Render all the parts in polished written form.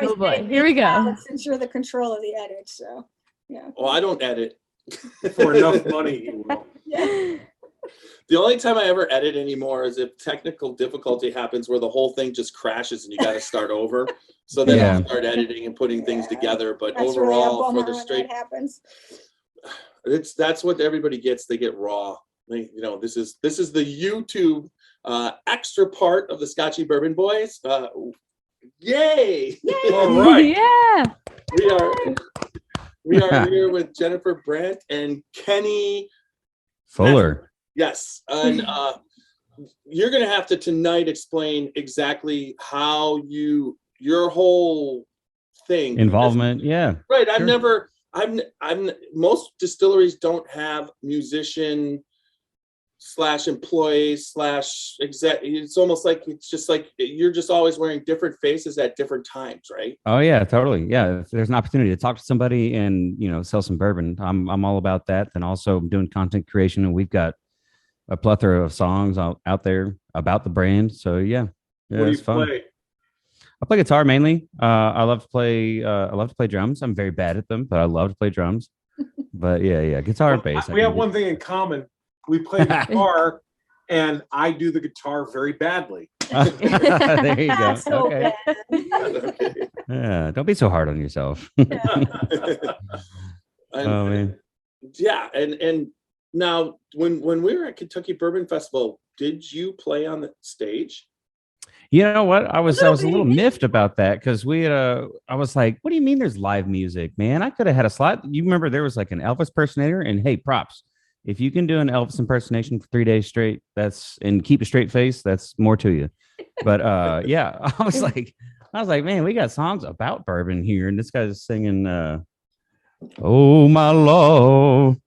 always Oh boy, say, here we go. since you're the control of the edit, so yeah. Well, I don't edit. For enough money, you will. Yeah. The only time I ever edit anymore is if technical difficulty happens where the whole thing just crashes and you got to start over. So then I'll start editing and putting things together. But That's overall, really for the straight, that happens. that's what everybody gets. They get raw. This is the YouTube extra part of the Scotchy Bourbon Boys. Yay! All right. Yeah. We are here with Jennifer Brandt and Kenny Fuller. Yes, and you're going to have to tonight explain exactly how your whole thing Involvement. Yeah. Right. Sure. I'm most distilleries don't have musician / employee / exec. It's almost like it's just like you're just always wearing different faces at different times, right? Oh yeah, totally. Yeah. If there's an opportunity to talk to somebody and, sell some bourbon, I'm all about that. And also doing content creation, and we've got a plethora of songs out there about the brand. So yeah, What do you it's fun. play? I play guitar mainly. I love to play drums. I'm very bad at them, but I love to play drums. But yeah, guitar and bass. We have one thing in common. We play guitar, and I do the guitar very badly. There you go. So Okay. bad. Yeah, don't be so hard on yourself. Oh man. Yeah, and now when we were at Kentucky Bourbon Festival, did you play on the stage? You know what? I was a little miffed about that because I was like, what do you mean there's live music, man? I could have had a slot. You remember there was like an Elvis impersonator, and hey, props. If you can do an Elvis impersonation for 3 days straight, and keep a straight face, that's more to you. But yeah, I was like, man, we got songs about bourbon here, and this guy's singing "Oh my love,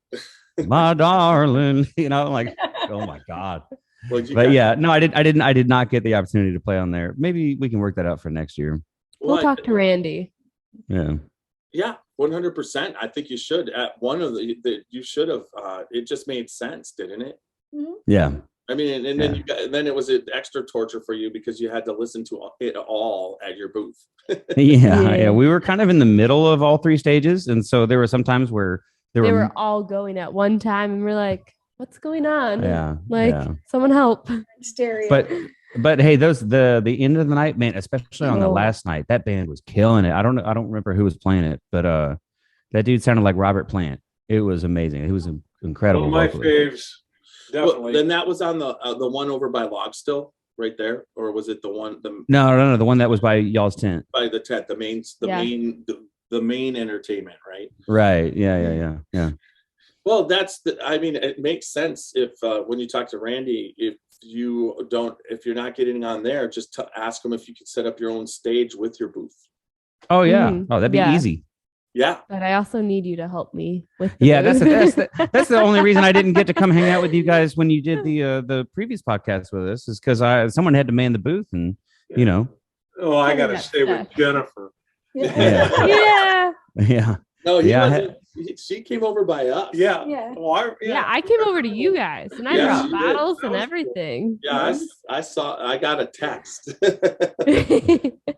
my darling," like, oh my god. But yeah, no, I did not get the opportunity to play on there. Maybe we can work that out for next year. We'll talk to Randy. Yeah. Yeah, 100%. I think you should. At one of you should have. It just made sense, didn't it? Mm-hmm. Yeah. I mean, and then then it was an extra torture for you because you had to listen to it all at your booth. Yeah. We were kind of in the middle of all three stages, and so there were some times where they were all going at one time, and we're like, "What's going on?" Someone help! Stereo. But hey, the end of the night, man, especially on the last night, that band was killing it. I don't remember who was playing it, but that dude sounded like Robert Plant. It was amazing. It was incredible. One of my faves, definitely. Well, then that was on the one over by Log Still, right there, or was it the one? No, the one that was by y'all's tent. By the tent, the main entertainment, right? Right. Yeah. Well, it makes sense if when you talk to Randy, if you're not getting on there, just to ask him if you could set up your own stage with your booth. Oh yeah. Mm-hmm. Oh, that'd be easy. Yeah. But I also need you to help me with that's the only reason I didn't get to come hang out with you guys when you did the previous podcast with us, is because someone had to man the booth, and Oh, I gotta stay with Jennifer. Yeah. Yeah. No, she came over by us. Yeah. Well, I came over to you guys, and I brought bottles and everything. Yeah, I got a text.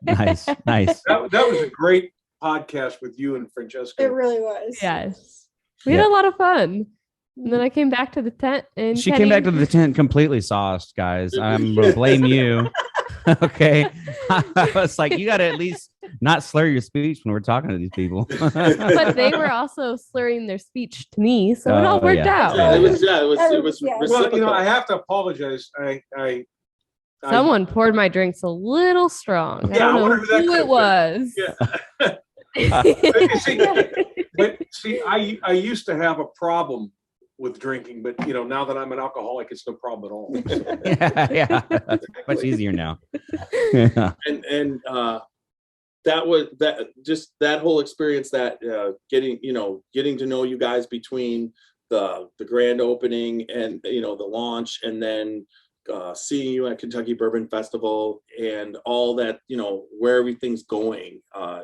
Nice. That was a great podcast with you and Francesca. It really was. Yes. We had a lot of fun. And then I came back to the tent, and she came back to the tent completely sauced, guys. I'm gonna blame you. Okay. I was like, you got to at least not slur your speech when we're talking to these people. But they were also slurring their speech to me, so it all worked out. Yeah, it was well, I have to apologize. Someone poured my drinks a little strong. I don't know who it was. See, I used to have a problem with drinking, but now that I'm an alcoholic, it's no problem at all. Yeah, much easier now. And that whole experience, that getting to know you guys between the grand opening and the launch, and then seeing you at Kentucky Bourbon Festival and all that, where everything's going,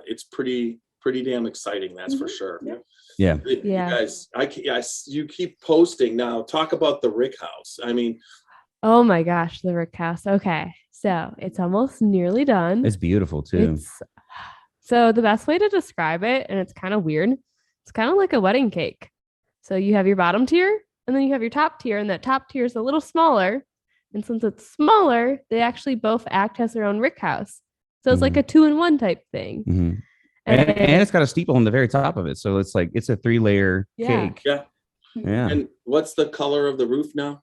it's pretty damn exciting, that's for sure. Yeah. You guys, you keep posting now. Talk about the Rick House. I mean, oh my gosh, the Rick House. Okay, so it's almost nearly done. It's beautiful too. So the best way to describe it, and it's kind of weird, it's kind of like a wedding cake. So you have your bottom tier and then you have your top tier, and that top tier is a little smaller. And since it's smaller, they actually both act as their own rick house. So it's like a 2-in-1 type thing. Mhm. And it's got a steeple on the very top of it. So it's like it's a 3-layer Yeah. cake. Yeah. Yeah. And what's the color of the roof now?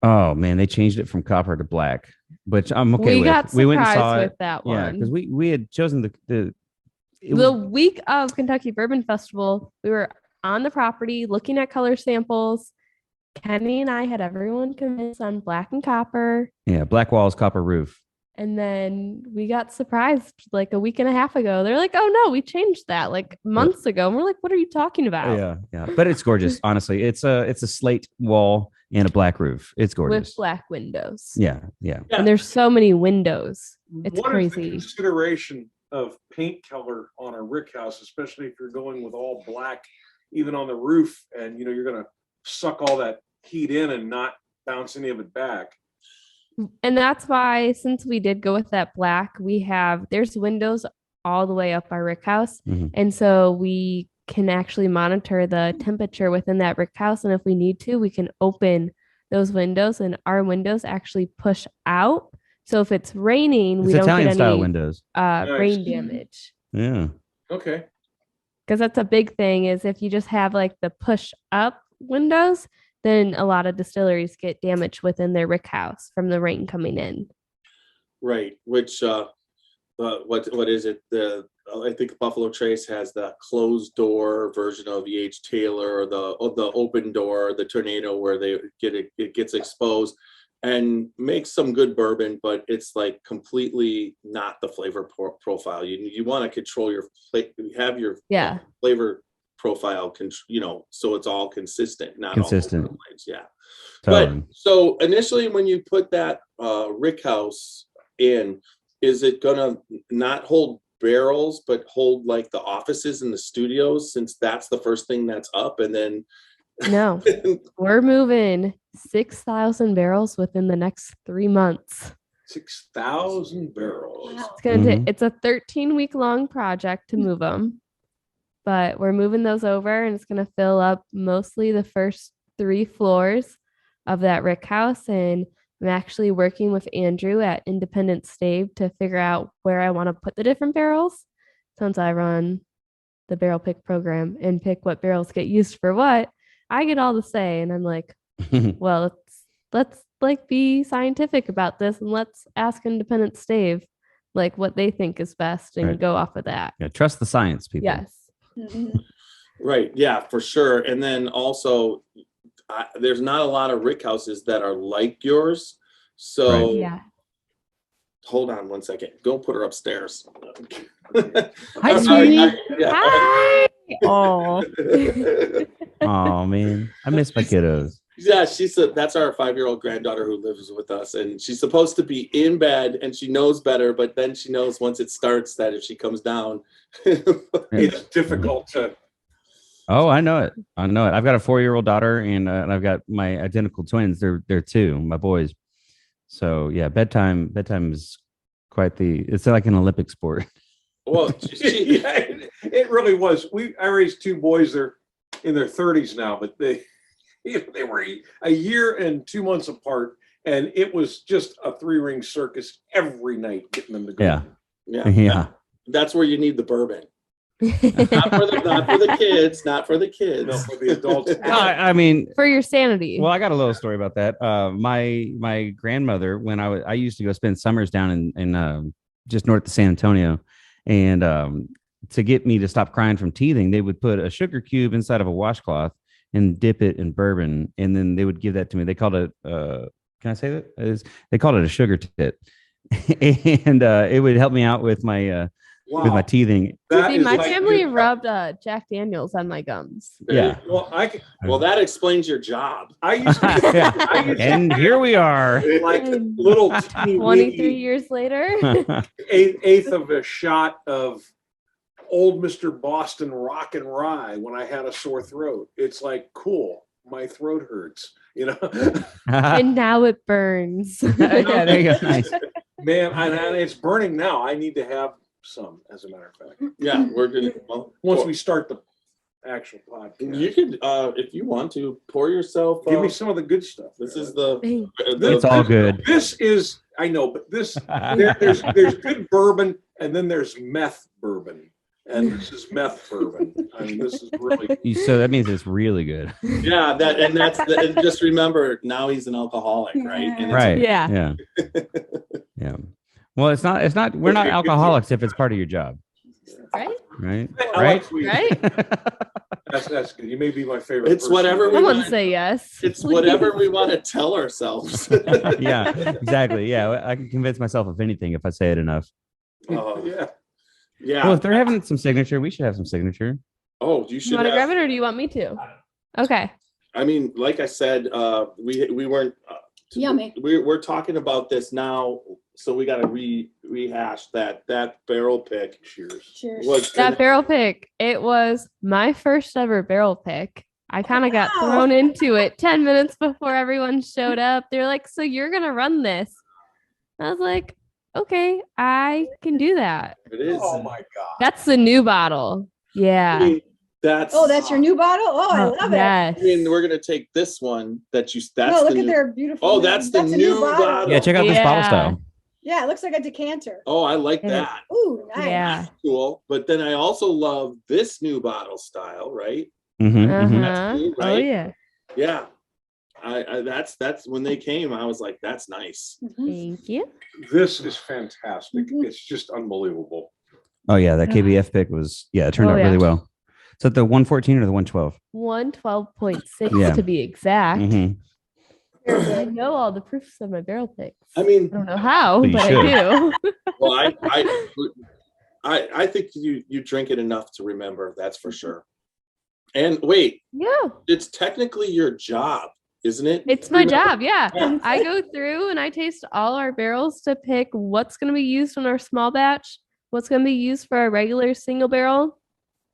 Oh man, they changed it from copper to black, which I'm okay we with. got We went and surprised saw with it. that Yeah, because one. we had chosen it The was- week of Kentucky Bourbon Festival, we were on the property looking at color samples. Kenny and I had everyone convinced on black and copper. yeah, black walls, copper roof. And then we got surprised like a week and a half ago. They're like, oh no, we changed that like months ago. And we're like, what are you talking about? Yeah. But it's gorgeous. Honestly, it's a slate wall and a black roof. It's gorgeous. With black windows. Yeah. Yeah. And there's so many windows. It's What is the crazy. consideration of paint color on a rick house, especially if you're going with all black, even on the roof, and you're gonna suck all that heat in and not bounce any of it back. And that's why, since we did go with that black, there's windows all the way up our rick house. Mhm. And so we can actually monitor the temperature within that rick house. And if we need to, we can open those windows, and our windows actually push out. So if it's raining, It's we don't Italian get style any windows. rain damage. Yeah. Okay. Because that's a big thing, is if you just have like the push up windows, then a lot of distilleries get damaged within their rick house from the rain coming in. Right, which what is it? I think Buffalo Trace has the closed door version of E.H. Taylor, or the open door, the Tornado, where it gets exposed and makes some good bourbon, but it's like completely not the flavor profile. You want to control have your Yeah. flavor profile, so it's all consistent, not Consistent. all over the place. Yeah. Totally. But so initially, when you put that rick house in, is it gonna not hold barrels, but hold like the offices and the studios, since that's the first thing that's up, and then No, we're moving 6,000 barrels within the next 3 months. 6,000 barrels. Wow. It's gonna Mhm. it's a 13-week long project to move them, but we're moving those over, and it's gonna fill up mostly the first 3 floors of that rick house. And I'm actually working with Andrew at Independent Stave to figure out where I want to put the different barrels, since I run the barrel pick program and pick what barrels get used for what. I get all the say, and I'm like, well, let's like be scientific about this, and let's ask Independent Stave like what they think is best, and Right. go off of that. Yeah. Trust the science, people. Yes. Mhm. right, yeah, for sure. And then also, there's not a lot of rick houses that are like yours. So Yeah. hold on one second. Go put her upstairs. Hi, I'm sorry, sweetie. yeah. Hi. Oh. Oh man, I miss my kiddos. Yeah, that's our 5-year-old granddaughter who lives with us, and she's supposed to be in bed, and she knows better, but then she knows once it starts that if she comes down, It's difficult to. Oh, I know it. I've got a 4-year-old daughter, and I've got my identical twins. They're 2, my boys. So yeah, bedtime is it's like an Olympic sport. well, Yeah, it really was. I raised 2 boys. They're in their 30s now, but they were a year and 2 months apart, and it was just a 3-ring circus every night getting them to go. Yeah. yeah, Yeah. that's where you need the bourbon. Not for the kids, not for the kids. No, for the adults. I mean, For your sanity. well, I got a little story about that. My grandmother, when I used to go spend summers down in just north of San Antonio, and to get me to stop crying from teething, they would put a sugar cube inside of a washcloth and dip it in bourbon, and then they would give that to me. They called it can I say that? They called it a sugar tit, and it would help me out with my Wow. teething. That See, is my like- family rubbed Jack Daniels on my gums. Yeah. Well, That explains your job. I used to. Yeah. I used to And here we are. like little teeny 23 weeny years later. eighth of a shot of old Mr. Boston Rock and Rye when I had a sore throat. It's like, cool, my throat hurts, And now it burns. Yeah, there you go. Nice. Man, and it's burning now. I need to have some, as a matter of fact. Yeah, we're gonna, well, Once we start the actual podcast. you could, if you want to, pour yourself. Give me some of the good stuff. This there. is the. Thank- It's all good. This is, I know, but there's good bourbon, and then there's meth bourbon, and this is meth bourbon. I mean, this is really. So that means it's really good. Yeah, and just remember, now he's an alcoholic, right? And it's- Right. Yeah. Yeah. Yeah. Well, it's not, we're not alcoholics if it's part of your job. Right? Right. I like sweet. Right? That's good. You may be my favorite. It's person. whatever we Someone want. say yes. It's whatever we want to tell ourselves. Yeah, exactly. Yeah. I can convince myself of anything if I say it enough. Oh, Yeah. yeah. Well, if they're having some signature, we should have some signature. Oh, you You should want to grab have. it or do you want me to? Okay. I mean, like I said, we weren't. Yummy. We're talking about this now, so we got to rehash that barrel pick. Cheers. Cheers. Was That barrel pick, it was my first ever barrel pick. I kind of got Wow. thrown into it 10 minutes before everyone showed up. They're like, so you're going to run this? I was like, okay, I can do that. it is. Oh my God. That's the new bottle. I Yeah. mean, that's. Oh, that's your new bottle? Oh, I love it. Yes. I mean, we're gonna take this one that you. That's No, the look new, at their beautiful. Oh, that's the a new bottle. Yeah, check out this bottle Yeah. style. Yeah, it looks like a decanter. Oh, I like Yeah. that. Ooh, nice. Yeah. Cool. But then I also love this new bottle style, right? Mhm, mhm. Uh-huh. cool, Oh, right? yeah. Yeah. I that's when they came, I was like, that's nice. Mhm. Thank you. This is fantastic. Mhm. It's just unbelievable. Oh yeah, that KBF pick was it turned Oh, out yeah. really well. So the 114 or the 112? 112.6 Yeah. to be exact. Mhm. I know all the proofs of my barrel picks. I mean, I don't know how, But you but I do. well, I think you drink it enough to remember, that's for sure. And wait, Yeah. it's technically your job, isn't it? It's my Remember- job. Yeah. Yeah. I go through and I taste all our barrels to pick what's going to be used in our small batch, what's going to be used for our regular single barrel,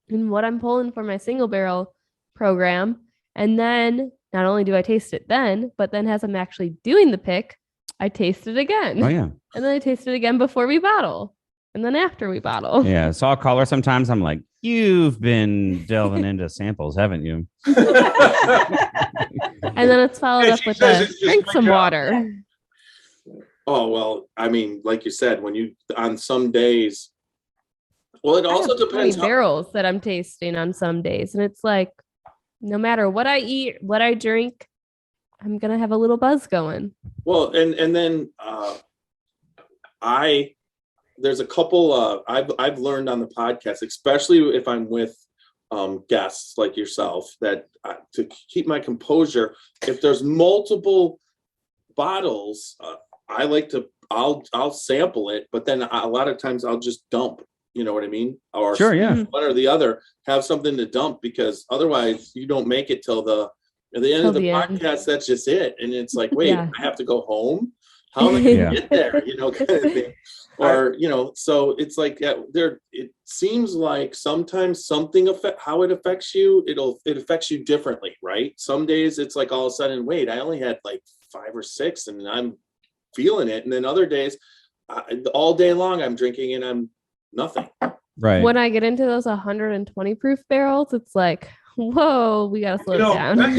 and what I'm pulling for my single barrel program. And then not only do I taste it then, but then as I'm actually doing the pick, I taste it again. Oh yeah. And then I taste it again before we bottle. And then after we bottle. Yeah. So I'll call her sometimes. I'm like, you've been delving into samples, haven't you? And then it's followed And up she with says a it's just drink my some job. water. Oh, well, I mean, like you said, when you on some days, well, it I also have 20 depends. barrels that I'm tasting on some days, and it's like no matter what I eat, what I drink, I'm gonna have a little buzz going. Well, and then there's a couple I've learned on the podcast, especially if I'm with guests like yourself, that to keep my composure, if there's multiple bottles, I like to I'll sample it, but then a lot of times I'll just dump. You know what I mean? Or Sure, yeah. Mhm. one or the other, have something to dump, because otherwise you don't make it till at the end Till of the the end. podcast. That's just it, and it's like, wait, Yeah. I have to go home. How am I going to Yeah. get there? You know, kind of thing. Or so it's like there. It seems like sometimes something how it affects you. It affects you differently, right? Some days it's like all of a sudden, wait, I only had like 5 or 6, and I'm feeling it, and then other days, all day long I'm drinking and I'm nothing. Right. When I get into those 120 proof barrels, it's like, whoa, we gotta slow You know, it down. that's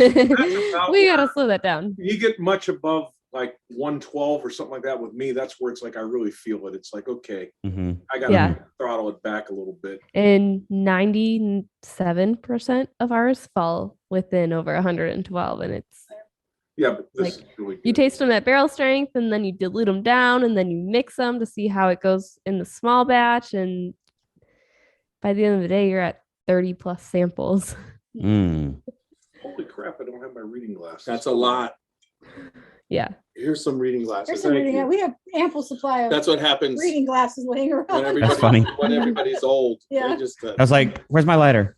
about We where- gotta slow that down. You get much above like 112 or something like that with me. That's where it's like I really feel it. It's like, okay, Mhm. I gotta Yeah. throttle it back a little bit. And 97% of ours fall within over 112, and it's Yeah, but this Like, is really good. you taste them at barrel strength, and then you dilute them down, and then you mix them to see how it goes in the small batch. And by the end of the day, you're at 30 plus samples. Mm. Holy crap! I don't have my reading glasses. That's a lot. Yeah. Here's some reading glasses. There's some Thank reading. you. We have ample supply of That's what happens reading glasses laying when around. everybody, funny. when everybody's old. They Yeah. just, I was like, where's my lighter?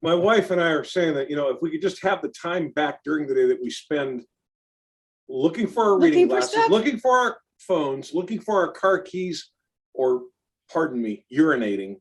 My wife and I are saying that, if we could just have the time back during the day that we spend looking for our reading Looking for glasses, stuff? looking for our phones, looking for our car keys, or pardon me, urinating,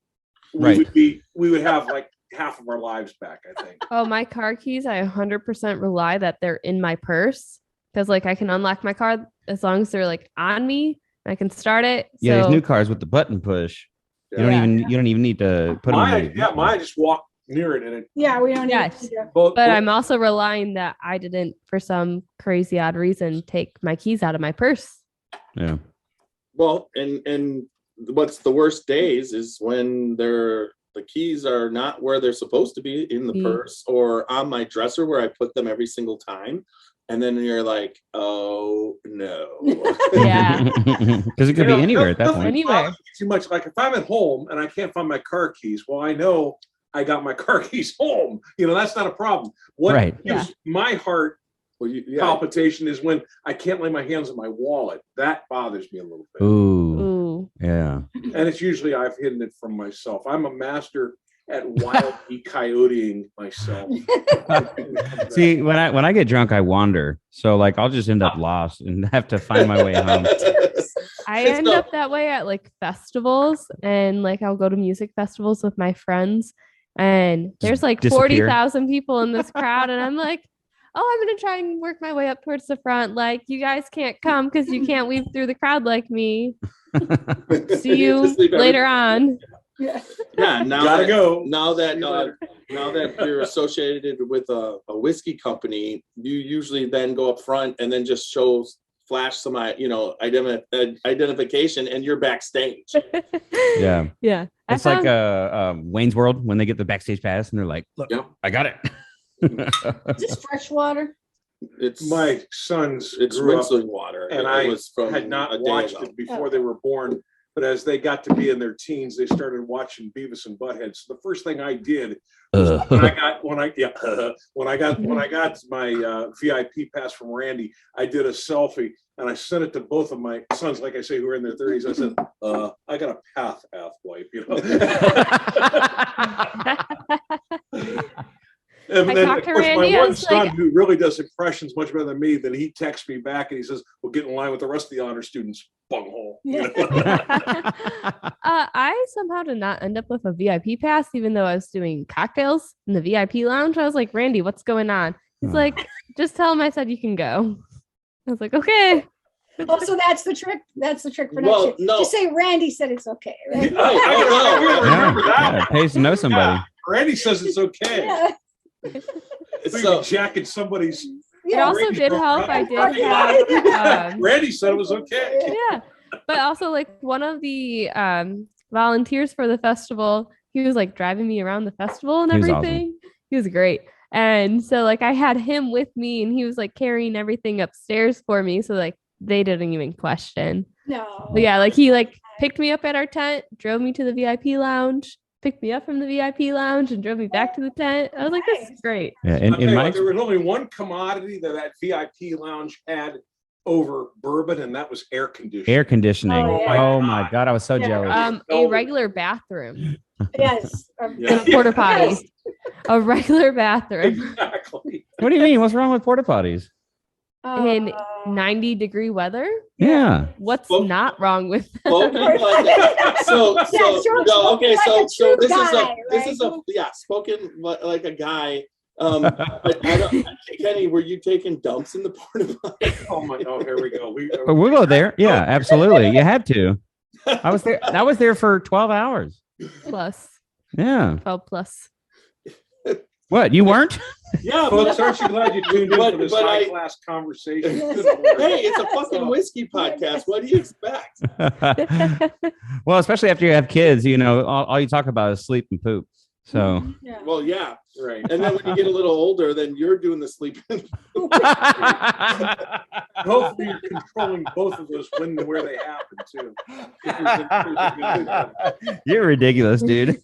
Right. we would have like half of our lives back, I think. Oh, my car keys, I 100% rely that they're in my purse, because like I can unlock my car as long as they're like on me I can start it. Yeah, so these new cars with the button push. You Yeah. don't even need to put them. Mine, mine just walk near it and it Yeah, we don't need. Yes. to- both. but I'm also relying that I didn't, for some crazy odd reason, take my keys out of my purse. Yeah. Well, and what's the worst days is when the keys are not where they're supposed to be in the Mm. purse or on my dresser where I put them every single time. And then you're like, oh no. Yeah. Because it could be anywhere at that nothing point. Anywhere. bothers me too much. Like if I'm at home and I can't find my car keys, well, I know I got my car keys home. That's not a problem. What Right. gives my heart Well, yeah. palpitation is when I can't lay my hands on my wallet. That bothers me a little bit. Ooh. Ooh. Yeah. And it's usually I've hidden it from myself. I'm a master at wildly coyoteing myself. See, when I get drunk, I wander. So like I'll just end up lost and have to find my way home. I It's end not- up that way at like festivals, and like I'll go to music festivals with my friends, and there's like disappear. 40,000 people in this crowd, and I'm like, oh, I'm gonna try and work my way up towards the front. Like, you guys can't come because you can't weave through the crowd like me. See you To sleep every- later on. Yeah. Yeah, now Gotta that, go. now that See you uh, later. now that you're associated with a whiskey company, you usually then go up front and then just flash some identification, and you're backstage. Yeah. Yeah. I It's like found- Wayne's World when they get the backstage pass and they're like, look, Yeah. I got it. Is this fresh water? It's My sons it's grew up rinsing water, and it I was from had a not day watched ago. it before they were born. But as they got to be in their teens, they started watching Beavis and Butthead. So the first thing I did was when I got my VIP pass from Randy, I did a selfie and I sent it to both of my sons, like I say, who are in their 30s. I said, I got a path wipe, And I then, talked of to course, Randy, my I one was son, like- who really does impressions much better than me, then he texts me back and he says, "We'll get in line with the rest of the honor students." Bunghole. Yeah. I somehow did not end up with a VIP pass, even though I was doing cocktails in the VIP lounge. I was like, Randy, what's going on? He's Oh. like, just tell him I said you can go. I was like, okay. Oh, so that's the trick. That's the trick for Well, next year. no. Just say Randy said it's okay. Right? Oh, oh, no. Yeah, Remember that yeah, one. it pays to know somebody. Yeah. Randy says it's okay. Yeah. So So you jacking somebody's. It Yeah. also did help. I did have Randy said it was okay. yeah, but also like one of the volunteers for the festival, he was like driving me around the festival and He was awesome. everything. He was great. And so like I had him with me, and he was like carrying everything upstairs for me, so like they didn't even question. No. But yeah, like he like picked me up at our tent, drove me to the VIP lounge, picked me up from the VIP lounge, and drove me back to the tent. I was like, this is great. Yeah, I'll tell in you my what, there was only one commodity that VIP lounge had over bourbon, and that was air conditioning. air conditioning. Oh, Oh, yeah. my God, I was so Yeah. jealous. A regular bathroom, Yes. Yeah. a porta potty, a regular bathroom Exactly. What do you mean? What's wrong with porta potties? in 90-degree weather. Yeah. What's Well- not wrong with that? spoken like that. So sure, no, okay, spoken so like a this is true this is guy, a spoken like a guy. But I don't, Kenny, were you taking dumps in the porta potty? Oh my! Oh, here we go. We'll go there. Yeah, absolutely. You had to. I was there. I was there for 12 hours. Plus Yeah. 12 plus. What? You weren't? Yeah, Folks, but aren't you glad you tuned in But- for this but I- high-class conversation? Yes. Good Lord. hey, it's a fucking whiskey podcast. What do you expect? Well, especially after you have kids, all you talk about is sleep and poop. So Yeah. Well, yeah, Right. and then when you get a little older, then you're doing the sleeping. Hopefully, you're controlling both of those when and where they happen too. If there's a good- you're ridiculous, dude.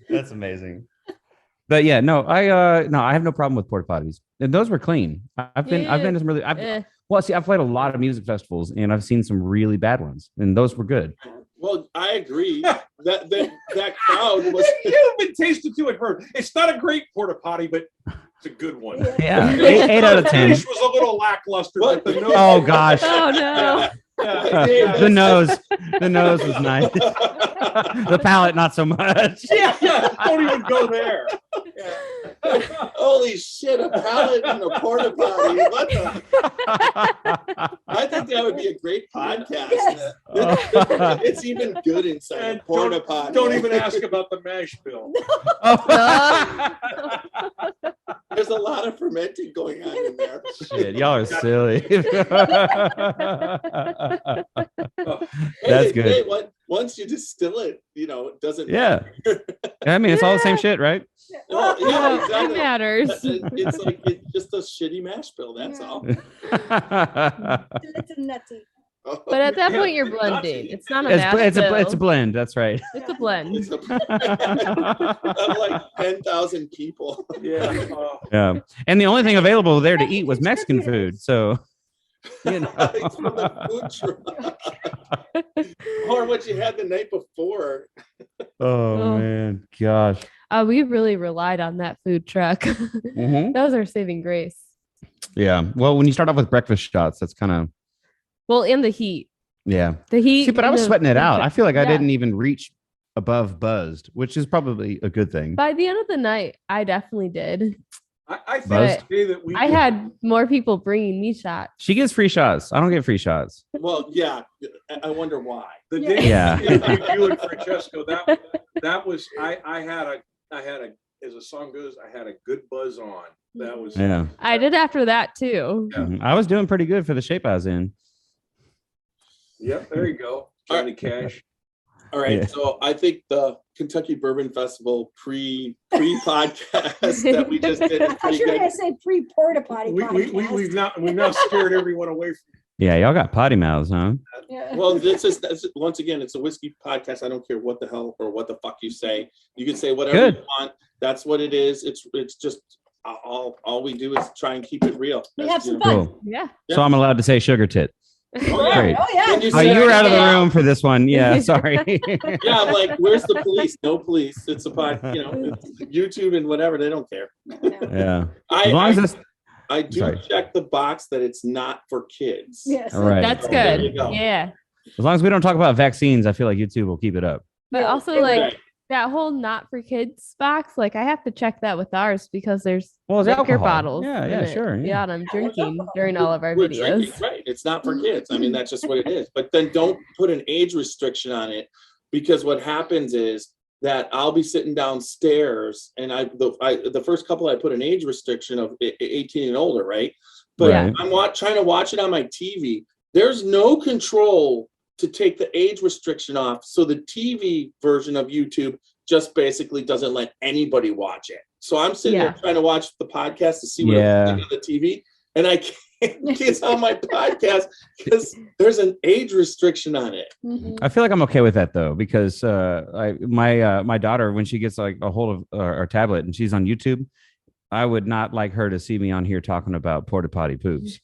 That's amazing. But yeah, no, I have no problem with porta potties. And those were clean. I've been to some really Eh. well, see, I've played a lot of music festivals and I've seen some really bad ones, and those were good. Well, I agree that crowd was. You've been tasted too and heard. It's not a great porta potty, but it's a good one. Yeah, eight out of The 10. finish was a little lackluster, but the nose. Oh gosh, Oh no. Yeah. the nose was nice. The palate, not so much. Yeah, don't even go there. Yeah. Holy shit, a pallet and a porta potty. What the? I think that would be a great podcast. Yes. It's even good inside a And porta potty. Don't even ask about the mash bill. There's a lot of fermenting going on in there. Shit, y'all are silly. Hey, That's good. hey, once you distill it, it doesn't. Yeah. I mean, it's all the same shit, right? Well, yeah, It exactly. matters. It's like it's just a shitty mash bill. That's Yeah. all. It's a nutty. But at that Yeah, point, you're it's blending. nutty. It's not a It's mash it's a bill. it's a blend. That's right. It's a blend. It's of like 10,000 people. Yeah. Yeah. And the only thing available there to eat was Mexican food. So, you know. It's from the food truck. Or what you had the night before. Oh man, gosh. We really relied on that food truck. Mhm. That was our saving grace. Yeah. Well, when you start off with breakfast shots, that's kind of Well, and the heat. yeah. The heat. See, but I in was the sweating it food out. truck. I feel like I Yeah. didn't even reach above buzzed, which is probably a good thing. By the end of the night, I definitely did. I think Buzzed. the day that we I had more people bringing me shots. She gets free shots. I don't get free shots. Well, yeah. I wonder why. the Yeah. day Yeah. we interviewed Francesco, that was I had a as the song goes, I had a good buzz on. That was Yeah. I did after that too. Mhm. I was doing pretty good for the shape I was in. Yep, there you go. Johnny Cash. All right. Yeah. So I think the Kentucky Bourbon Festival pre-podcast that we just did is I thought pretty you were good. gonna say pre-porta potty We've podcast. now scared everyone away from Yeah, y'all got potty mouths, huh? Yeah. Well, that's once again, it's a whiskey podcast. I don't care what the hell or what the fuck you say. You can say whatever Good. you want. That's what it is. It's just all we do is try and keep it real. We That's, have some you know. fun. Cool. Yeah. So I'm allowed to say sugar tit. Oh, yeah. Great. Oh, yeah. When you Oh, say you were out of the yeah. room for this one. Yeah, sorry. Yeah, I'm like, where's the police? No police. It's a pod, it's YouTube and whatever. They don't care. Yeah. As long I, as this I do Sorry. check the box that it's not for kids. Yes. All right. That's Oh, there good. you go. Yeah. as long as we don't talk about vaccines, I feel like YouTube will keep it up. But Yeah, also okay. like that whole not for kids box, like I have to check that with ours because there's Well, it's liquor alcohol. bottles. Yeah, in yeah, it. sure. Yeah, and I'm drinking during all of our We're videos. drinking, right. It's not for kids. I mean, that's just what it is. But then don't put an age restriction on it, because what happens is that I'll be sitting downstairs and the first couple I put an age restriction of 18 and older, right? But Yeah. I'm trying to watch it on my TV. There's no control to take the age restriction off. So the TV version of YouTube just basically doesn't let anybody watch it. So I'm sitting Yeah. there trying to watch the podcast to see what Yeah. I'm thinking on the TV, and I can't get on my podcast because there's an age restriction on it. Mhm. I feel like I'm okay with that though, because my daughter, when she gets like a hold of our tablet and she's on YouTube, I would not like her to see me on here talking about porta potty poops.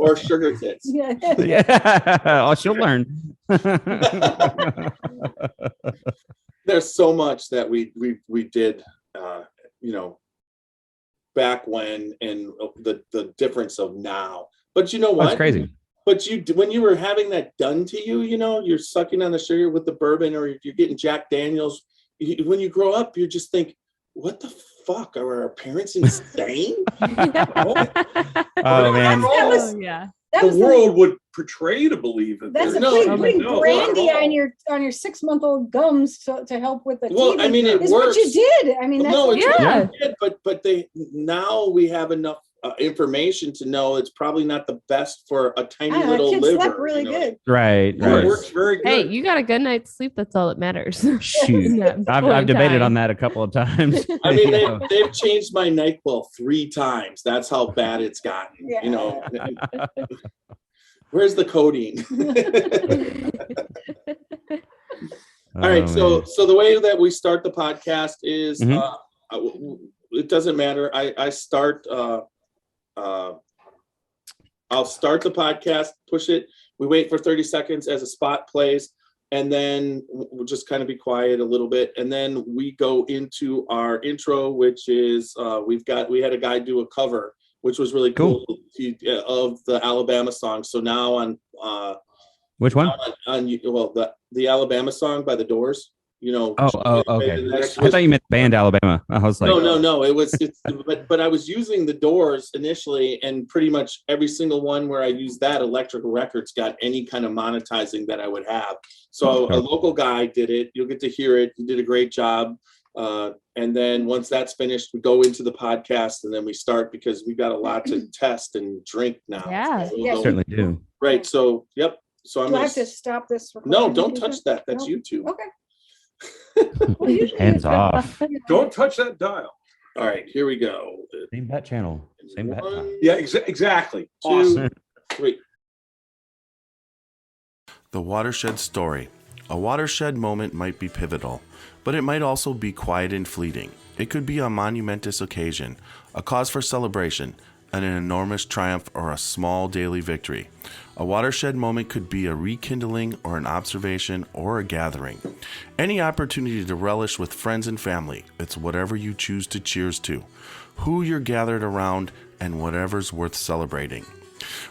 or sugar tits. Yeah. Yeah, oh, she'll learn. There's so much that we did, back when, and the difference of now. But you know what? That's crazy. But when you were having that done to you, you're sucking on the sugar with the bourbon, or you're getting Jack Daniels. When you grow up, you just think, what the fuck? Are our parents insane? Oh man, That was- Oh, yeah. That The was world would portray to believe that. That's there's- No, putting no, not brandy at all. on your 6-month-old gums to help with the Well, teething I mean, it is what you works. did. I mean, that's No, what it's you what Yeah. we did, but now we have enough information to know it's probably not the best for a tiny I don't know, little kids liver. slept really you know? good. right, Well, right. it works very good. Hey, you got a good night's sleep. That's all that matters. Shoot, That I've point in debated time. on that a couple of times. I mean, Yeah. they've changed my NyQuil 3 times. That's how bad it's gotten. Yeah. Where's the codeine? All right, Oh, so the way that we start the podcast is Mhm. it doesn't matter. I start. I'll start the podcast, push it. We wait for 30 seconds as a spot plays, and then we'll just kind of be quiet a little bit, and then we go into our intro, which is we had a guy do a cover, which was really cool, of the Alabama song. So now on which one? the Alabama song by the Doors. you know. Oh, okay. and that's I thought you meant band Alabama. I was like, no. But I was using the Doors initially, and pretty much every single one where I used that, Electrical Records got any kind of monetizing that I would have. So a local guy did it. You'll get to hear it. He did a great job. And then once that's finished, we go into the podcast, and then we start because we got a lot to test and drink now. Yeah. So Yeah. we'll certainly do. Right. So, yep. So I'm Do I gonna have to stop this? no, recording? don't touch that. That's No? YouTube. Okay. Well, usually Hands it's- off. Don't touch that dial. All right, here we go. Same bat channel. Same bat time. 1, Yeah, exactly. 2, Awesome. 3. The watershed story. A watershed moment might be pivotal, but it might also be quiet and fleeting. It could be a monumentous occasion, a cause for celebration, an enormous triumph, or a small daily victory. A watershed moment could be a rekindling or an observation or a gathering. Any opportunity to relish with friends and family. It's whatever you choose to cheers to, who you're gathered around, and whatever's worth celebrating.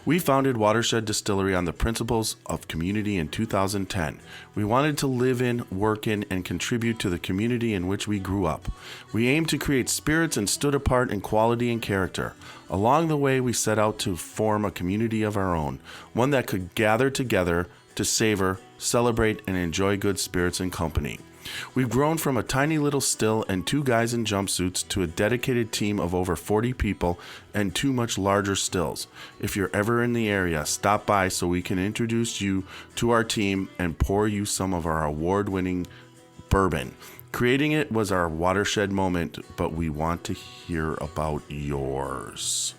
We founded Watershed Distillery on the principles of community in 2010. We wanted to live in, work in, and contribute to the community in which we grew up. We aimed to create spirits and stood apart in quality and character. Along the way, we set out to form a community of our own, one that could gather together to savor, celebrate, and enjoy good spirits and company. We've grown from a tiny little still and 2 guys in jumpsuits to a dedicated team of over 40 people and 2 much larger stills. If you're ever in the area, stop by so we can introduce you to our team and pour you some of our award-winning bourbon. Creating it was our watershed moment, but we want to hear about yours.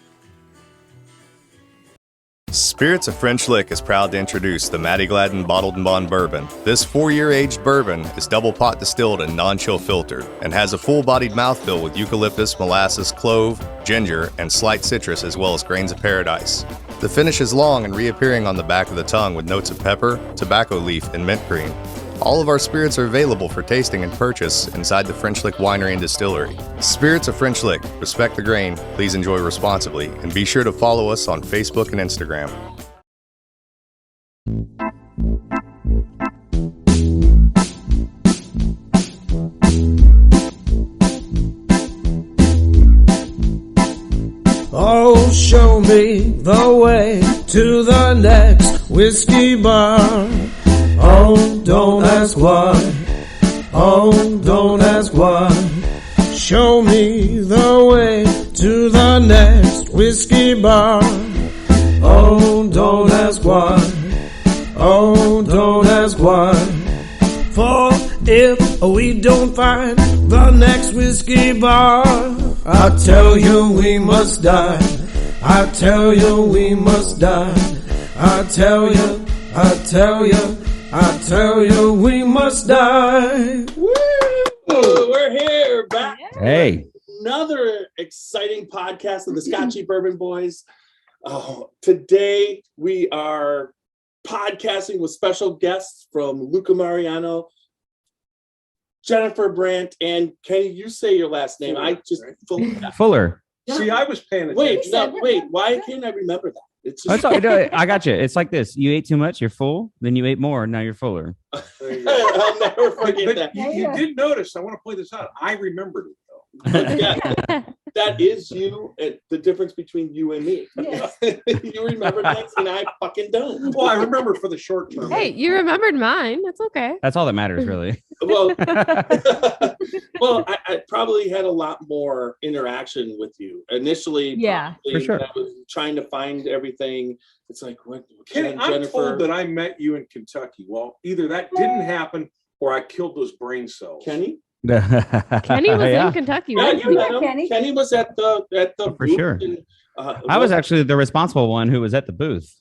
Spirits of French Lick is proud to introduce the Matty Gladden Bottled and Bond Bourbon. This 4-year aged bourbon is double pot distilled and non-chill filtered and has a full-bodied mouthfeel with eucalyptus, molasses, clove, ginger, and slight citrus as well as grains of paradise. The finish is long and reappearing on the back of the tongue with notes of pepper, tobacco leaf, and mint green. All of our spirits are available for tasting and purchase inside the French Lick Winery and Distillery. Spirits of French Lick. Respect the grain, please enjoy responsibly, and be sure to follow us on Facebook and Instagram. Oh, show me the way to the next whiskey bar. Oh, don't ask why. Oh, don't ask why. Show me the way to the next whiskey bar. Oh, don't ask why. Oh, don't ask why. For if we don't find the next whiskey bar, I tell you we must die. I tell you we must die. I tell you, I tell you, I tell you we must die. Woo! We're here back. Hey. Another exciting podcast of the Scotchy Bourbon Boys. Oh, today we are podcasting with special guests from Luca Mariano, Jennifer Brandt, and Kenny, you say your last name. I just Fuller. See, I was paying attention. wait. No, wait. Why can't I remember that? It's That's just, all, I got you. It's like this. You ate too much, you're full. Then you ate more, now you're fuller. There you go. I'll never But forget that. you did notice, I want to play this out. I remembered it though. Yeah, that is you, and the difference between you and me. Yes. You remember things and I fucking don't. Well, I remember for the short term. Hey, you remembered mine. That's okay. That's all that matters, really. Well, well, I probably had a lot more interaction with you initially. Yeah, probably, for sure. when I was trying to find everything. It's like, what? Kenny, I'm told that I met you in Kentucky. Well, either that didn't happen or I killed those brain cells. Kenny? Kenny was Yeah. in Kentucky. Yeah, wasn't you he? met him. Kenny. Kenny was at the For booth sure. and, I was actually the responsible one who was at the booth.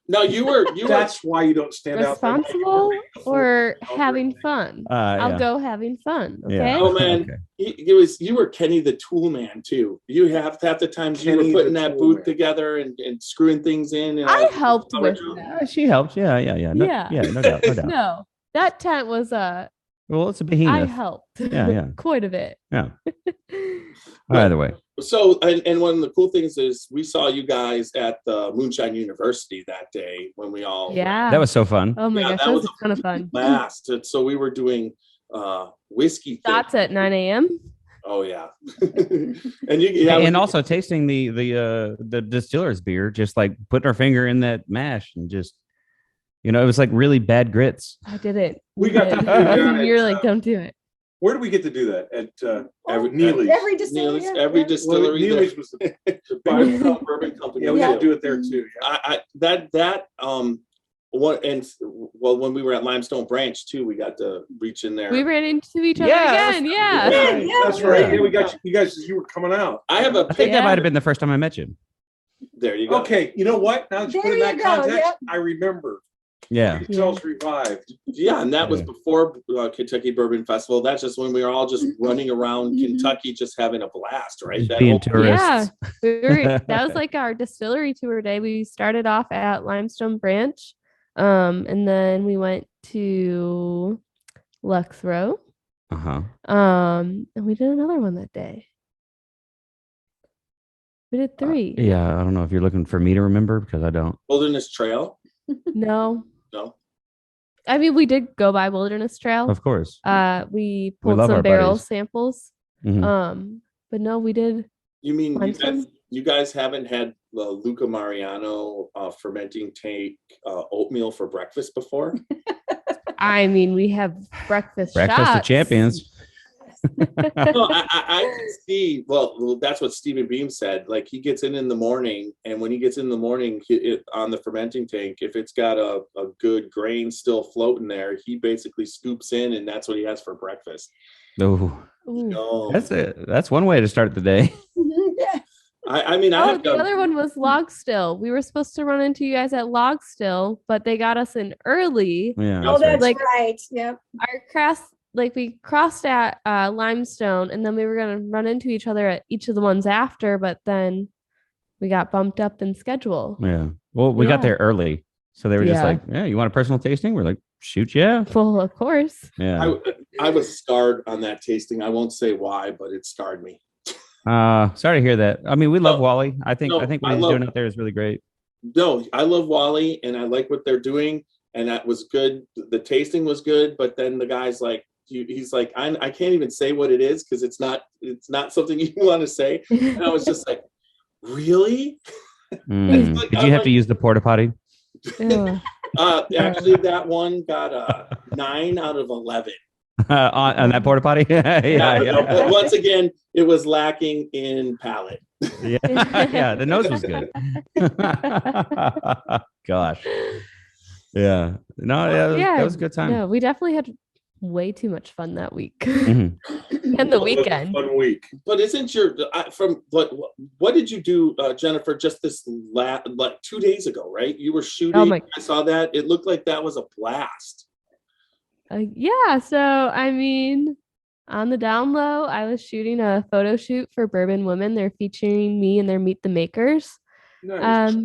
no, you were That's why you don't stand out. there. Responsible or having fun? I'll Yeah. go having fun. Okay. Yeah. Oh man, Okay. you were Kenny the Tool Man too. You have half the times you Kenny were putting the that Tool booth Man. together and screwing things in. And I all- helped with all- that. She helped. Yeah. No, Yeah. no doubt. No doubt. No, that tent was Well, it's a I behemoth. helped. Yeah. Quite a bit. Yeah. Either way. So, and one of the cool things is we saw you guys at the Moonshine University that day when we all Yeah. That was so fun. Oh my Yeah, gosh, that that was was a ton of fun. last. So we were doing whiskey thing. Shots at 9 a.m. Oh yeah. And you yeah, And also tasting the distiller's beer, just like putting our finger in that mash and just, it was like really bad grits. I did it. We got to did. do that You're at, like, don't do it. Where do we get to do that? At Neely's. Every distillery. Neely's, every yeah. distillery. Neely's was the the Bourbon Company. yeah, we Yeah. got to do it there too. Yeah. When we were at Limestone Branch too, we got to reach in there. We ran into each other Yeah, again. Yeah. Yeah. That's right. Yeah, we got you guys. You were coming out. I have a I think that Yeah. might have been the first time I met you. there you go. Okay, you know what? Now that you put it in There that you go, context, yep. I remember. Yeah. Yourselves revived. Yeah, and that was Yeah. before Kentucky Bourbon Festival. That's just when we were all just running around Mhm. Kentucky, just having a blast, right? Just That being whole- tourists. Yeah. That was like our distillery tour day. We started off at Limestone Branch. And then we went to Lux Row. Uh-huh. And we did another one that day. We did 3. Yeah, I don't know if you're looking for me to remember because I don't. Wilderness Trail. No. No. I mean, we did go by Wilderness Trail. Of course. We pulled love our some barrel buddies. samples. Mhm. But no, we did. You mean Limestone? you guys haven't had Luca Mariano fermenting tank oatmeal for breakfast before? I mean, we have breakfast Breakfast of shots. champions. No, I can see. Well, that's what Stephen Beam said. Like he gets in the morning, and when he gets in the morning on the fermenting tank, if it's got a good grain still floating there, he basically scoops in, and that's what he has for breakfast. Oh, Ooh. No, that's one way to start the day. Yeah. I mean, I Oh, have the done. other one was Log Still. We were supposed to run into you guys at Log Still, but they got us in early. Yeah. Oh, that's Like- right. Yep. We crossed at Limestone, and then we were gonna run into each other at each of the ones after, but then we got bumped up in schedule. Yeah. Well, we got Yeah. there early. So they were just Yeah. like, yeah, you want a personal tasting? We're like, shoot, yeah. Well, of course. Yeah. I was scarred on that tasting. I won't say why, but it scarred me. Sorry to hear that. I mean, we love No. Wally. I think No, what I he's love- doing out there is really great. No, I love Wally, and I like what they're doing, and that was good. The tasting was good, but then the guy's like, he's like, I can't even say what it is because it's not something you want to say. And I was just like, really? Mm. like- Did I'm you have like- to use the porta potty? Ew. Actually, that one got a 9 out of 11. On that porta potty? yeah, But once again, it was lacking in palate. yeah. Yeah, the nose was good. Gosh. Yeah. No, that was a good time. No, we definitely had way too much fun that week Mhm. and the It was a weekend. Fun week. But isn't your from what did you do, Jennifer? Just this like 2 days ago, right? You were shooting. Oh my- I saw that. It looked like that was a blast. Yeah, so I mean, on the down low, I was shooting a photo shoot for Bourbon Women. They're featuring me in their Meet the Makers Nice.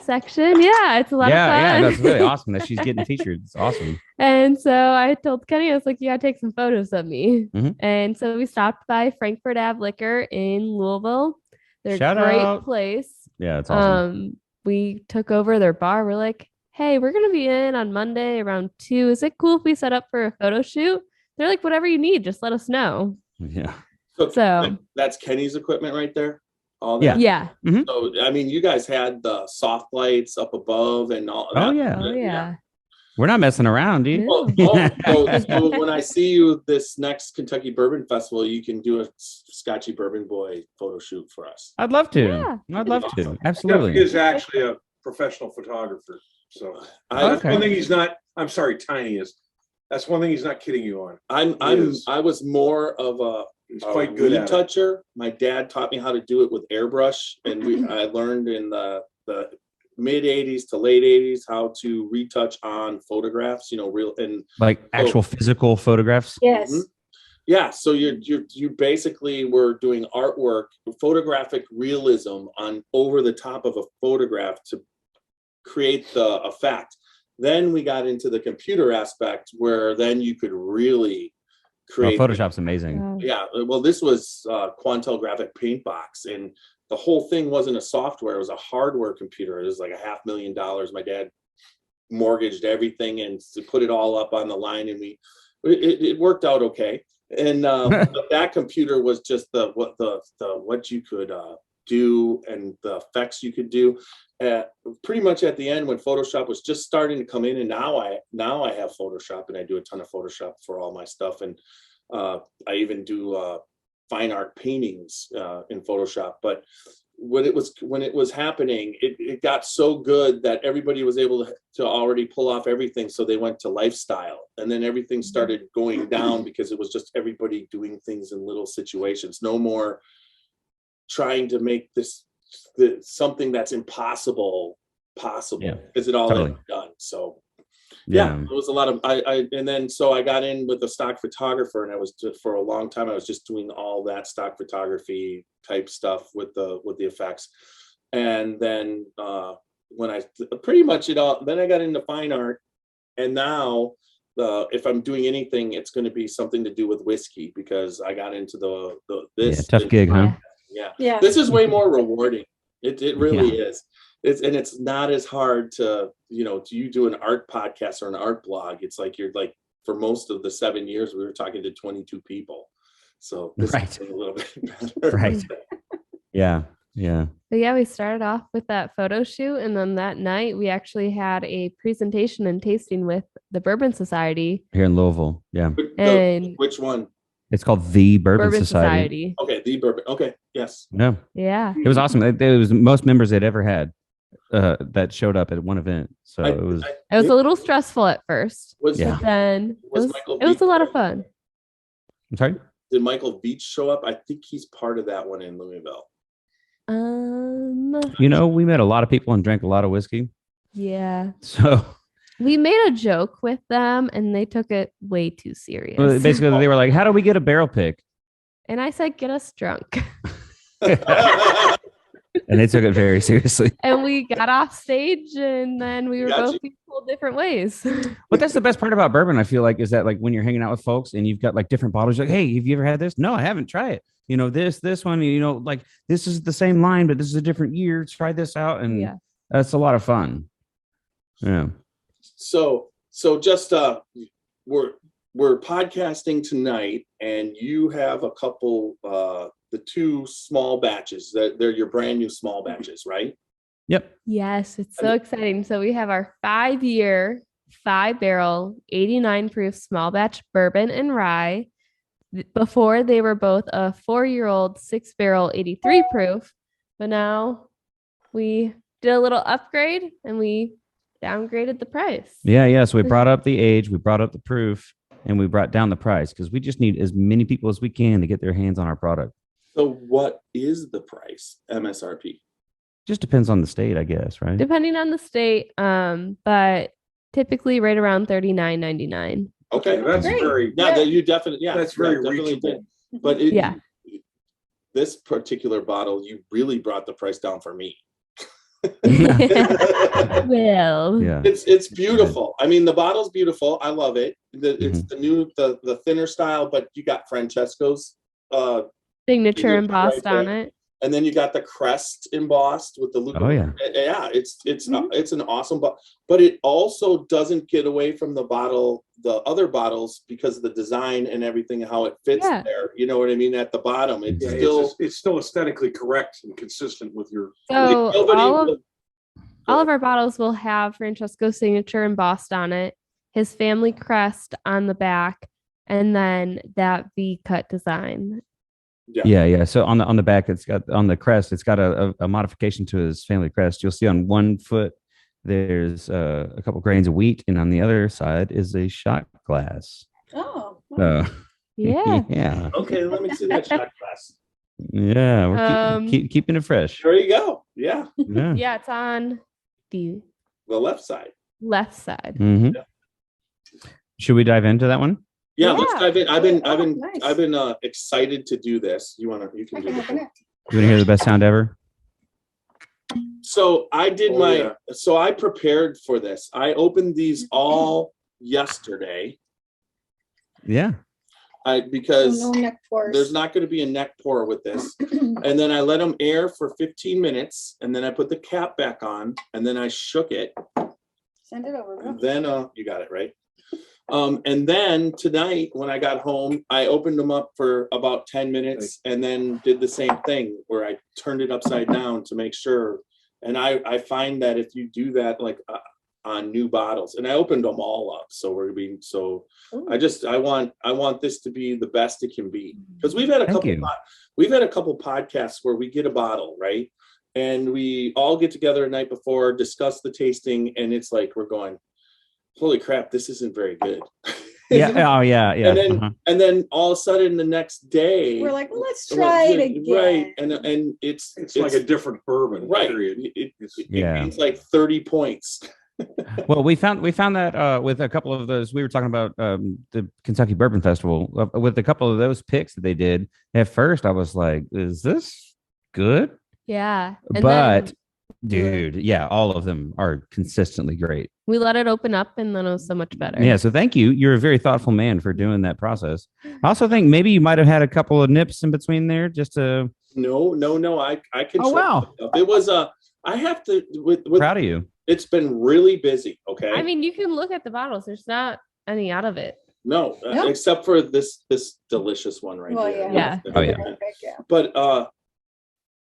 section. Yeah, it's a lot Yeah, of fun. that's really awesome that she's getting featured. It's awesome. And so I told Kenny, I was like, you gotta take some photos of me. Mhm. And so we stopped by Frankfurt Ave Liquor in Louisville. They're Shout a great out. place. Yeah, it's awesome. We took over their bar. We're like, hey, we're gonna be in on Monday around 2. Is it cool if we set up for a photo shoot? They're like, whatever you need, just let us know. Yeah. So That's Kenny's equipment right there. All Yeah. that. yeah. So I mean, you guys had the soft lights up above and all. Oh, that. yeah. Oh yeah. We're not messing around, dude. Yeah. So when I see you this next Kentucky Bourbon Festival, you can do a Scotchy Bourbon Boy photo shoot for us. I'd love to. Yeah. I'd love to. Awesome. Jeff Absolutely. is actually a professional photographer. So that's Okay. one thing he's not. I'm sorry, Tiny is. That's one thing he's not kidding you on. is. I was more of a He's quite good at it. retoucher. My dad taught me how to do it with airbrush, and I learned in the mid 80s to late 80s how to retouch on photographs. Real and Like actual physical photographs. Yes. Mhm. Yeah, so you basically were doing artwork, photographic realism on over the top of a photograph to create the effect. Then we got into the computer aspect where then you could really Oh, create. Photoshop's amazing. Wow. Yeah, well, this was Quantel Graphic Paint Box, and the whole thing wasn't a software; it was a hardware computer. It was like $500,000. My dad mortgaged everything and to put it all up on the line, and it worked out okay. And but that computer was just what you could do and the effects you could do. Pretty much at the end when Photoshop was just starting to come in, and now I have Photoshop and I do a ton of Photoshop for all my stuff, and I even do fine art paintings in Photoshop. But when it was happening, it got so good that everybody was able to already pull off everything. So they went to lifestyle, and then everything started going down because it was just everybody doing things in little situations. No more trying to make something that's impossible possible, because it all had been done. So yeah, it was a lot of and then so I got in with a stock photographer, and I was just, for a long time I was just doing all that stock photography type stuff with the effects. And then when I pretty much then I got into fine art, and now if I'm doing anything, it's going to be something to do with whiskey, because I got into this tough gig, huh? Yeah. This is way more rewarding. It really is. It's not as hard to, you do an art podcast or an art blog. It's like you're like, for most of the 7 years, we were talking to 22 people. So this is a little bit better. Right. Yeah. But yeah, we started off with that photo shoot, and then that night we actually had a presentation and tasting with the Bourbon Society. Here in Louisville. Yeah. And which one? It's called the Bourbon Society. Okay, the Bourbon. Okay, yes. No. Yeah. It was awesome. It was the most members they'd ever had that showed up at one event. So it was a little stressful at first. But then was it was a lot of fun. I'm sorry? Did Michael Beach show up? I think he's part of that one in Louisville. We met a lot of people and drank a lot of whiskey. Yeah. So we made a joke with them, and they took it way too serious. well, basically, they were like, "How do we get a barrel pick?" And I said, "Get us drunk." And they took it very seriously. And we got off stage, and then we were both being pulled different ways. But that's the best part about bourbon, I feel like, is that like when you're hanging out with folks and you've got like different bottles, you're like, hey, have you ever had this? No, I haven't. Try it. This one, like this is the same line, but this is a different year. Try this out. And that's a lot of fun. Yeah. So just we're podcasting tonight, and you have a couple the two small batches that they're your brand new small batches, right? Yep. Yes, it's so exciting. So we have our 5-year, 5-barrel, 89 proof small batch bourbon and rye. Before they were both a 4-year-old 6-barrel 83 proof, but now we did a little upgrade and we downgraded the price. Yeah. So we brought up the age, we brought up the proof, and we brought down the price because we just need as many people as we can to get their hands on our product. So what is the price, MSRP? Just depends on the state, I guess, right? Depending on the state, but typically right around $39.99. Okay, that's Great. very. you definitely That's very definitely reachable. did. But this particular bottle, you really brought the price down for me. Well, Yeah. It's beautiful. I mean, the bottle's beautiful. I love it. It's the new the thinner style, but you got Francesco's signature Right embossed on there. it. And then you got the crest embossed with the Oh, yeah. Yeah, it's an awesome but it also doesn't get away from the other bottles because of the design and everything, how it fits there. You know what I mean? At the bottom, it's It's still aesthetically correct and consistent with your. So all of our bottles will have Francesco's signature embossed on it, his family crest on the back, and then that V cut design. Yeah. So on the back, it's got on the crest, it's got a modification to his family crest. You'll see on one foot there's a couple grains of wheat, and on the other side is a shot glass. Oh. So Yeah. yeah. Okay, let me see that shot glass. Yeah, we're keeping it fresh. There you go. Yeah, Yeah. Yeah, it's on the the left side. left side. Mhm. Should we dive into that one? Yeah, let's dive in. I've been Nice. excited to do this. You can I do can this. open it. You want to hear the best sound ever? So I did Oh, so I prepared for this. I opened these all yesterday. Yeah. Because No neck pores. there's not going to be a neck pour with this. And then I let them air for 15 minutes, and then I put the cap back on, and then I shook it. Send it over. And then you got it right. And then tonight, when I got home, I opened them up for about 10 minutes and then did the same thing where I turned it upside down to make sure. And I find that if you do that, like on new bottles, and I opened them all up. So I want this to be the best it can be. Because we've had a couple podcasts where we get a bottle, right? And we all get together a night before, discuss the tasting, and it's like we're going, holy crap, this isn't very good. Yeah. Oh, yeah. Yeah. And then all of a sudden the next day We're like, well, let's try it again. Right. And it's like a different bourbon. Right. Period. It's like 30 points. Well, we found that with a couple of those, we were talking about the Kentucky Bourbon Festival with a couple of those picks that they did. At first, I was like, "Is this good?" Yeah. And But, then dude, yeah, all of them are consistently great. we let it open up, and then it was so much better. Yeah, so thank you. You're a very thoughtful man for doing that process. I also think maybe you might have had a couple of nips in between there, just to. No. I can. Oh wow! It was I have to. With Proud of you. It's been really busy. Okay. I mean, you can look at the bottles. There's not any out of it. No, No. except for this delicious one right Well, here. yeah. Oh, yeah. Yeah. But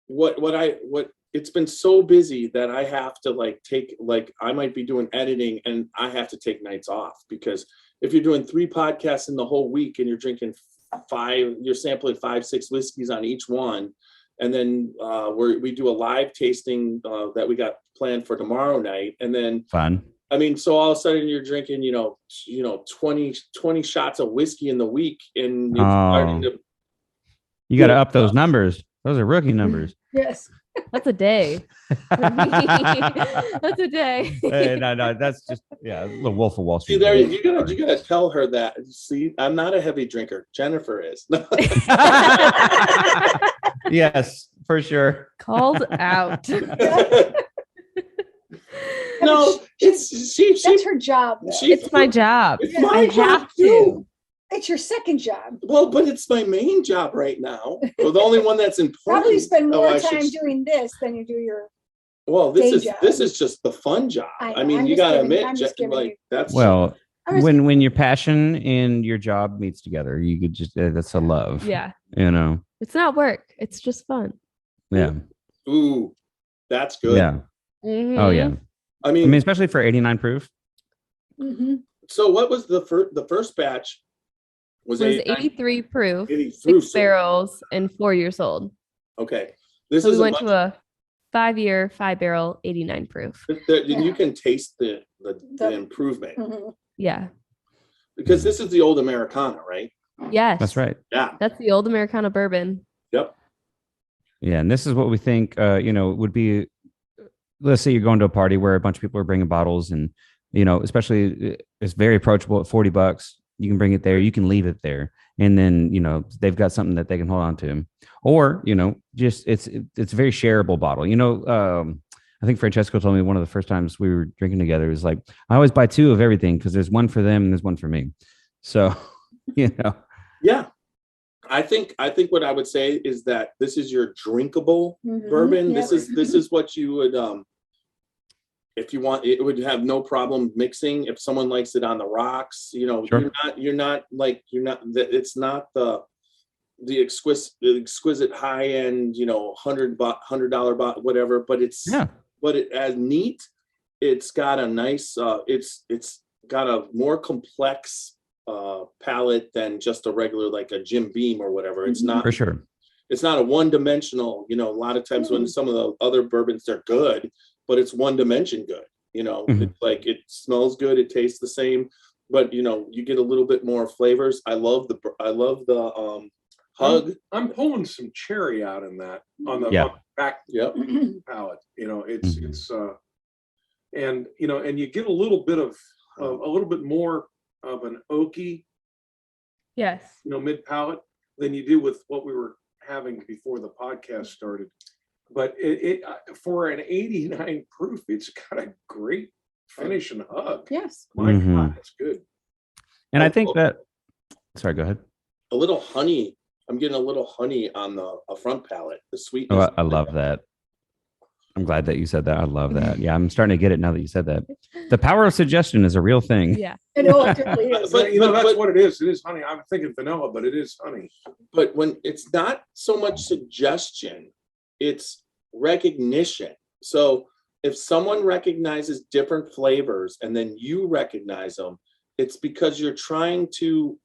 what it's been so busy that I have to I might be doing editing and I have to take nights off, because if you're doing 3 podcasts in the whole week and you're drinking 5, you're sampling 5-6 whiskeys on each one, and then we do a live tasting that we got planned for tomorrow night, and then Fun. I mean, so all of a sudden you're drinking 20 shots of whiskey in the week, and you're starting to. You got to up those numbers. Those are rookie numbers. Yes. That's a day. That's a day. Hey, no, that's just a little Wolf of Wall See Street. there, you gotta tell her that. See, I'm not a heavy drinker. Jennifer is. Yes, for sure. Called out. No, That's her job. Though. It's my job. It's my I job have too. to. It's your second job. Well, but it's my main job right now. Well, the only one that's important. Probably spend Oh, more I should- time doing this than you do your. Well, day this job. is just the fun job. I I mean, I'm you just gotta giving- admit, I'm just giving you- that's Well, I was- when your passion and your job meets together, you could just that's a love. Yeah. You know. It's not work. It's just fun. Yeah. ooh, that's good. Yeah. Mhm. Oh yeah. I I mean, mean, especially for 89 proof. Mhm. so what was the first batch? Was It was 89? 83 proof, 83, 6 so- barrels, and 4 years old. Okay, this So we is went to a 5-year, 5-barrel, 89 proof. You can taste the improvement, Mhm. Yeah. because this is the old Americana, right? Yes. That's right. Yeah. That's the old Americana bourbon. Yep. Yeah, and this is what we think. Would be. Let's say you're going to a party where a bunch of people are bringing bottles, and especially it's very approachable at $40. You can bring it there. You can leave it there, and then they've got something that they can hold on to, or just it's a very shareable bottle. I think Francesco told me one of the first times we were drinking together, it was like, I always buy 2 of everything because there's one for them and there's one for me. So, Yeah. I think what I would say is that this is your drinkable Mhm. bourbon. Yeah. This is what you would if you want, it would have no problem mixing if someone likes it on the rocks. Sure. It's not the exquisite high end, $100 bottle, whatever, but it's but it as neat. It's got a nice it's got a more complex palette than just a regular, like a Jim Beam or whatever. It's not for sure. It's not a one-dimensional, a lot of times when some of the other bourbons, they're good, but it's one dimension good. It's like it smells good, it tastes the same, but you get a little bit more flavors. I love the hug. I'm pulling some cherry out in that on the back Yep. palate. It's and you get a little bit of a little bit more of an oaky, Yes. mid palate than you do with what we were having before the podcast started. But it for an 89 proof, it's got a great finish and hug. Yes. My Mhm. God, it's good. And I think that. Sorry, go ahead. A little honey. I'm getting a little honey on the front palate. The sweetness. Oh, I love that. I'm glad that you said that. I love that. Yeah, I'm starting to get it now that you said that. The power of suggestion is a real thing. Yeah. I know it really is. But- You know, that's but- what it is. It is honey. I'm thinking vanilla, but it is honey. But when it's not so much suggestion, it's recognition. So if someone recognizes different flavors and then you recognize them, it's because you're trying to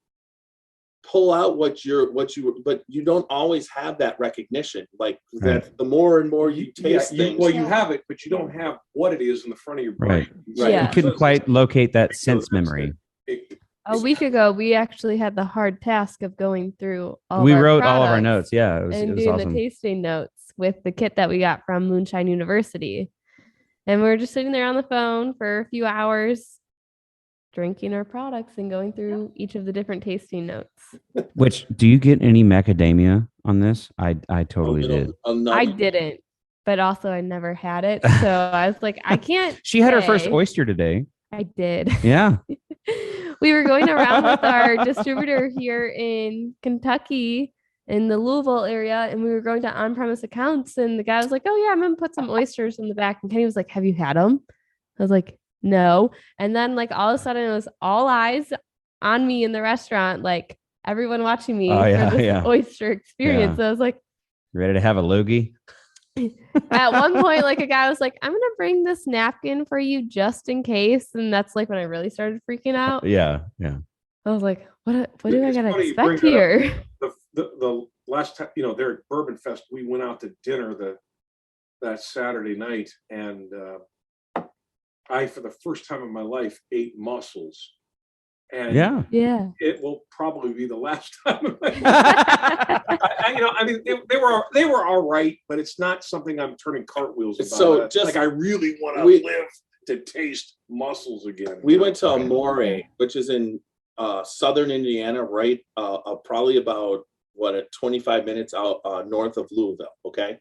pull out but you don't always have that recognition. Like that the more and more you taste things. Well, you have it, but you don't have what it is in the front of your brain. Right. Right. Yeah. You couldn't quite locate that sense memory. A week ago, we actually had the hard task of going through all We of our wrote all of our products notes. Yeah, it and was doing awesome. the tasting notes with the kit that we got from Moonshine University. And we were just sitting there on the phone for a few hours, drinking our products and going through each of the different tasting notes. Which, do you get any macadamia on this? I totally did. I didn't, but also I never had it. So I was like, I can't. She had her first say. oyster today. I did. Yeah. We were going around with our distributor here in Kentucky in the Louisville area, and we were going to on-premise accounts, and the guy was like, oh yeah, I'm gonna put some oysters in the back. And Kenny was like, have you had them? I was like, no. And then like all of a sudden it was all eyes on me in the restaurant, like everyone watching me Oh, yeah, for this yeah. oyster experience. So I was like, You ready to have a loogie? at one point, like a guy was like, I'm gonna bring this napkin for you just in case. And that's like when I really started freaking out. Yeah, yeah. I was like, what do I It's gotta funny you expect bring that up. here? The last time, you know, there at Bourbon Fest, we went out to dinner that Saturday night, and I, for the first time in my life, ate mussels. And Yeah. Yeah. it will probably be the last time in my life. I mean, they were all right, but it's not something I'm turning cartwheels about. So just- like I really want to we- live to taste mussels again. We went to Amore, which is in southern Indiana, right? Probably about 25 minutes out north of Louisville. Okay,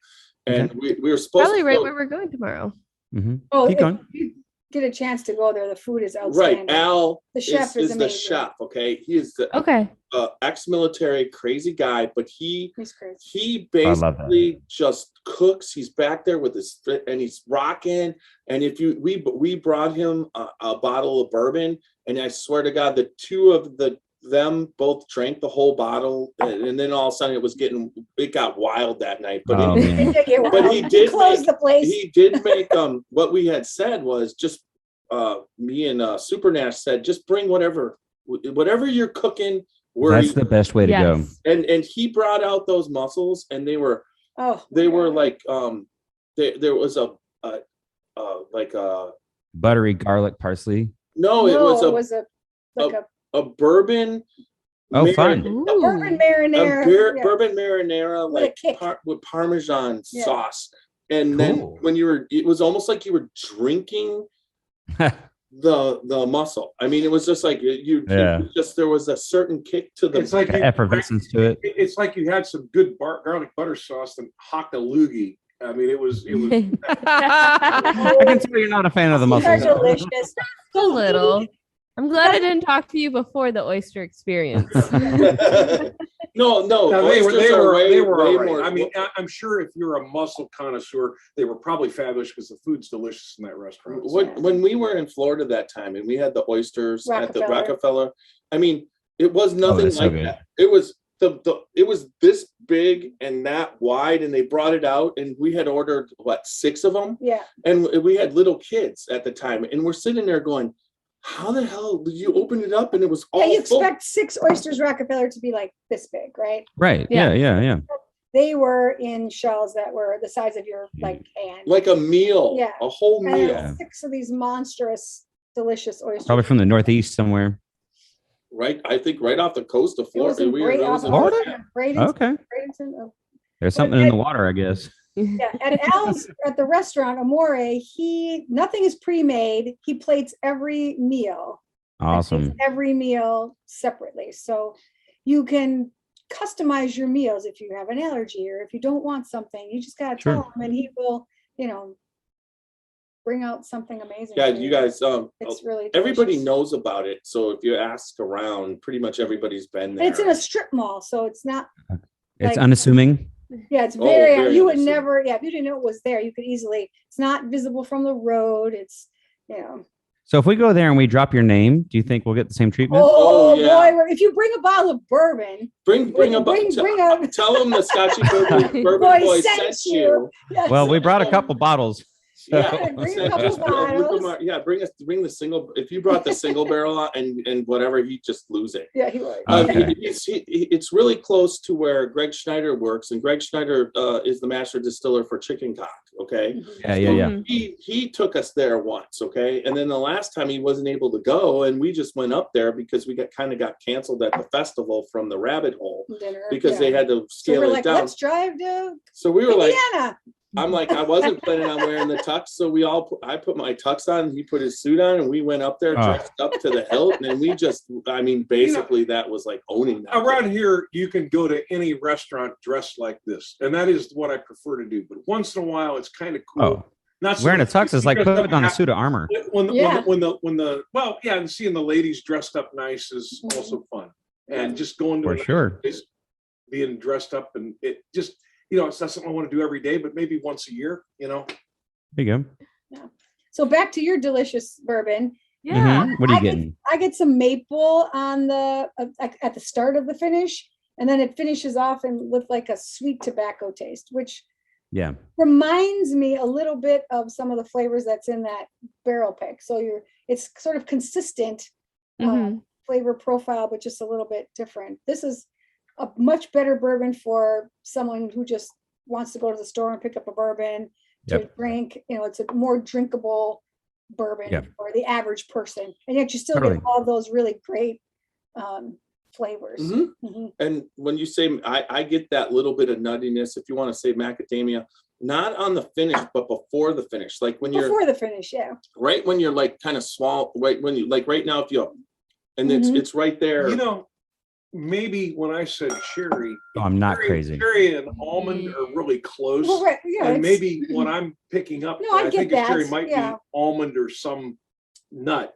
and we were supposed Probably to right go- where we're going tomorrow. Mm-hmm. Oh, Keep if going. you get a chance to go there, the food is right. outstanding. Al The chef is the amazing. chef. Okay, he is the Okay. ex-military crazy guy, but he He's crazy. he I love that. basically just cooks. He's back there with his and he's rocking. And if we brought him a bottle of bourbon, and I swear to God, the two of them both drank the whole bottle, and then all of a sudden it got wild that night. But Oh, it- man. It did get But wild. he did close make- the place. he did make what we had said was just me and Super Nash said just bring whatever you're cooking. That's the best way to go. Yes. And he brought out those mussels, and they were Oh, like there was a like a Buttery garlic parsley. no, it was like a bourbon. Oh, fun. a bourbon Ooh. marinara. yeah. Bourbon marinara With a like kick. with Parmesan Yeah. sauce, and then Cool. when it was almost like you were drinking the mussel. I mean, it was just like Yeah. there was a certain kick to the It's like you- Effervescence to it. It's like you had some good garlic butter sauce and hocked a loogie. I mean, it was I can tell you're not a fan of the These are mussels. delicious. A little. I'm glad I didn't talk to you before the oyster experience. no. No, they oysters are were way all right. more. I mean, I'm sure if you're a mussel connoisseur, they were probably fabulous because the food's delicious in that restaurant. when we were in Florida that time and we had the oysters at the Rockefeller. Rockefeller, I mean, it was nothing that's so like good. that. It was it was this big and that wide, and they brought it out, and we had ordered 6 of them, Yeah. and we had little kids at the time, and we're sitting there going, how the hell did you open it up and it was all Yeah, you full? expect 6 oysters Rockefeller to be like this big, right? Right. Yeah. Yeah. They were in shells that were the size of your like hand. Like a meal, Yeah. a whole And meal, then 6 of these monstrous, delicious oysters. Probably from the Northeast somewhere. right? I think right off the coast of It was Florida. in We were- it was in Florida? Bradenton. Okay. Bradenton. There's something in the water, I guess. Yeah, at Al's at the restaurant Amore, nothing is pre-made. He plates every meal. Like, takes Awesome. every meal separately, so you can customize your meals if you have an allergy or if you don't want something. You just gotta tell Sure. him, and he will, bring out something amazing. Yeah, for you guys. It's really Everybody delicious. knows about it. So if you ask around, pretty much everybody's been there. And it's in a strip mall, so it's not. It's like- unassuming. Yeah, it's Oh, very, very you would nice. never, yeah, if you didn't know it was there, you could easily, it's not visible from the road. It's, you know. So if we go there and we drop your name, do you think we'll get the same treatment? Oh, yeah. boy, if you bring a bottle of bourbon, Bring a bring a, tell them the Scotchy Bourbon Boy boy sent sent you. you. yes. Well, we brought a couple bottles. Yeah, Bring a couple bottles. yeah, bring the single. If you brought the single barrel out and whatever, he just lose it. Yeah, he would. Okay. It's really close to where Greg Schneider works, and Greg Schneider is the master distiller for Chicken Cock. Okay, Yeah. Mhm. he took us there once. Okay, and then the last time he wasn't able to go, and we just went up there because we got canceled at the festival from the Rabbit Hole Dinner, because yeah. they had to So scale we're it like, down. let's drive to So we were like, Indiana. I'm like, I wasn't planning on wearing the tux, so I put my tux on, he put his suit on, and we went up there dressed up to the hilt, and we just, I mean, basically that was like owning that. Around here, you can go to any restaurant dressed like this, and that is what I prefer to do. But once in a while, it's kind of cool. Oh, Not so wearing a much- tux is like dressed up putting on a half- suit of armor. When the, Yeah. when the well, yeah, and seeing the ladies dressed up nice is also fun, and just going to For a nice sure. place, being dressed up, and it just, you know, it's not something I want to do every day, but maybe once a year, you know. There you go. So back to your delicious bourbon. Yeah. Mhm. What are you I get- getting? I get some maple on the at the start of the finish, and then it finishes off and with like a sweet tobacco taste, which Yeah. reminds me a little bit of some of the flavors that's in that barrel pick. So it's sort of consistent Mhm. flavor profile, but just a little bit different. This is a much better bourbon for someone who just wants to go to the store and pick up a bourbon to Yep. drink. You know, it's a more drinkable bourbon Yep. for the average person, and yet you still Totally. get all those really great flavors. Mhm. Mhm. And when you say, I get that little bit of nuttiness, if you want to say macadamia, not on the finish, but before the finish, like when you're Before the finish, yeah. right when you're like kind of small, right when you like right now, if you and it's right there. You know, maybe when I said cherry, Oh, I'm not cherry- crazy. Cherry and almond are really close. Well, right, yeah, And it's- maybe what I'm picking up, No, I I get think a cherry that, might yeah. be almond or some nut.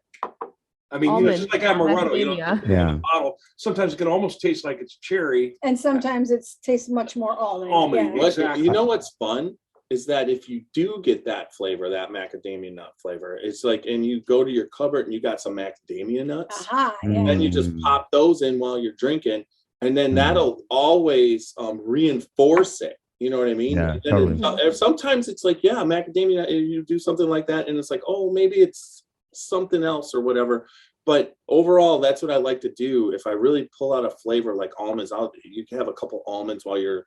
I mean, you know, it's just like amaretto, you know, macadamia. in Yeah. a bottle. Sometimes it can almost taste like it's cherry. and sometimes it tastes much more almond. Almond, yeah. What, exactly. you know what's fun is that if you do get that flavor, that macadamia nut flavor, it's like, and you go to your cupboard and you got some macadamia nuts, Aha, yeah. and you just Mm. pop those in while you're drinking, and then Mm. that'll always reinforce it. You know what I mean? Yeah, And totally. sometimes it's like, yeah, macadamia, you do something like that, and it's like, oh, maybe it's something else or whatever. But overall, that's what I like to do. If I really pull out a flavor like almonds, you can have a couple almonds while you're,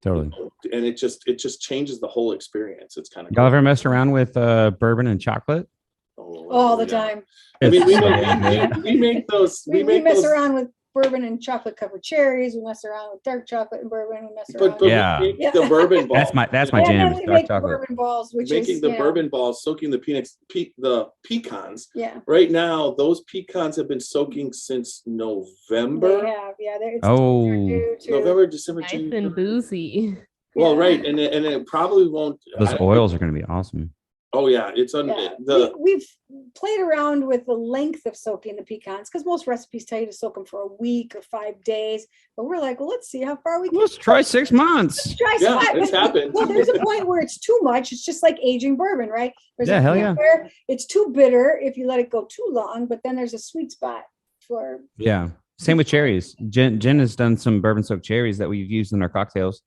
Totally. and it just changes the whole experience. It's kind of Y'all ever mess around with bourbon and chocolate? All the time. I mean, It's- we make those. We make mess those, around with bourbon and chocolate covered cherries. We mess around with dark chocolate and bourbon. We mess but around. we Yeah. make Yeah. the bourbon balls. That's my and jam. then is we dark make chocolate. bourbon balls, which making is the you know, bourbon balls, soaking the the pecans. Yeah, Right now, those pecans have been soaking since they November, have. Yeah, it's Oh. due to- November, December, Nice January. and boozy. Well, Yeah. right, and it probably won't. Those oils are going to be awesome. Oh yeah, it's on Yeah. the. We've played around with the length of soaking the pecans because most recipes tell you to soak them for a week or 5 days. But we're like, well, let's see how far we can. Let's try 6 months. Try Yeah, some- it's happened. Well, there's a point where it's too much. It's just like aging bourbon, right? There's Yeah, a hell point yeah. where it's too bitter if you let it go too long, but then there's a sweet spot for Yeah. Same with cherries. Jen has done some bourbon soaked cherries that we've used in our cocktails.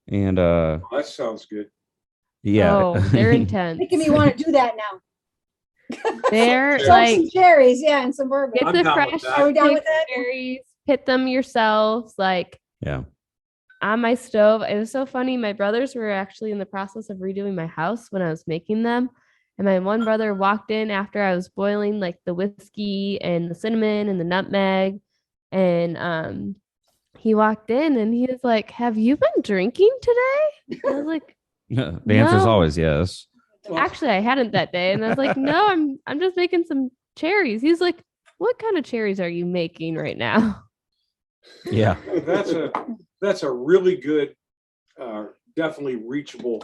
And Oh, that sounds good. yeah. Oh, they're intense. making me want to do that now. They're Soak like, some cherries, yeah, and some bourbon. get I'm the down with fresh that. Are we down with picked that? cherries, pit them yourselves. Like Yeah. on my stove. It was so funny. My brothers were actually in the process of redoing my house when I was making them. And my one brother walked in after I was boiling like the whiskey and the cinnamon and the nutmeg. And he walked in and he was like, "Have you been drinking today?" And I was like, The answer is No. always yes. "Actually, I hadn't that day." And I was like, "No, I'm just making some cherries." He's like, "What kind of cherries are you making right now?" Yeah. That's a really good, definitely reachable.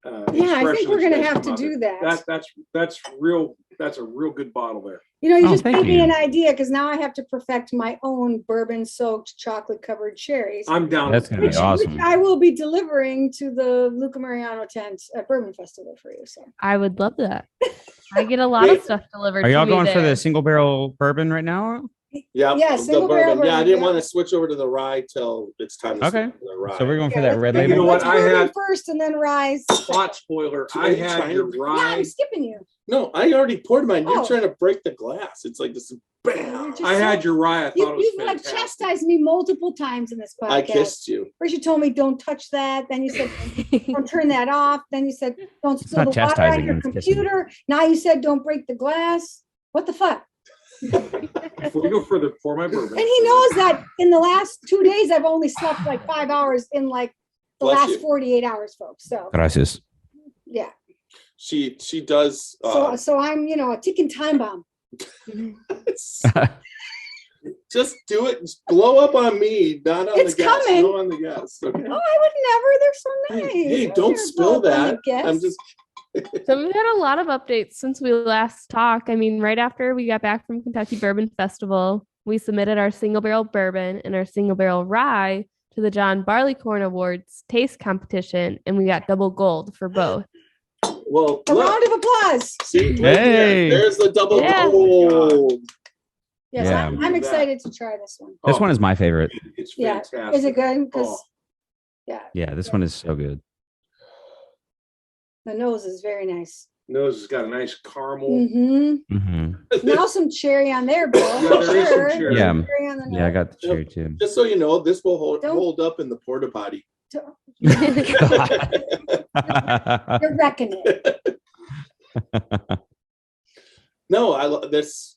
Yeah, I think expression we're that you gonna guys have to come out do with. that. That's real. That's a real good bottle there. You know, you Oh, just thank gave me you. an idea because now I have to perfect my own bourbon-soaked chocolate-covered cherries. I'm down. That's with gonna be that. awesome. Which I will be delivering to the Luca Mariano tent at Bourbon Festival for you. So I would love that. I get a lot of stuff delivered. Are y'all to me going for there. the single barrel bourbon right now? Yeah, Yeah, the single barrel bourbon. Yeah, I bourbon, didn't yeah. want to switch over to the rye till it's time to Okay. switch to the rye. So we're going for Yeah, that red let's- You know label. what? let's I bourbon had- first and then rise. Hot spoiler. Are I you had trying your to- Yeah, rye. I'm skipping you. No, I already poured mine. You're Oh. trying to break the glass. It's like this. Bam! Just I had your rye. I thought it was You've like fantastic. chastised me multiple times in this podcast. I kissed you. First you told me don't touch that. Then you said don't turn that off. Then you said don't spill not the water on chastising, your it's kissing. computer. Now you said don't break the glass. What the fuck? Before we go further, pour my bourbon. And he knows that in the last 2 days I've only slept like 5 hours in like the Bless last you. 48 hours, folks. So Gracias. yeah. She does. So I'm, you know, a ticking time bomb. Just do it. Just blow up on me, not on It's the guests. coming. No on the guests. Okay. Oh, I would never. They're so nice. Hey, I don't care spill about that. the guests. I'm just. So we've had a lot of updates since we last talked. I mean, right after we got back from Kentucky Bourbon Festival, we submitted our single barrel bourbon and our single barrel rye to the John Barleycorn Awards taste competition, and we got double gold for both. Well, A look, round of applause. see, right Hey. there, there's the double Yeah. gold. Yes, Yeah. I'm excited to try this one. This one is my favorite. It's Yeah. fantastic. Is it good? Because Oh. yeah, Yeah, this one is so good. the nose is very nice. Nose has got a nice caramel. Hmm Hmm. Now some cherry on there, Bill. Yeah, there is some Sure. cherry. Yeah. Cherry on the Yeah, I nose. got the cherry too. Just so you know, this will Don't- hold up in the porta potty. You're wrecking it. No, I love this.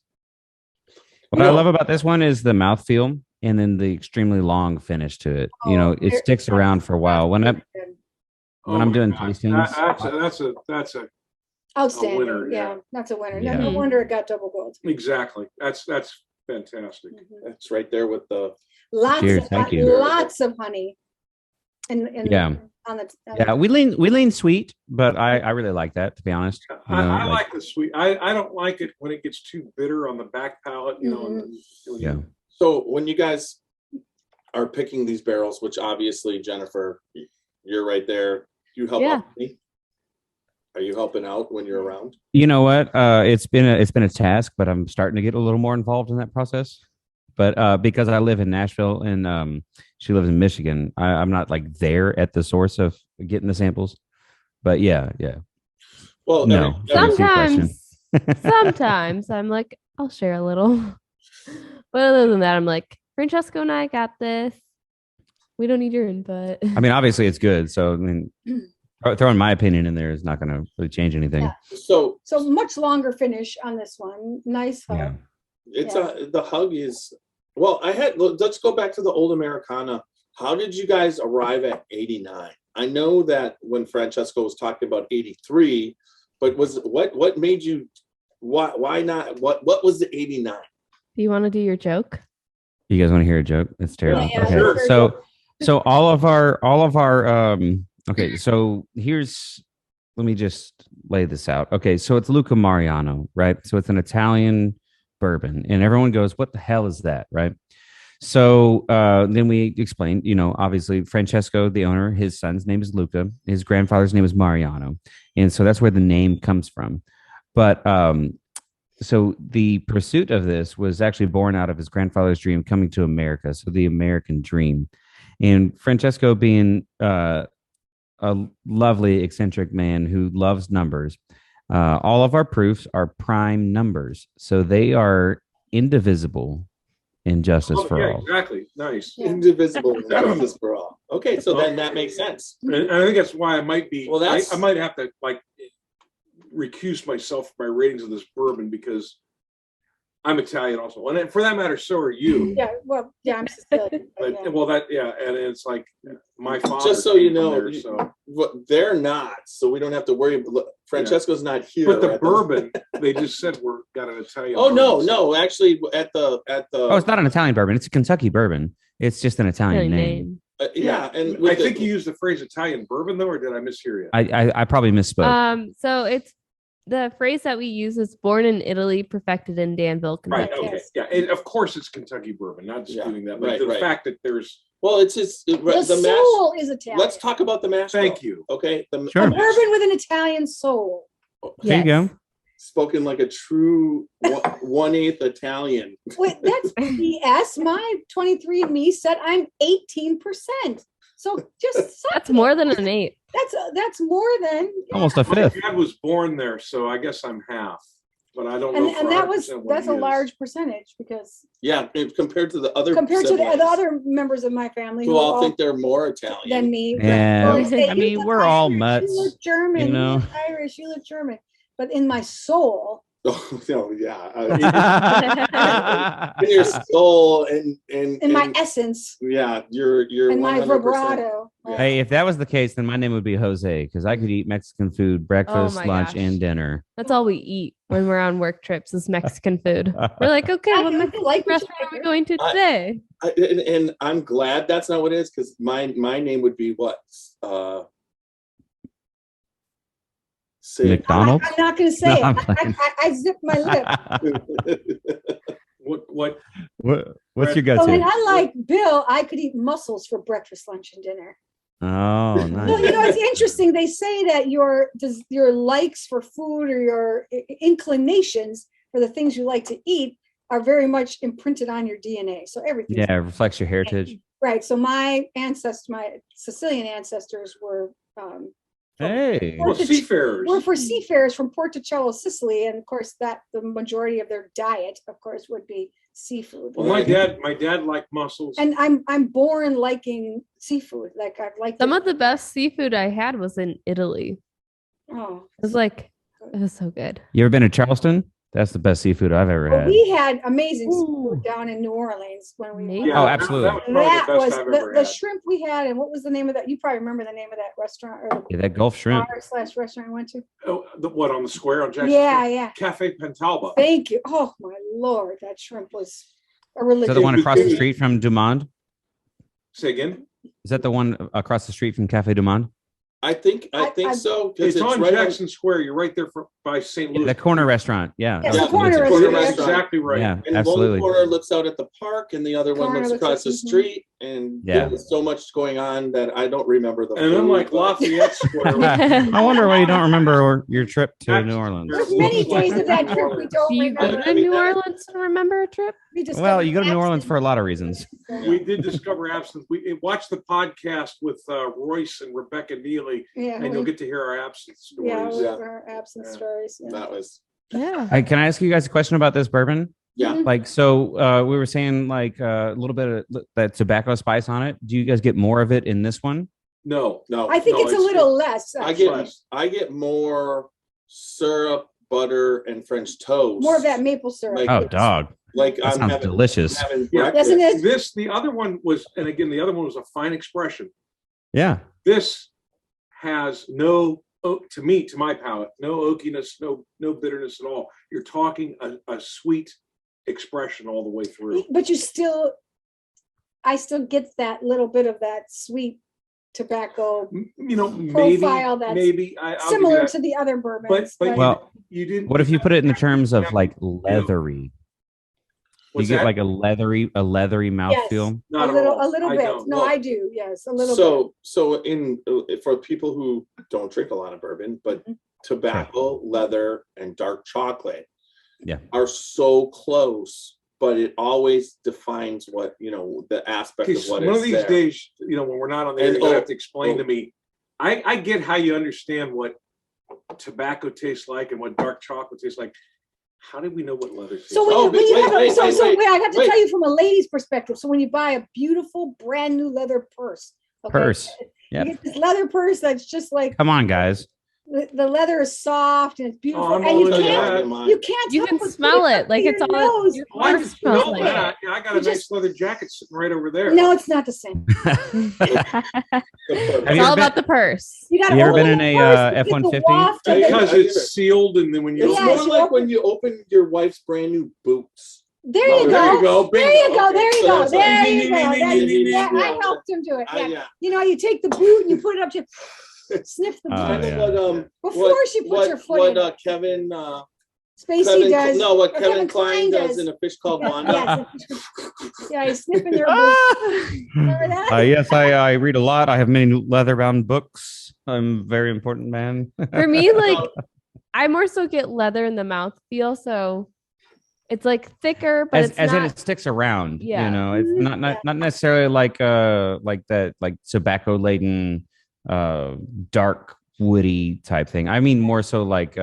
What I No. love about this one is the mouthfeel and then the extremely long finish to it. You know, it sticks around for a while. When I'm Oh doing my God. tastings, That's a Outstanding. winner, yeah. yeah. That's a winner. Yeah. No wonder it got double gold. exactly. That's fantastic. Mhm. It's right there with the. Lots Cheers, of thank you. lots of honey. And Yeah. on the yeah, we lean sweet, but I really like that, to be honest. You know, I like the sweet. I don't like it when it gets too bitter on the back palate. You know. and when yeah. So when you guys are picking these barrels, which obviously Jennifer, you're right there. You help Yeah. out with me. Are you helping out when you're around? You know what? It's been a task, but I'm starting to get a little more involved in that process. But because I live in Nashville and she lives in Michigan, I'm not like there at the source of getting the samples. But yeah. Well, No. every- Sometimes I'm like, I'll share a little. But other than that, I'm like, Francesco and I got this. We don't need your input. I mean, obviously it's good. So I mean, throwing my opinion in there is not going to really change anything. Yeah. so So much longer finish on this one. Nice hug. Yeah. it's Yeah. the hug is well. Let's go back to the old Americana. How did you guys arrive at 89? I know that when Francesco was talking about 83, but what made you why not what was the 89? Do you want to do your joke? You guys want to hear a joke? That's terrible. Yeah, Okay. sure. So all of our okay, so let me just lay this out. Okay, so it's Luca Mariano, right? So it's an Italian bourbon, and everyone goes, "What the hell is that?" Right? So then we explained, you know, obviously Francesco, the owner, his son's name is Luca, his grandfather's name is Mariano, and so that's where the name comes from. But so the pursuit of this was actually born out of his grandfather's dream coming to America. So the American dream, and Francesco being a lovely eccentric man who loves numbers. All of our proofs are prime numbers, so they are indivisible in justice Oh, for yeah, all. exactly. Nice. Yeah. Indivisible justice for all. Okay, so then that makes sense. And I think that's why I might be. Well, that's- I might have to like recuse myself from my ratings of this bourbon because I'm Italian also, and then for that matter, so are you. Yeah, well, yeah, I'm Sicilian. but But, yeah. well, that yeah, and it's like my father. Just so you came from know, there, so. They're not, so we don't have to worry. Look, Francesco's not here. But the at bourbon, they just said we're got an Italian. Oh no, bourbon, so- no, actually, at the Oh, it's not an Italian bourbon; it's a Kentucky bourbon. It's just an Italian Really name. yeah, and I with think the- you used the phrase Italian bourbon though, or did I mishear you? I probably misspoke. So it's the phrase that we use is born in Italy, perfected in Danville, Right. Kentucky. Okay. Yes. Yeah. And of course, it's Kentucky bourbon. Not disputing that, but right, the right. fact that there's. Well, it's just The the mash. soul is Italian. Let's talk about the mash. Thank bill, you. Okay. A Sure. bourbon with an Italian soul. There you go. Spoken like a true 1/8 Italian. Wait, that's BS. My 23andMe said I'm 18%. So just That's more than an 8. that's more than Almost a My fifth. dad was born there, so I guess I'm half. But I don't know. and for that 100% what that's he a is. large percentage because Yeah, compared to the other compared to the siblings, other members of my family who who all are think they're more Italian. than me. Yeah, Or say, I "You mean, look we're all Irish, mutts, You look German. you You, know. look Irish. You look German. But in my soul, Oh, no, yeah. In your soul and in my essence, yeah, you're in my 100%. vibrato. Hey, if that was the case, then my name would be Jose because I could eat Mexican food, breakfast, my lunch, gosh. and dinner. That's all we eat when we're on work trips is Mexican food. We're like, okay, I what do Mexican like what you restaurant are we like. going to today? And I'm glad that's not what it is because my name would be what? Say it. McDonald's. I'm not going to say No, it. I'm playing. I zip my lip. What? What's your So then, go-to? unlike Bill, I could eat mussels for breakfast, lunch, and dinner. Oh, Well, nice. you know, it's interesting. They say that your likes for food or your inclinations for the things you like to eat are very much imprinted on your DNA. So everything. Yeah, it reflects your heritage. Right. So my Sicilian ancestors were Hey, Well, seafarers. were for seafarers from Porticello, Sicily, and of course that the majority of their diet, of course, would be seafood. Well, my dad liked mussels. And I'm born liking seafood. Like I've liked Some it. of the best seafood I had was in Italy. Oh. It was like, it was so good. you ever been to Charleston? That's the best seafood I've ever Well, had. we had amazing seafood Ooh. down in New Orleans when we Amazing. went. Oh, absolutely. That was probably That the best was I've the ever had. shrimp we had, and what was the name of that? You probably remember the name of that restaurant or Yeah, that Gulf shrimp. bar/restaurant I went to. Oh, what, on the square on Jackson Yeah, Street? yeah. Cafe Pentalba. Thank you. Oh my Lord, that shrimp was a Is religion. that the one across the street from Dumond? Say again? Is that the one across the street from Cafe Dumond? I think I- so because It's on right Jackson Square. You're right there by St. Louis. The corner restaurant. Yeah. Yes, the that's corner what it is. restaurant. That's restaurant. exactly right. Yeah, And absolutely. one corner looks out at the park, and the other one Corner looks looks across at- the street. And Yeah. there's so much going on that I don't remember the. And food, unlike but- Lafayette Square, I wonder why you don't remember your trip to New Orleans. There's many days of that trip we don't Do you go remember. to New Orleans to remember a trip? We discovered Well, you go to New Orleans absinthe. for a lot of reasons. we did discover absinthe. We watched the podcast with Royce and Rebecca Neely, Yeah, and you'll get to hear our absinthe yeah, stories. Yeah. our absent Yeah. stories. Yeah. That was Yeah. Can I ask you guys a question about this bourbon? yeah. Like, so we were saying like a little bit of that tobacco spice on it. Do you guys get more of it in this one? No, No, I think No, it's a it's- little less. I actually. get more syrup, butter, and French toast. More of that maple syrup. Like- Oh, dog. Like That I'm sounds having, delicious. having Yeah. breakfast. Doesn't it? the other one was, and again, the other one was a fine expression. Yeah. This has no, to me, to my palate, no oakiness, no bitterness at all. You're talking a sweet expression all the way through. But I still get that little bit of that sweet tobacco, You know, Profile that's maybe I'll give you similar that. to the other bourbons. But Well, you didn't. what if you put it in the terms of like leathery? You What's get that? like a leathery mouthfeel. Not a at little, all. a little I bit. don't. No, Well, I do. Yes, a little bit. So in for people who don't drink a lot of bourbon, but Mhm. tobacco, leather, and dark chocolate, Yeah. are so close, but it always defines what the aspect Okay, of so what one is of these there. days, when we're not on the air, And- you're gonna have to explain oh. to me. I get how you understand what tobacco tastes like and what dark chocolate tastes like. How do we know what leather tastes So like? when Oh, you wait, have wait, so wait, I have to wait. tell you from a lady's perspective. So when you buy a beautiful brand new leather purse, okay, Purse. you Yep. get this leather purse that's just like Come on, guys. the leather is soft and it's beautiful, I'm and you all in can't that. you can't You help can but smell put it, like up it's to all- your nose. your Oh, I purse just smells know like that. Yeah, I got a You nice just- leather jacket sitting right over there. No, it's not the same. Have It's you all ever about the purse. You got You ever open been the in a, purse, you get the F-150? waft of it. Because I get it. it's sealed, and then when you It's Yeah, more you like open- when you open your wife's brand new boots. There Oh, you there you go. go. There you Bingo. go. There you So go. that's There like- you go. ding, ding, ding, ding, Yeah, ding, I ding. helped him do it. Yeah. Yeah. You know, you take the boot and you put it up to sniff the Kind blood. of yeah. Before she puts her foot in. Kevin, Spacey does. no, what or Kevin Klein does in A Fish Called Yes, Wanda. yes. Yeah, he's sniffing their boots. Remember that? Yes, I read a lot. I have many leather-bound books. I'm a very important man. For me, like I more so get leather in the mouth feel, so it's like thicker, but as it's in not. it sticks around. Yeah. You know, it's not necessarily like that like tobacco laden dark woody type thing. I mean more so like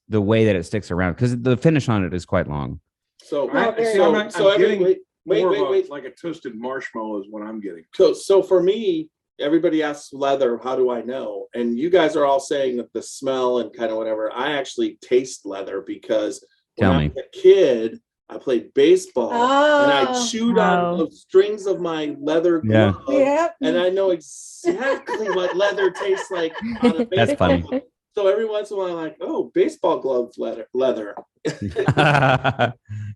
the way that it sticks around, because the finish on it is quite long. So, Well, very so, nice. so I'm getting wait, more of a- wait. like a toasted marshmallow is what I'm getting. So for me, everybody asks leather, how do I know? And you guys are all saying that the smell and kind of whatever. I actually taste leather because when Tell I me. was a kid, I played baseball and I Oh. chewed on the strings of my leather Yeah. glove. Yeah. And I know exactly what leather tastes like on a That's baseball funny. glove. So every once in a while, I'm like, oh, baseball gloves leather.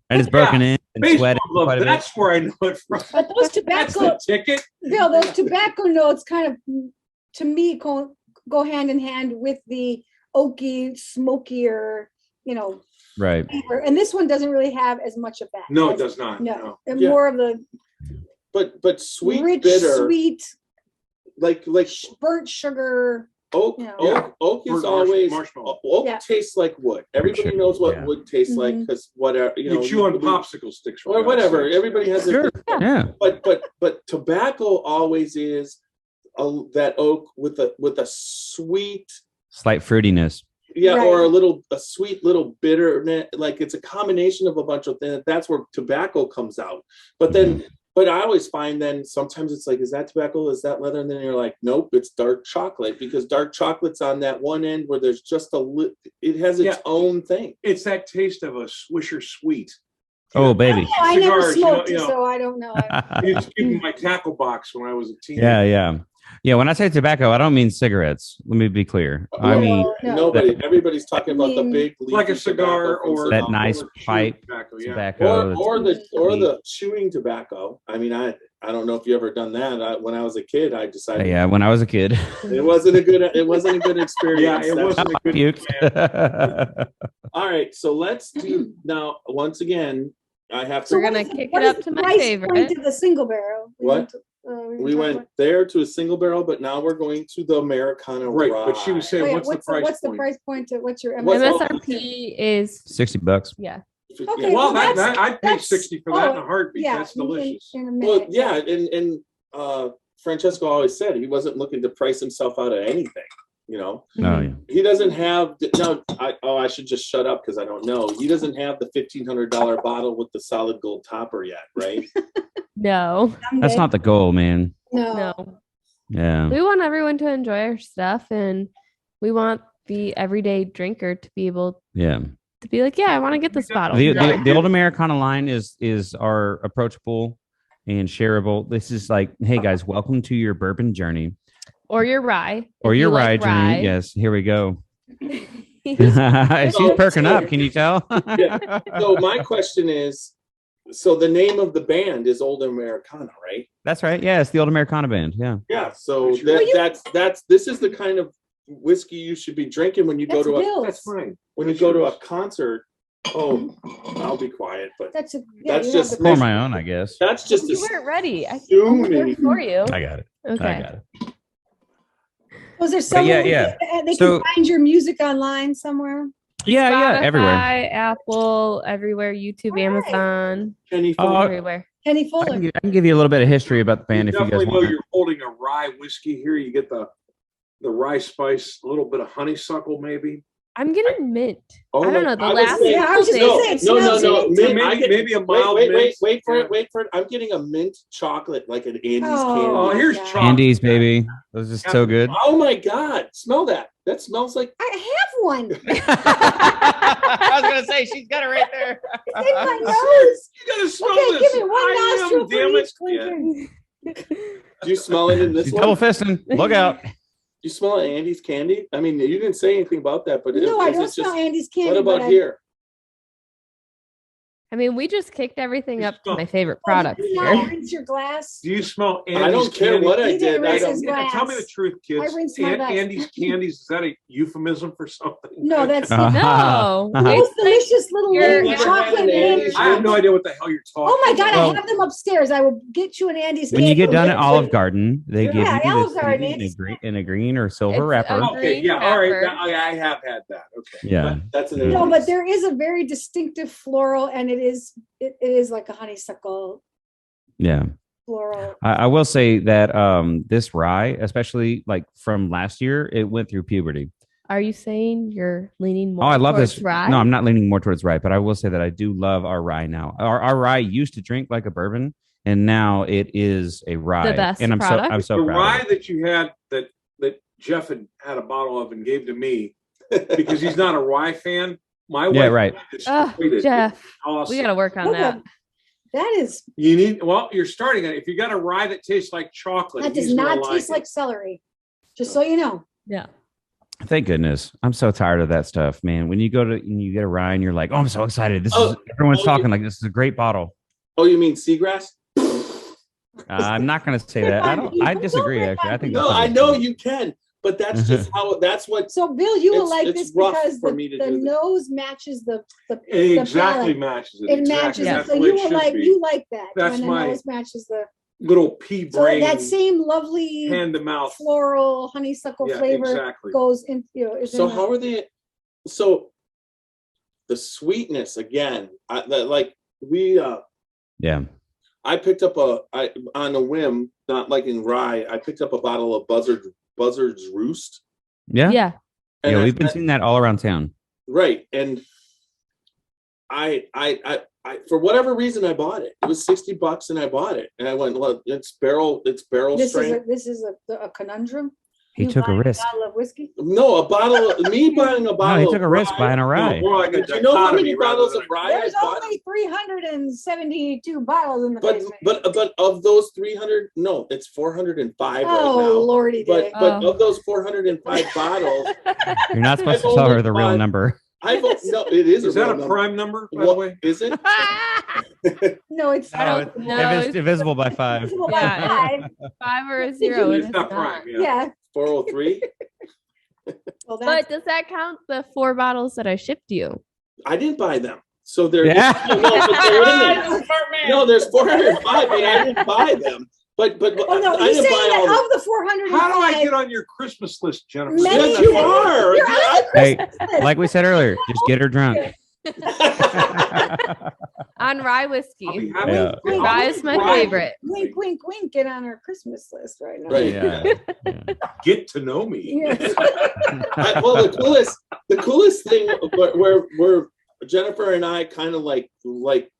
And it's broken in and Baseball sweating glove, quite a bit. that's where I know it from. But those That's tobacco, the ticket. Bill, those tobacco notes kind of, to me, go hand in hand with the oaky, smokier, Right. flavor. And this one doesn't really have as much of that. No, it as- does not. No, and Yeah. more of the But sweet, rich, bitter, sweet, like burnt sugar. oak. Yeah. Oak is Burnt always marshmallow. oak Yeah. tastes like wood. Everybody sugar, knows what yeah. wood tastes like Mhm. because whatever You chew on we- popsicle sticks. for or God's whatever. sakes. Everybody has Sure. a Yeah. but tobacco always is that oak with a sweet, Slight fruitiness. yeah, or Right. a sweet little bitterness. Like it's a combination of a bunch of things. That's where tobacco comes out. But then, but I always find then sometimes it's like, is that tobacco? Is that leather? And then you're like, nope, it's dark chocolate because dark chocolate's on that one end where there's just it has its Yeah. own thing. It's that taste of a Swisher Sweet. Oh, baby. Oh, I never Cigars, smoked, you know. so I don't know. It's in my tackle box when I was a teen. Yeah, yeah. Yeah, when I say tobacco, I don't mean cigarettes. Let me be clear. I No, mean No. everybody's talking about the I mean, big Like a leafy cigar tobacco from or that Sonoma. nice or chewing pipe tobacco, yeah. tobacco. or that's the neat. chewing tobacco. I mean, I don't know if you ever done that. When I was a kid, I decided Yeah, when I was a kid. it wasn't a good experience. Yeah, it That's- wasn't a I good puked. All right, so let's do now. Once again, I have to. We're what gonna is the- kick what it is up the to my price favorite. point of the single barrel? What? We We went there to a single barrel, but now we're going to the Americana Right, Rye. but she was saying, what's the price what's the point? price point to what's your What's MSRP? MSRP is $60. yeah. Okay, Well, well, I'd pay that's- 60 for that in a oh, heartbeat. yeah, That's in- in- delicious. in a Well, minute, yeah, and Francesco always said he wasn't looking to price himself out of anything. You know, Oh, yeah. he doesn't have no. I should just shut up because I don't know. He doesn't have the $1,500 bottle with the solid gold topper yet, right? No, That's Someday. not the goal, man. No. no. Yeah. We want everyone to enjoy our stuff, and we want the everyday drinker to be able Yeah. to be like, yeah, I want to get this bottle. The old Americana line is our approachable and shareable. This is like, hey guys, welcome to your bourbon journey Or your rye. or if your you rye like journey. Yes, here we go. She's So- perking up. Can you tell? Yeah. So my question is, so the name of the band is Old Americana, right? That's right. Yeah, it's the old Americana band. Yeah. Yeah. So Well, you- that's this is the kind of whiskey you should be drinking when you go That's to a Bill's. That's fine. when you go to a concert. Oh, I'll be quiet, but That's a, That's you just have the For price- my own, I guess. that's just You weren't ready. I assuming. worked for you. I got it. I Okay. got it. Was there someone yeah. they So- can find your music online somewhere? Yeah, yeah, everywhere. Spotify, Apple, everywhere, YouTube, All right. Amazon, Kenny Oh, Fuller. everywhere. Kenny I Fuller. can give you a little bit of history about the band You if you guys definitely know want. you're holding a rye whiskey here. You get the rye spice, a little bit of honeysuckle, maybe. I'm getting mint. Oh I my- don't know. The I was last saying- Yeah, I was just couple gonna things- say, it smells no. mint. Mint, I Maybe, get- maybe a mild wait mint. for Yeah. it. Wait for it. I'm getting a mint chocolate, like an Andes Oh, Oh, candy. here's God. chocolate. Andes, baby. Those are so good. Oh my God! Smell that. That smells like. I have one. I was gonna say she's got it right there. It's in my nose. You gotta smell Okay, this. give me one I am, nostril for damn it. each clinker. Do you smell it in this She's one? double fisting. Look out. Do you smell Andes candy? I mean, you didn't say anything about that, but No, I is don't it smell just? Andy's candy. What but about I- here? I mean, we just kicked everything You up to smell- my favorite Oh, did product you not here. rinse your glass? Do you smell Andy's I don't care candy? what I He didn't did. I rinse don't. his glass. Tell me the truth, kids. I rinsed my glass. Andy's candies, is that a euphemism for something? No, that's the No. most delicious little You're- little Never chocolate had an man. Andy's I have no idea what the hell you're talking Oh my God, Well- I have them upstairs. I will get you an Andy's. When you get candy. done at Olive Garden, they give Yeah, you Olive this Garden, candy it's- in a green or silver It's wrapper. a- Okay, green yeah, all right. wrapper. I have had that. Okay. Yeah. That's an. No, No, Andy's. but there is a very distinctive floral, and it is like a honeysuckle Yeah. floral. I will say that this rye, especially like from last year, it went through puberty. Are you saying you're leaning more Oh, I love towards this. rye? No, I'm not leaning more towards rye, but I will say that I do love our rye now. Our rye used to drink like a bourbon, and now it is a rye. best and I'm product? so The proud. rye Of it. that you had that Jeff had a bottle of and gave to me because he's not a rye fan. My Yeah, wife right. Oh, destroyed it. Jeff, Awesome. we got to work on Look that. at- That is, You need, well, you're starting it. If you got a rye that tastes like chocolate, that does he's gonna not taste it. like celery. Just so you know. Yeah. Thank goodness. I'm so tired of that stuff, man. When you go to and you get a rye and you're like, oh, I'm so excited. This Oh, is everyone's oh, talking like this is a great bottle. Oh, you mean seagrass? I'm not going to say that. I disagree. Actually, I think No, that's I know you can, but that's just how. That's what. So Bill, you will It's- like it's this rough because for the, me to the do this. nose matches the It exactly palate. matches it. It exactly. matches Yeah. it. That's So the way you it will should like be. you like that That's when the my- nose matches the Little pea so brain, that same lovely hand to mouth. floral honeysuckle Yeah, flavor exactly. goes in. Is So in how are they? So the sweetness again. Like we. Yeah. I picked up on a whim, not like in rye. I picked up a bottle of Buzzard's Roost. Yeah. Yeah. And Yeah. I- We've been seeing that all around town. right, and I for whatever reason I bought it. It was $60, and I bought it, and I went, look, it's barrel strength. this is a conundrum. He You took a buying risk. bottle of whiskey. No, a bottle. Me buying a No, bottle. he took a of risk rye. buying a rye. More like a Do you know how many dichotomy rather bottles than of a- rye I There's bought? only 372 bottles in the But basement. but of those 300, no, it's 405 right Oh now. lordy day. But Oh. of those 405 bottles, You're not supposed to I've tell her only the real bought- number. no, it is. Is a that real a number. prime number, by the What way? is it? No, it's I not. don't know. If it's divisible by 5. Divisible by Yeah, five. 5 or a 0. It's It is not not. prime, yeah. Yeah. 403. Well, that's But does that count the 4 bottles that I shipped you? I didn't buy them, so they're Yeah. no, but they're in there. No, there's 405, but I didn't buy them. But oh no, I he's didn't saying buy all that the. of the 405. How do I get on your Christmas list, Jennifer? Many- Yes, you are. You're on the Hey, Christmas list. like we said earlier, just get her drunk. On rye I'll be whiskey. happy. Yeah. Wait, Rye is my Rye. favorite. Wink, wink, wink. Get on our Christmas list right now. Right. Yeah. Get to know me. Yes. Well, the coolest thing where Jennifer and I kind of like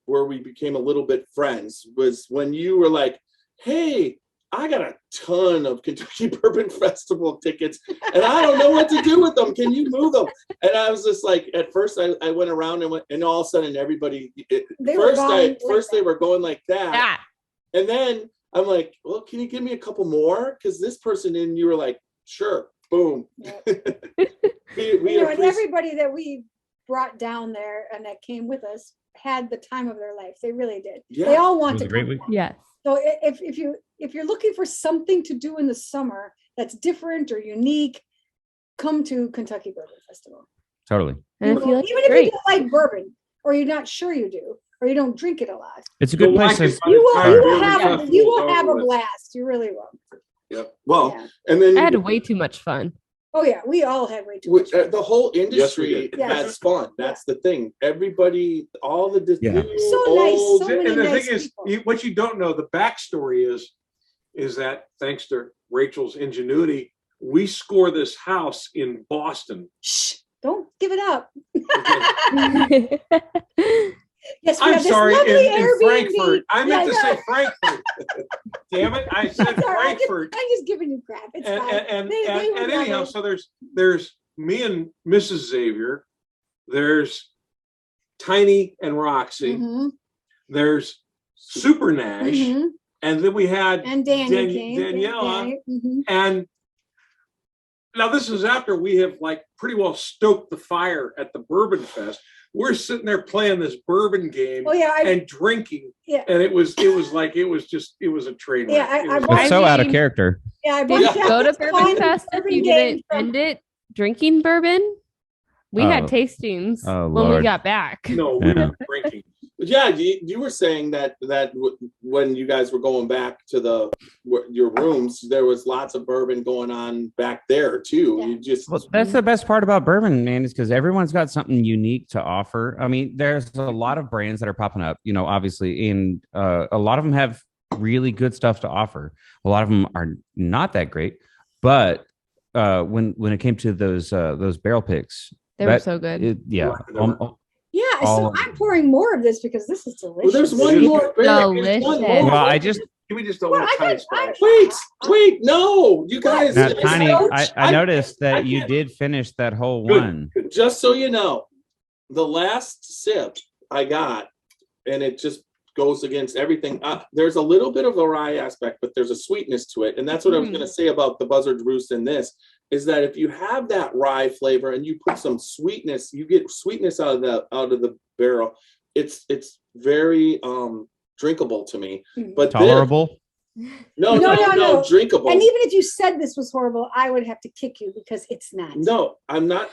where we became a little bit friends was when you were like, "Hey, I got a ton of Kentucky Bourbon Festival tickets, and I don't know what to do with them. Can you move them?" And I was just like, at first I went around and all of a sudden everybody They were going like they that. were going like that, Yeah. and then I'm like, "Well, can you give me a couple more?" Because this person, and you were like, "Sure." Boom. Yeah. we You know, and appreciate- everybody that we brought down there and that came with us had the time of their life. They really did. Yeah. They all It want was to a great come. week. Yes. So if you're looking for something to do in the summer that's different or unique, come to Kentucky Bourbon Festival. Totally. And if you like Even it, if great. you don't like bourbon, or you're not sure you do, or you don't drink it a lot, It's a good You'll place like to. it by you the will time you Bourbon will have Festival's you will have a over with. blast. You really will. Yep. Well, Yeah. and then I had way too much fun. Oh yeah, we all had way too much. fun. the whole Yes, we industry did. Yes. has fun. That's the thing. Everybody, all the Yeah. new, So nice, old, so many And the nice thing is, people. what you don't know, the backstory is that thanks to Rachel's ingenuity, we score this house in Boston. Shh, don't give it up. Okay. Yes, we I'm have this sorry, lovely in Airbnb. Frankfurt. I meant to Yeah, say Frankfurt. Damn it, I said It's all right. Frankfurt. I'm just giving you crap. It's And, fine. and, They and, were and anyhow, lovely. so there's me and Mrs. Xavier, there's Tiny and Roxy, Mhm, there's Super Nash, mhm. and then we had And Danny came. Daniela. Danny, mhm. And now this is after we have like pretty well stoked the fire at the Bourbon Fest. we're sitting there playing this bourbon game Oh, yeah, and drinking. Yeah. And it was a train Yeah, wreck. It I was bought- It's so out of mean- character. yeah, I Did bought you that go to fun Bourbon Fest if bourbon you game didn't from- end it drinking bourbon? We had Oh. tastings Oh, when we Lord. got back. no, we Yeah. were drinking. Yeah, you were saying that when you guys were going back to your rooms, there was lots of bourbon going on back there too. Yeah. You just Well, that's the best part about bourbon, man, is because everyone's got something unique to offer. I mean, there's a lot of brands that are popping up, obviously, and a lot of them have really good stuff to offer. A lot of them are not that great, but when it came to those barrel picks, They were so good. Yeah. Yeah, so all of I'm pouring more of this because this is delicious. Well, there's one more. Delicious. One Well, more. I just Give me just a Well, little I tiny got- splash. Wait, no, you guys. now, It's Tiny. so- I noticed I that you can't- did finish that whole Good. one. Just so you know, the last sip I got, and it just goes against everything. There's a little bit of a rye aspect, but there's a sweetness to it, and that's what I was going to say about the Buzzard Roost in this. Is that if you have that rye flavor and you put some sweetness, you get sweetness out of the barrel. It's very drinkable to me. But this- Tolerable. no, No. drinkable. And even if you said this was horrible, I would have to kick you because it's not. No, I'm not.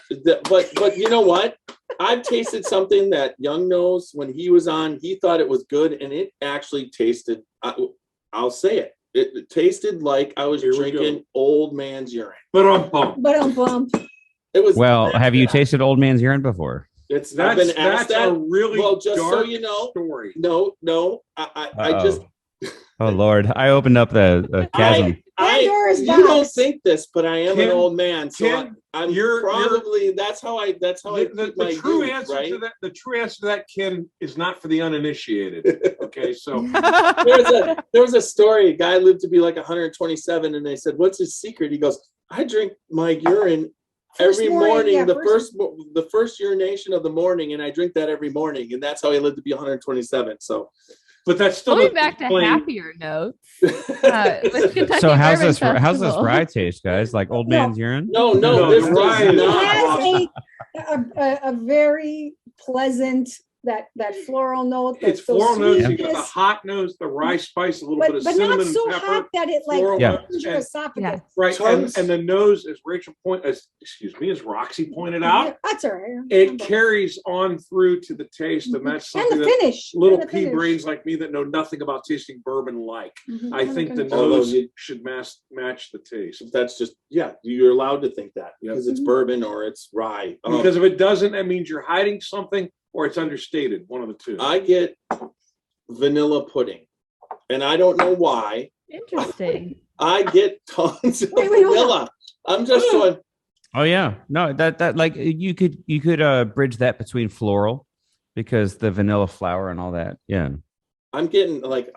But you know what? I've tasted something that Young knows when he was on. He thought it was good, and it actually tasted. I'll say it. It tasted like I was Here we drinking old man's urine. But I'm pumped. But It was. Well, have you tasted old man's urine before? It's. I've been asked That's a that. really Well, just so dark you know. story. No. I just. Oh Lord, I opened up the chasm. Pandora's You box. don't think this, but I am an Ken- old man, so Ken, I'm you're- probably that's how I keep my The true youth, answer right? to that, the true answer to that, Ken, is not for the uninitiated. Okay, so There was a story. A guy lived to be like 127, and they said, "What's his secret?" He goes, "I drink my urine First every morning, morning. yeah, the first urination of the morning, and I drink that every morning." And that's how he lived to be 127. So, but that's still Going doesn't back to explain- happier notes. With Kentucky So how's Bourbon this Festival. rye taste, guys? Like old No. man's urine? no, No, this the rye does is- It not. has a very pleasant that floral note. It's those floral notes. You got the sweetness, hot nose, the rye spice, a little bit but of not cinnamon so and pepper. hot that it like floral Yeah. opens your and- esophagus. Right, Tons. and the nose, as as Roxy pointed out, Yeah, that's all right. it carries on through to the taste, and that's And something the that finish. little and the pea finish. brains like me that know nothing about tasting bourbon like. Mhm, I and think the finish. Although nose you- should match the taste. That's just you're allowed to think that Yep. because it's Mhm. bourbon or it's rye. Because if it doesn't, that means you're hiding something or it's understated. One of the two. I get vanilla pudding, and I don't know why. Interesting. I get tons of Wait, hold on. vanilla. I'm just going. Oh yeah, no, that like you could bridge that between floral because the vanilla flower and all that. Yeah, I'm getting like,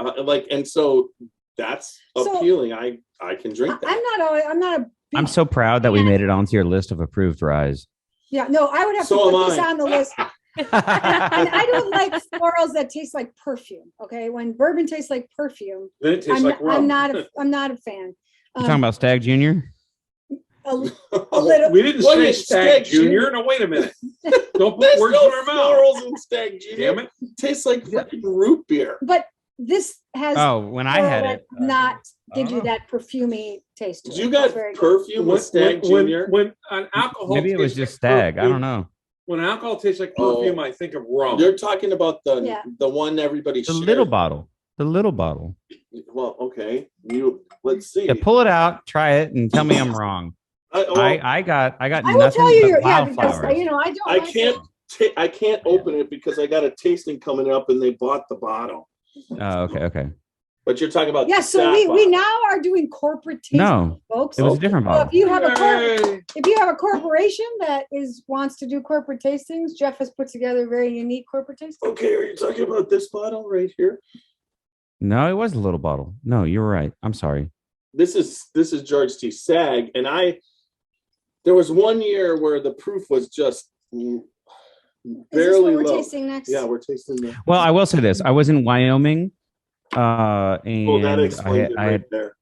and so that's So- appealing. I can drink that. I'm not a big, I'm so proud that we made it onto your list of approved ryes. yeah, no, I would have So to put am this I. on the list. And I don't like florals that taste like perfume. Okay, when bourbon tastes like perfume, Then it tastes I'm, like rum. I'm not a fan. You talking about Stag Junior? A little. We didn't Well, say yeah, Stag Stag Junior. No, wait a minute. Don't put There's words no in our mouth. florals in Stag Junior. Damn it. Tastes like freaking root beer. But this has Oh, when I had floral it, that not give you don't know. that perfumey taste. to You it. got It's very good. perfume with Stag Junior. When an alcohol maybe it was tastes just like Stag. I perfume- don't know. When alcohol tastes like Oh. perfume, I think of rum. You're talking about Yeah. the one everybody The shared. little bottle. The little bottle. Well, okay. Let's see. Yeah, pull it out, try it, and tell me I'm wrong. Well, I got I will nothing tell you, but yeah, because wildflowers. I don't. I like can't. I can't open it because I got a tasting coming up, and they bought the bottle. Oh, okay. But you're talking about Yeah, so that we bottle. now are doing corporate tasting, No, folks. it was a different So bottle. if you have a Yay. if you have a corporation that wants to do corporate tastings, Jeff has put together a very unique corporate tasting. Okay, are you talking about this bottle right here? No, it was a little bottle. No, you're right. I'm sorry. This is George T. Sag, and there was one year where the proof was just Is this barely what we're low. tasting next? Yeah, we're tasting the. Well, I will say this. I was in Wyoming, and Well, that explains it right there.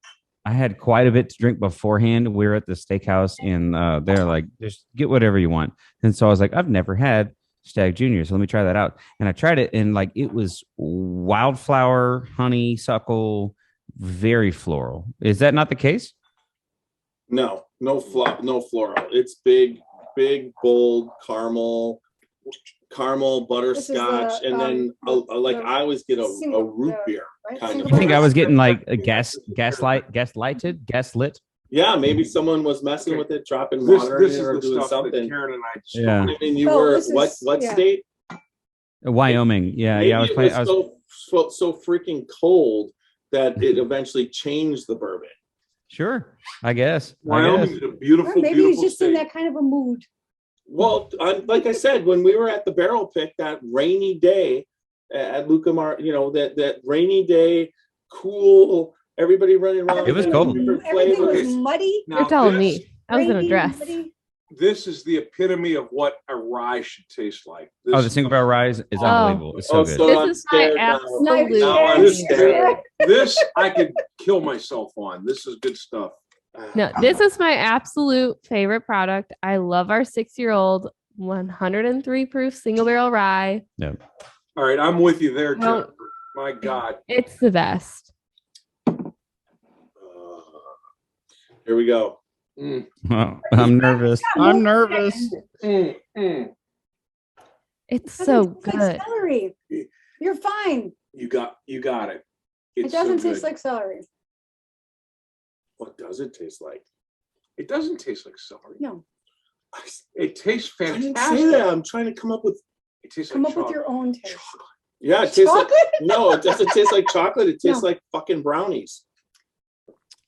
I had quite a bit to drink beforehand. We were at the steakhouse, and they're like, just get whatever you want. And so I was like, I've never had Stag Junior. So let me try that out. And I tried it, and like it was wildflower, honeysuckle, very floral. Is that not the case? No, no floral. It's big, bold caramel, butterscotch, and then like I always get a root beer kind of. You think I was getting like a gaslit? Yeah, maybe someone was messing with it, dropping water in This it is or the doing stuff that something. Karen and I Yeah. I mean, you No, were this is- what yeah. state? Wyoming. Yeah, Maybe yeah. I was it playing. so freaking cold that it eventually changed the bourbon. Sure. I guess. Wyoming is a beautiful, Or maybe beautiful he's just state. in that kind of a mood. Well, like I said, when we were at the barrel pick that rainy day at Lucamar, that rainy day, cool, everybody running around. It was with cold. different Everything was flavors. muddy. Now, You're telling this- me. I was in a rainy, dress. muddy. This is the epitome of what a rye should taste like. Oh, the single barrel rye is Oh. unbelievable. It's so Oh, good. so- This I'm is my scared now. absolute Now I'm This- scared. This I could kill myself on. This is good stuff. No, this is my absolute favorite product. I love our 6-year-old 103 proof single barrel rye. All right, I'm with you there, Well- Jennifer. My God. It's the best. Here we go. Mm, Oh, I'm nervous. I'm nervous. mm, mm. It's Doesn't so taste like good. celery. You're fine. You got it. It It's so doesn't taste good. like celery. What does it taste like? It doesn't taste like celery. No, It tastes I didn't fantastic. say that. I'm trying to come up with. It tastes come like up with chocolate. your own taste. Yeah, it tastes like. Chocolate? No, it doesn't taste like chocolate. It tastes No. like fucking brownies.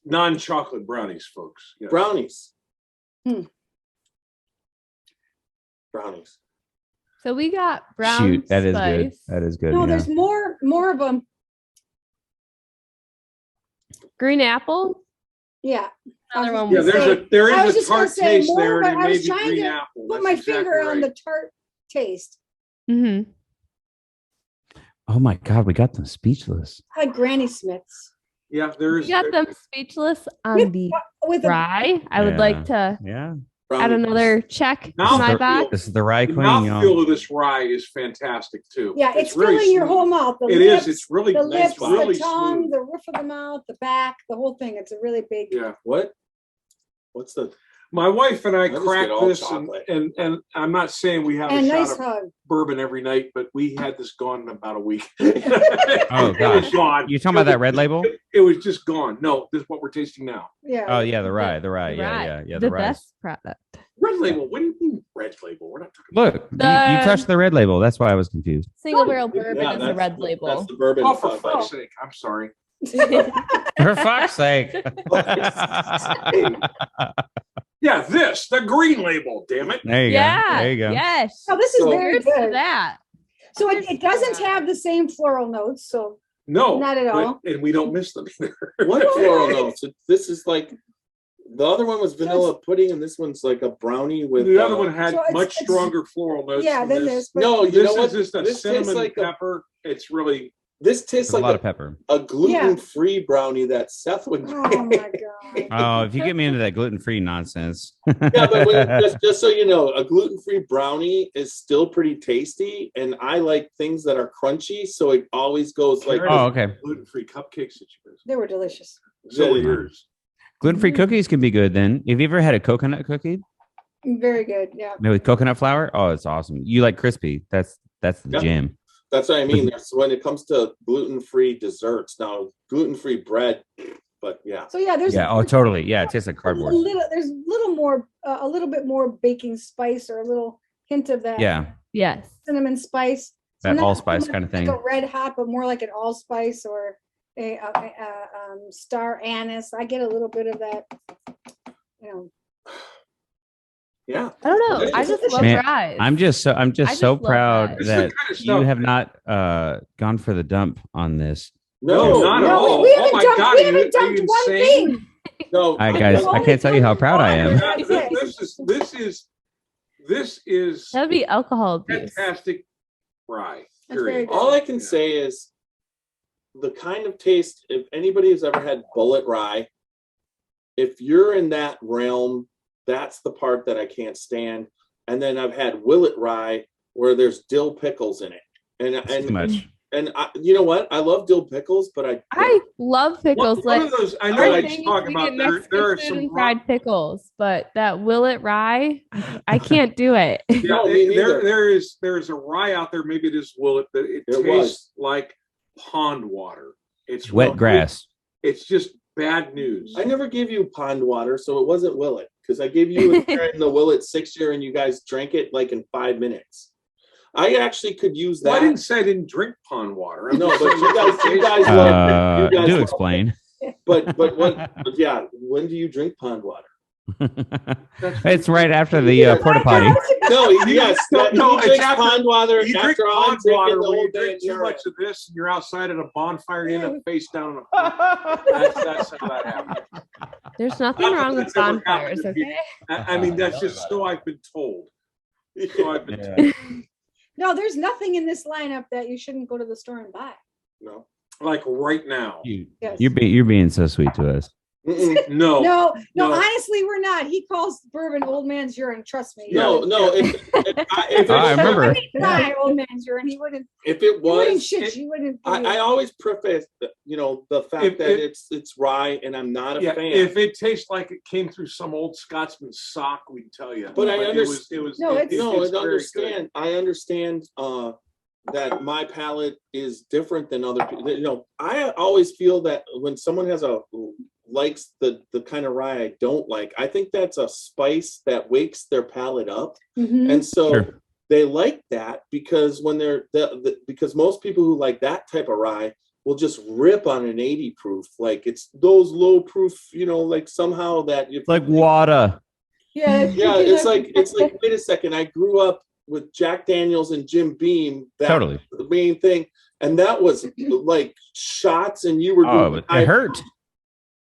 Non-chocolate brownies, folks. Yes. Brownies. Hmm. Brownies. So we got brown Shoot, that is spice. good. That is good. No, yeah. there's more of them. Green apple. Yeah. Another one Yeah, was there I was is a just gonna tart say taste more, there, but and I it may was be trying green to apple. Put That's my exactly finger on right. the tart taste. Mm-hmm. Oh my God, we got them speechless. I like Granny Smiths. Yeah, there is. We got them speechless on With- the With a rye. I would Yeah. like to Yeah. add Brownies. another check to Now my the- box. This is the rye The queen, mouthfeel y'all. of this rye is fantastic too. yeah, it's really filling your smooth. whole mouth. The It lips, is. It's really the nice. lips, Really the tongue, smooth. the roof of the mouth, the back, the whole thing. It's a really big. Yeah. What? What's the? My wife and I I just get cracked all this, chocolate. and I'm not saying we have And a nice shot of hug. bourbon every night, but we had this gone in about a week. Oh, It was gosh. gone. You talking about that red label? It was just gone. No, this is what we're tasting now. Yeah. Oh yeah, the rye. The rye. Yeah. the The rye. best product. Red label. What do you mean red label? We're not talking. Look, you touched the red label. That's why I was confused. Single barrel bourbon Yeah, is the that's- red That's label. the bourbon. Oh, for fun fuck's fact. sake! I'm sorry. For fuck's sake. Yeah, the green label. Damn it. There you Yeah. go. There you go. Yes. Oh, this is So- very Here's to good. that. So it doesn't have the same floral notes. So No, Not at but- all. and we don't miss them either. What floral notes? This is like the other one was vanilla pudding, and this one's like a brownie with. The other one had So it's- much it's- stronger floral notes. yeah, than then this. but- No, you This know is what? just a This tastes cinnamon like pepper. It's really This tastes There's a lot like of pepper. a gluten-free brownie that Seth would Oh make. my god. Oh, if you get me into that gluten-free nonsense. Yeah, but just so you know, a gluten-free brownie is still pretty tasty, and I like things that are crunchy, so it always goes like. Karen, Oh, okay. gluten-free cupcakes that you guys. They were delicious. So Yeah. yours. Gluten-free cookies can be good then. Have you ever had a coconut cookie Very good. Yeah. made with coconut flour? Oh, it's awesome. You like crispy. That's the Yeah. jam. That's what I mean. That's when it comes to gluten-free desserts. Now, gluten-free bread, but yeah. So yeah, there's Yeah. Oh, totally. Yeah. It tastes like cardboard. There's a little bit more baking spice or a little hint of that Yeah. Yes. cinnamon spice. So That not allspice so much kind of like thing. a red hot, but more like an allspice or a star anise. I get a little bit of that. You know, Yeah. I don't know. I just love Man, fries. I'm just so just so love proud that. This is the that kind of you stuff- have not gone for the dump on this. No, No, not at no, all. we Oh haven't my dumped, God, we are you- haven't are dumped you one insane? thing. No, All right, guys, I can't tell you how proud I am. This is That would be alcohol abuse. fantastic rye. That's very Period. good. All I can say is the kind of taste, if anybody has ever had bullet rye, if you're in that realm, that's the part that I can't stand. And then I've had Willet rye, where there's dill pickles in it. It's too much. And you know what? I love dill pickles, but I love pickles. One Like, of those, I know our what thing you're is talking we about. get There are Mexican some and fried pickles, but that Willet rye, I can't do it. Yeah, No, me neither. there's a rye out there. Maybe it is Willet that it It tastes like pond water. It's Wet real- grass. It's just bad news. I never gave you pond water, so it wasn't Willet, because I gave you it during the Willet 6-year and you guys drank it like in 5 minutes. I actually could use Well, I that. didn't say I didn't drink pond water. No, but you guys love you guys Do love- explain. But yeah, when do you drink pond water? It's right after the porta potty. No, yes, No, no, it's he drinks after- pond water You drink after I'm pond water drinking the when whole you drink day. too much of this, and you're outside at a bonfire and you end up face down in a pond. That's how that happens. There's nothing I don't wrong think with that's ever bonfires, happened to okay? I mean, that's just so I've been told. So I've been told. Yeah. No, there's nothing in this lineup that you shouldn't go to the store and buy. No. Like right now. Yes. You're being so sweet to us. Mm-mm. No. No, No. honestly, we're not. He calls bourbon old man's urine. Trust me. No, if I remember. Not old man's urine. He wouldn't. If it He wouldn't was, shit. He wouldn't. I always preface, the fact If- that if- it's rye, and I'm not a Yeah, fan. if it tastes like it came through some old Scotsman's sock, we'd tell you. But I it was. It was. No, it- it's- No, it's I very understand. I understand that my palate is different than other people. I always feel that when someone likes the kind of rye I don't like, I think that's a spice that wakes their palate up, Mhm. and so Sure. they like that because when because most people who like that type of rye will just rip on an 80 proof, like it's those low proof, like somehow that It's like water. Yeah. yeah, it's like wait a second, I grew up with Jack Daniels and Jim Beam. That Totally. was the main thing, and that was like shots, and you were doing Oh, it hurt.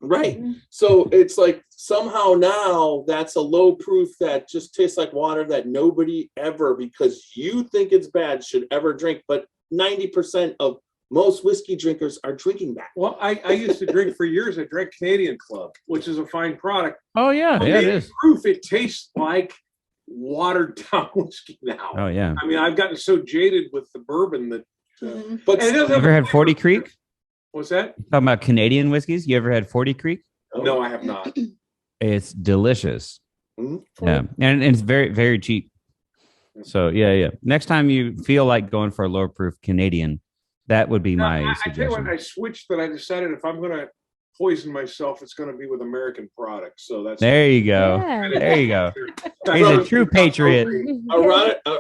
right. So it's like somehow now that's a low proof that just tastes like water that nobody ever, because you think it's bad, should ever drink. But 90% of most whiskey drinkers are drinking that. Well, I used to drink for years. I drank Canadian Club, which is a fine product. Oh yeah, But yeah, it maybe is. Proof, it tastes like watered down whiskey now. Oh yeah. I mean, I've gotten so jaded with the bourbon that. Mhm. But And it doesn't You have ever a had 40 flavor. Creek? What's that? Talking about Canadian whiskeys. You ever had 40 Creek? No, I have not. It's delicious. Mhm. Yeah, and it's very, very cheap. So yeah. Next time you feel like going for a lower proof Canadian, that would be my I tell you what, suggestion. I switched, but I decided if I'm going to poison myself, it's going to be with American products. So that's There you go. Yeah. There you go. That's He's a what- true patriot.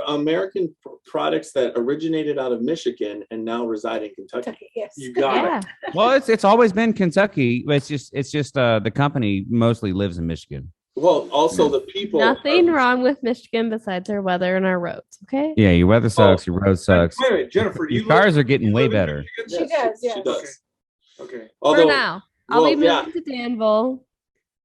American products that originated out of Michigan and now reside in Kentucky. Kentucky, yes. You got Yeah. it. Well, it's always been Kentucky. It's just the company mostly lives in Michigan. Well, also the people. Nothing are- wrong with Michigan besides our weather and our roads, okay? Yeah, your weather sucks, your road sucks. Wait a minute, Jennifer. do Your you cars live- are getting you way live in better. Michigan? She does, She yes. does. Okay. Although, For now. I'll well, be yeah. moving to Danville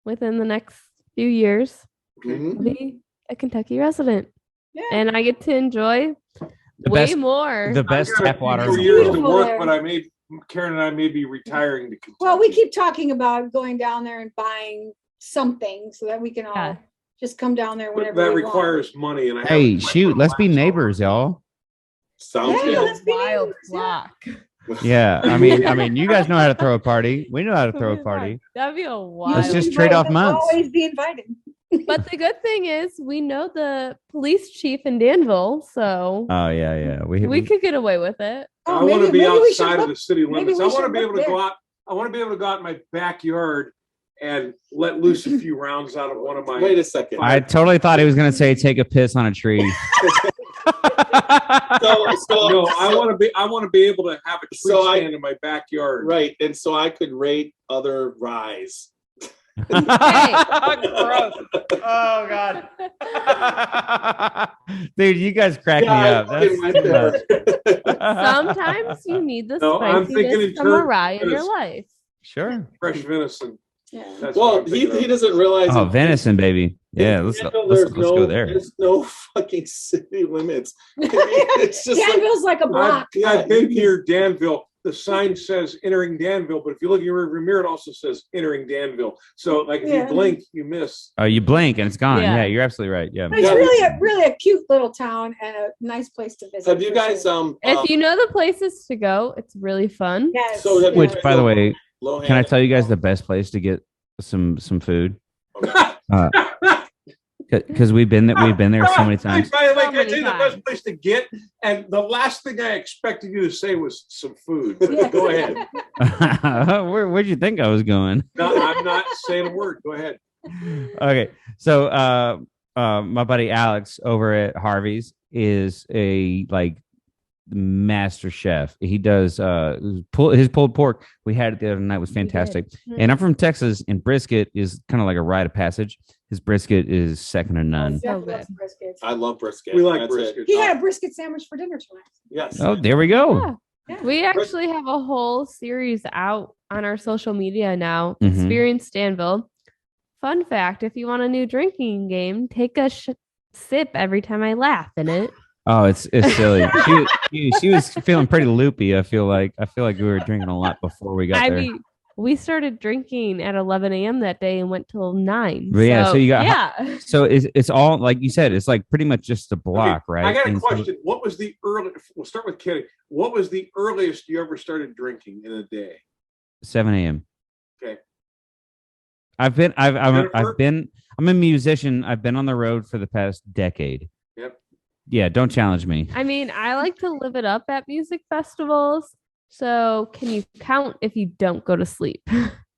within the next few years. Mhm. I'll be a Kentucky resident. Yeah. And I get to enjoy The way best, more. the best I've got a tap few water. more in the years to world. Beautiful work, there. but Karen and I may be retiring to Kentucky. Well, we keep talking about going down there and buying something so that we can all Yeah. just come down there But whenever that we want. requires money, and I Hey, haven't- shoot, let's be neighbors, y'all. Sounds Yeah, good. let's be wild neighbors, yeah. flock. Yeah, I mean, you guys know how to throw a party. We know how to throw a party. That'd be a You wild. Let's just invite- trade off let's months. Always be invited. But the good thing is we know the police chief in Danville, so Oh yeah. we could get away with it. I Oh, want to be maybe we should outside of look- the city maybe limits. we I want to should be able look to go there. out. I want to be able to go out in my backyard and let loose a few rounds out of one of my. Wait a second. I totally thought he was gonna say take a piss on a tree. No, I want to be able to have a tree So I- stand in my backyard. Right, and so I could rate other ryes. Gross. Oh god. Dude, you guys crack me Yeah, up. I That's fucking too went there. Sometimes you need the No, I'm thinking in spiciness from a terms rye in of your this. life. Sure. Fresh venison. Yeah. That's what Well, I'm he thinking of. doesn't realize. Oh, venison, baby. Yeah, let's go there. There's no fucking city limits. It's just like, Danville's like a block. I've been near Danville. the sign says entering Danville, but if you look at your rearview mirror, it also says entering Danville. So like if you Yeah. blink, you miss. Oh, you blink and it's gone. Yeah. Yeah, you're absolutely right. Yeah. But it's really a cute little town and a nice place to visit. Have you for guys sure. If you know the places to go, it's really fun. Yes. So have you- Which, by the way, Lohan- can I tell you guys the best place to get some food? Because we've been there so many times. By the way, So can I tell many you the times. best place to get? And the last thing I expected you to say was some food. But go ahead. Where'd you think I was going? No, I'm not saying a word. Go ahead. Okay, so my buddy Alex over at Harvey's is a master chef. He does his pulled pork. We had it the other night, was fantastic. And I'm from Texas, and brisket is kind of like a rite of passage. His brisket is second to none. So Jeff loves good. briskets. I love brisket. We like That's it. brisket. He had a brisket sandwich for dinner tonight. Yes. Oh, there we go. Yeah. Yeah. We actually have a whole series out on our social media now. Mhm. Experience Danville. Fun fact: if you want a new drinking game, take a sip every time I laugh in it. Oh, it's silly. She was feeling pretty loopy. I feel like we were drinking a lot before we got I there. mean, we started drinking at 11 a.m. that day and went till 9. But yeah, so you got- yeah. So it's all like you said. It's like pretty much just a block, Okay, right? I got a And so- question. What was the earliest? We'll start with Kenny. What was the earliest you ever started drinking in a day? 7 a.m. Okay. I'm Jennifer? a musician. I've been on the road for the past decade. Yep. Yeah, don't challenge me. I mean, I like to live it up at music festivals. So can you count if you don't go to sleep?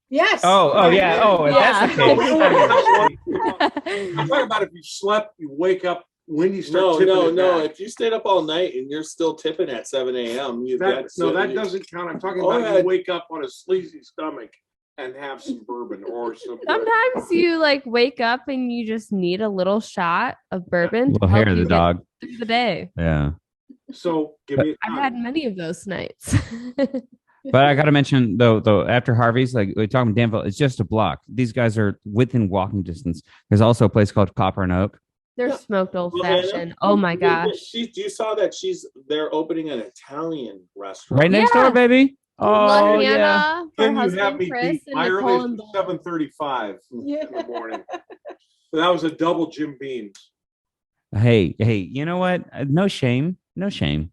Yes. Oh yeah. Oh, if that's the Yeah. case. I'm talking about if you slept, you wake up when you start No, tipping no, it no. back. If you stayed up all night and you're still tipping at 7 a.m., That doesn't count. I'm talking Oh, about yeah. you wake up on a sleazy stomach and have some bourbon or some. Sometimes you wake up and you just need a little shot of bourbon. Little to hair help of you the get dog. through the day. Yeah. So give me a I've time. had many of those nights. But I got to mention though, after Harvey's, like we're talking Danville, it's just a block. These guys are within walking distance. There's also a place called Copper and Oak. They're smoked old Well, Anna, fashioned. Oh my gosh. You saw that they're opening an Italian restaurant. Right next Yeah. door, baby. Oh Liliana, yeah. her Can you have husband me Chris, beat and my Nicole earliest and was Bill. 7:35 Yeah. in the morning. So that was a double Jim Beams. Hey, you know what? No shame. No shame.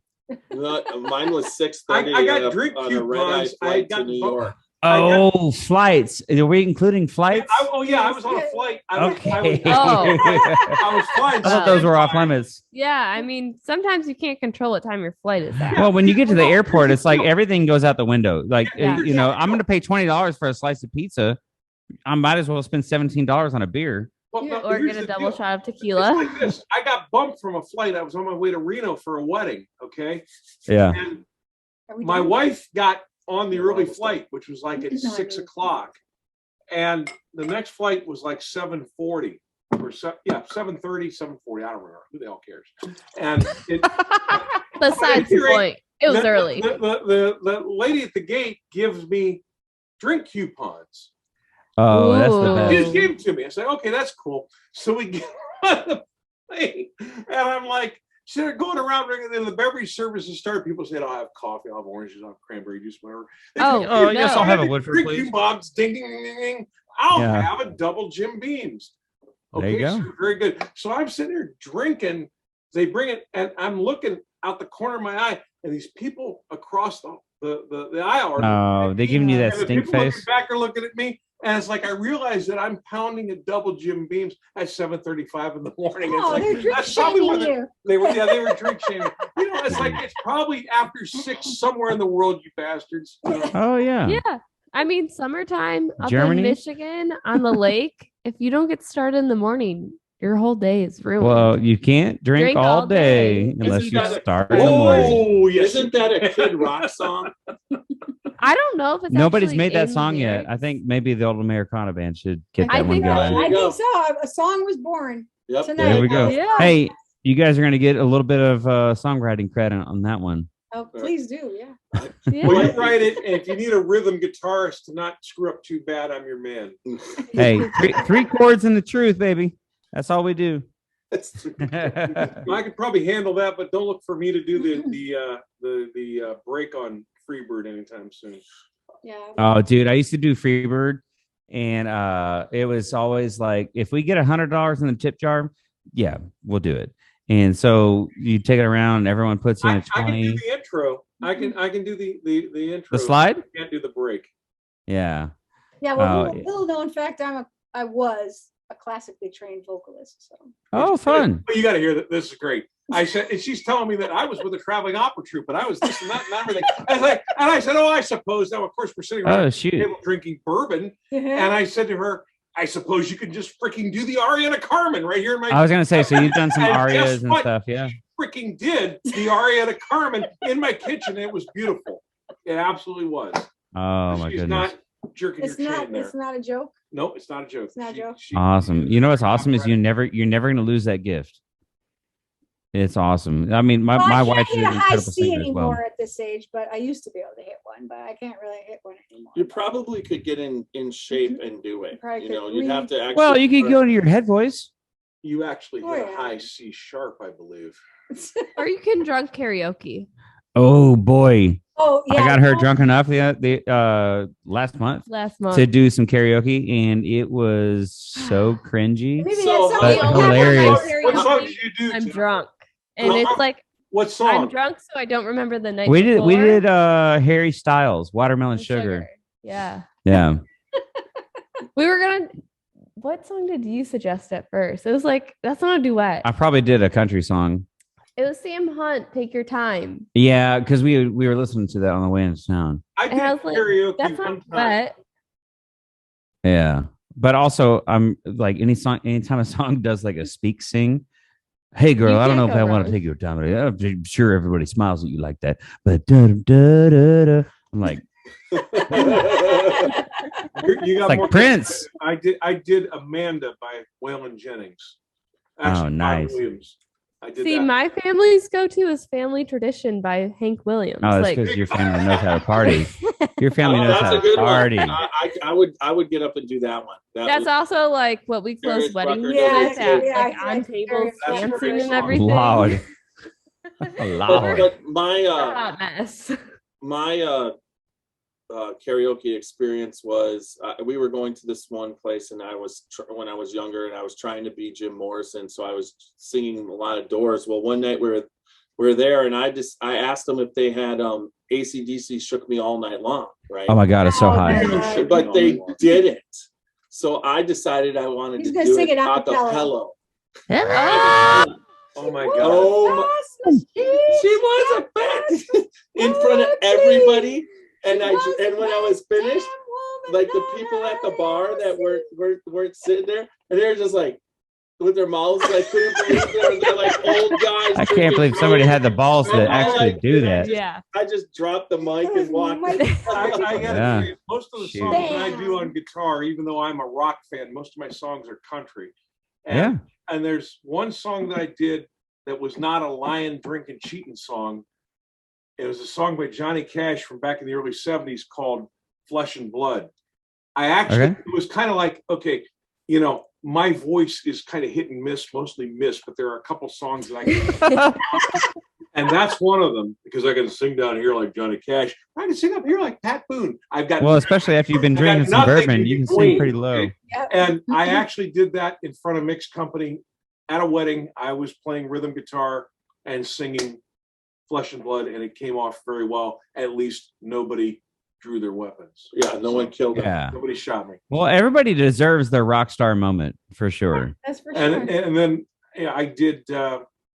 Mine was 6:30. I got on a- drink on a red-eye coupons. I flight got to New bu- York. Oh, flights. Are we including flights? I was on a flight. I was Okay. Oh. I was flying. I thought those were off limits. Yeah, I mean, sometimes you can't control what time your flight is at. Well, when you get to the airport, it's like everything goes out the window. Like, Yeah. I'm going to pay $20 for a slice of pizza. I might as well spend $17 on a beer. Well, no, Or here's get a the double deal. shot of It's tequila. like this. I got bumped from a flight. I was on my way to Reno for a wedding. Okay. Yeah. And Are we my done? wife got on the early flight, which was like at No, 6 I mean- o'clock. And the next flight was like 7:40 or 7:30, 7:40. I don't remember. Who the hell cares? And it, Besides the point, it was the- early. The lady at the gate gives me drink coupons. Oh, that's the Ooh. She best. just gave them to me. I said, okay, that's cool. So we get on the plane, and I'm like, so they're going around, and the beverage services start. People say, I'll have coffee, I'll have oranges, I'll have cranberry juice, whatever. They Oh, say, oh, yes, "I'll I'll have a Woodford, drink please." coupons, ding, ding, ding, ding, ding. I'll Yeah. have a double Jim Beams. There you go. so very good. So I'm sitting there drinking. They bring it, and I'm looking out the corner of my eye, and these people across the aisle are Oh, they giving you that and the stink people looking face. back are looking at me, and it's like I realize that I'm pounding a double Jim Beams at 7:35 in the morning. It's Oh, like they're drink that's probably when shaming you. they were drink shaming. You know, it's like it's probably after 6 somewhere in the world, you bastards. You know? Oh yeah. Yeah. I mean, summertime up Germany? in Michigan on the lake, if you don't get started in the morning, your whole day is ruined. Well, you can't drink, Drink all all day day. unless If you you don't- start in the morning. Oh yes, Isn't that a Kid Rock song? I don't know if it's Nobody's actually made that in song yet. lyrics. I think maybe the old Americana band should get I that one think going. There I you go. think so. A song was born Yep. tonight. There we go. Yeah. Hey, you guys are going to get a little bit of songwriting credit on that one. Oh, please do. Yeah. Yeah. Well, you write it, and if you need a rhythm guitarist to not screw up too bad, I'm your man. Hey, three chords and the truth, baby. That's all we do. I could probably handle that, but don't look for me to do the break on Freebird anytime soon. Yeah. Oh, dude, I used to do Freebird, and it was always like, if we get $100 in the tip jar, yeah, we'll do it. And so you take it around, and everyone puts in a I can 20. do the intro. I can do the intro. The slide? I can't do the break. Yeah. Yeah, well, Oh, little known fact, I was a classically trained vocalist. So Oh, fun. But you got to hear that. This is great. I said, and she's telling me that I was with a traveling opera troupe, but I was this and that and everything. And I said, oh, I suppose. Now, of course, we're sitting around Oh, the shoot. table drinking bourbon, and I said to her, I suppose you could just freaking do the aria to Carmen right here in my. I was going to say, so you've done some And guess arias and what? stuff. Yeah. Freaking did the aria to Carmen in my kitchen. It was beautiful. It absolutely was. Oh, my She's goodness. not jerking it's your chain not. there. It's not a joke. No, it's not a joke. It's not a joke. Awesome. You know what's awesome is you're never going to lose that gift. It's awesome. I mean, my Well, I wife can't is hit an a high incredible C singer as well. anymore at this age, but I used to be able to hit one, but I can't really hit one anymore. You probably could get in shape and do it. Probably You could know, you'd have to actually. Well, you could go to your head voice. You actually Oh, hit a yeah. high C sharp, I believe. Or you can drunk karaoke Oh boy, Oh yeah, I got her no, drunk enough the last month last month. to do some karaoke, and it was so cringy. Maybe So, that's but something hilarious. What song did you do? I'm Tim? drunk. And it's like What I'm song? drunk, so I don't remember the night. We before. did Harry Styles, Watermelon And Sugar. Yeah. Yeah. We were gonna. What song did you suggest at first? It was like that's not a duet. I probably did a country song. It was Sam Hunt. Take your time. Yeah, because we were listening to that on the way into town. I And did I was like, karaoke that's one not time. duet. Yeah. But also I'm like anytime a song does like a speak sing. Hey girl, You I don't know can't if go I want to wrong. take your time. I'm sure everybody smiles at you like that. But I'm like, You got like more Prince. I did Amanda by Waylon Jennings. Oh, Bob nice. Williams. I did See, that. my family's go-to is Family Tradition by Hank Williams. oh, that's like, because your family knows how to party. Your family Oh, knows that's how a good to party. one. I would get up and do that one. that's was- also like what we close Darius weddings Rucker with does Yeah, it too. yeah, like I on like tables, Darius That's a dancing great and song. everything. Loud. But, Loud. but my Hot mess. my karaoke experience was we were going to this one place, and I was when I was younger, and I was trying to be Jim Morrison, so I was singing a lot of Doors. Well, one night we were there, and I asked them if they had AC/DC Shook Me All Night Long, right? Oh my God, it's so Oh, high. man. But they didn't. So I decided I wanted He's to gonna do sing it it a a cappella. cappella. Oh my God. Oh, she was a band in front of everybody, and and when I was finished, like the people at the bar that weren't sitting there, and they were just like with their mouths like couldn't breathe. They're like old guys. I can't drinking believe somebody had the balls to And all actually I do did, that. Yeah. I just dropped the mic That was and walked. my- I gotta Yeah. tell you, most of the Shoot. songs that I do on guitar, even though I'm a rock fan, most of my songs are country. And, Yeah. and there's one song that I did that was not a lying, drinking, cheating song. It was a song by Johnny Cash from back in the early 70s called Flesh and Blood. I actually, Okay. it was kind of like, okay, you know, my voice is kind of hit and miss, mostly miss, but there are a couple songs that I can, and that's one of them because I can sing down here like Johnny Cash. I can sing up here like Pat Boone. I've got Well, especially after you've been I got drinking some nothing bourbon, in you can between, sing pretty low. okay? And I actually did that in front of mixed company at a wedding. I was playing rhythm guitar and singing Flesh and Blood, and it came off very well. At least nobody drew their weapons. Yeah, no one killed him. Yeah. Nobody shot me. Well, everybody deserves their rock star moment for sure. That's for sure. And then yeah, I did.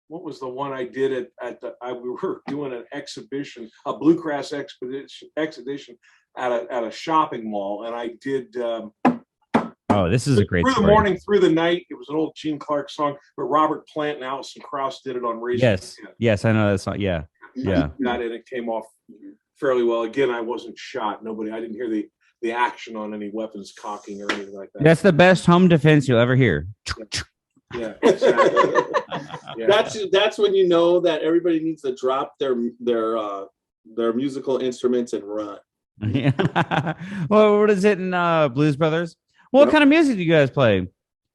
What was the one I did we were doing an exhibition, a bluegrass exhibition at a shopping mall, and I did. Oh, this is a great Through the story. Morning, Through the Night. It was an old Gene Clark song, but Robert Plant and Alison Krauss did it on Raising Yes. Yes, I know that song. Yeah. Yeah. That and it came off fairly well. Again, I wasn't shot. I didn't hear the action on any weapons cocking or anything like that. That's the best home defense you'll ever hear. Yeah, exactly. Yeah. That's when you know that everybody needs to drop their musical instruments and run. Yeah. Well, what is it in Blues Brothers? What Yep. kind of music do you guys play?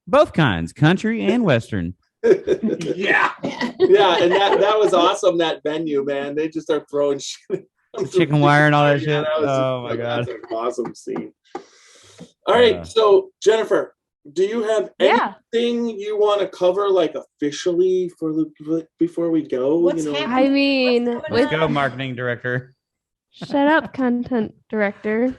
Both kinds, country and western. Yeah. Yeah, and that was awesome. That venue, man, they just start throwing shit. chicken wire and all that Yeah, shit. was- Oh my god. That's an awesome scene. All right, Yeah. so Jennifer, do you have Yeah. anything you want to cover like officially for the before we go? What's you know? happening? I mean, What's with coming Go, marketing director. shut up, content director.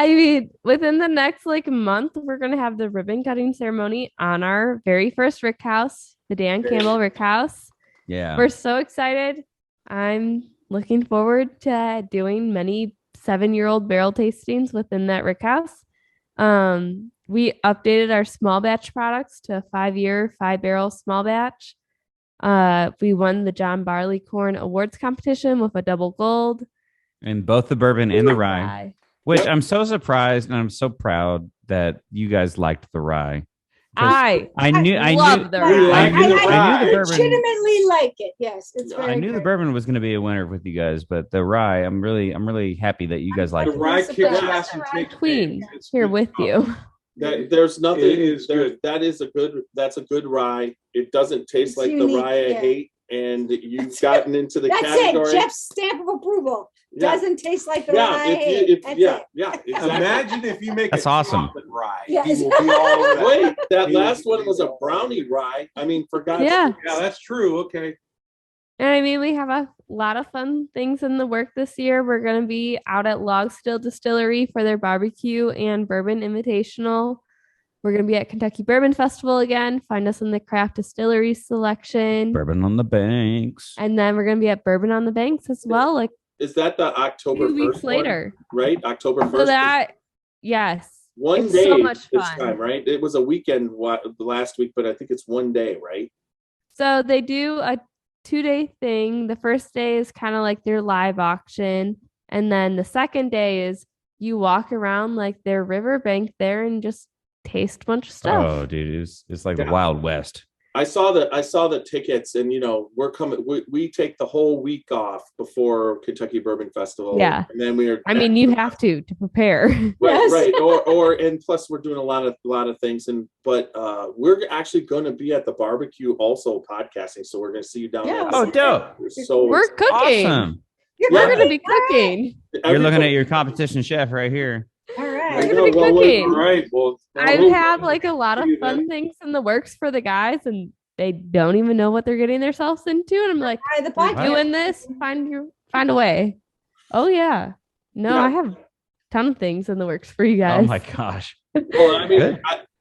I mean, within the next like month, we're gonna have the ribbon cutting ceremony on our very first Rick House, the Dan Campbell Rick House. Yeah. We're so excited. I'm looking forward to doing many 7-year-old barrel tastings within that Rick House. We updated our small batch products to a 5-year, 5-barrel small batch. We won the John Barleycorn Awards competition with a double gold. And both the bourbon and the rye, Rye. which Yep. I'm so surprised and I'm so proud that you guys liked the rye. 'Cause I knew love the We rye. like the rye. I knew the bourbon. Legitimately like it. Yes, it's very I knew the good. bourbon was going to be a winner with you guys, but the rye, I'm really happy that you guys I'm liked The it. rye surprised. kicks Yeah. ass and takes Queen names. It's here good with stuff. you. There's nothing. It is there, good. That's a good rye. It doesn't taste It's like unique, the rye I yeah. hate, and you've gotten into the That's category. it. Jeff's stamp of approval. Yeah. Doesn't taste like the Yeah, rye. That's yeah, it. yeah, exactly. Imagine if you make That's a awesome. chocolate rye. Yes. He will be all over that. Wait, that He last will one was a be- brownie rye. I mean, for God's Yeah. sake. Yeah, that's true. Okay. And I mean, we have a lot of fun things in the work this year. We're going to be out at Log Still Distillery for their barbecue and bourbon invitational. We're going to be at Kentucky Bourbon Festival again. Find us in the craft distillery selection. Bourbon on the banks. And then we're going to be at Bourbon on the Banks as well, like Is that the October 2 weeks 1st one, later. right? October 1st. So that, yes. one it's day so much this fun. time, right? It was a weekend last week, but I think it's one day, right? So they do a 2-day thing. The first day is kind of like their live auction. And then the second day is you walk around like their riverbank there and just taste a bunch of stuff. Oh, dude, it's like Yeah. the Wild West. I saw the tickets, and we're coming. We take the whole week off before Kentucky Bourbon Festival. Yeah. and then we are. I mean, you have to prepare. Right, Yes. right, or and plus we're doing a lot of things, but we're actually going to be at the barbecue also podcasting, so we're going to see you down there. Yeah. Oh, dope. So We're cooking. Awesome. You're Yeah. We're going to be All right. cooking. You're looking at your competition chef right here. All I right. We're know, gonna be well, cooking. All right. Well, I we'll- have like a lot of see you fun then. things in the works for the guys, and they don't even know what they're getting themselves into. And I'm like, All right, the we're podcast. doing this. Find a way. Oh yeah. No, Yeah. I have a ton of things in the works for you guys. Oh my gosh. Well, I mean,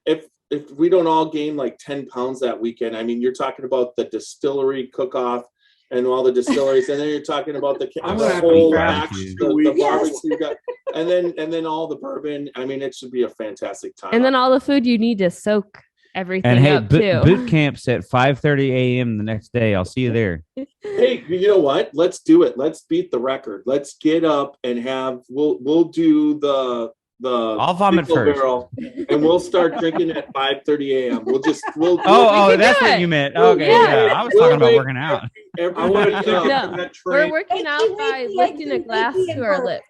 Good. if we don't all gain like 10 pounds that weekend, I mean, you're talking about the distillery cook-off and all the distilleries, and then you're talking about the I'm the gonna have to whole fast batch, for 2 the weeks. barbecue, and then all the bourbon. I mean, it should be a fantastic time. And then all the food you need to soak everything And hey, up too. boot camp's at 5:30 a.m. the next day. I'll see you there. Hey, you know what? Let's do it. Let's beat the record. Let's get up and we'll do the I'll vomit single first. barrel, and we'll start drinking at 5:30 a.m. We'll Oh, can that's do what it. you meant. We'll Okay, wait. yeah. I was We'll talking about wait. working out. every, I want to everybody, take it No. from that We're train. working out Wakey, by wakey, lifting a wakey, glass wakey, to and our burp. lips.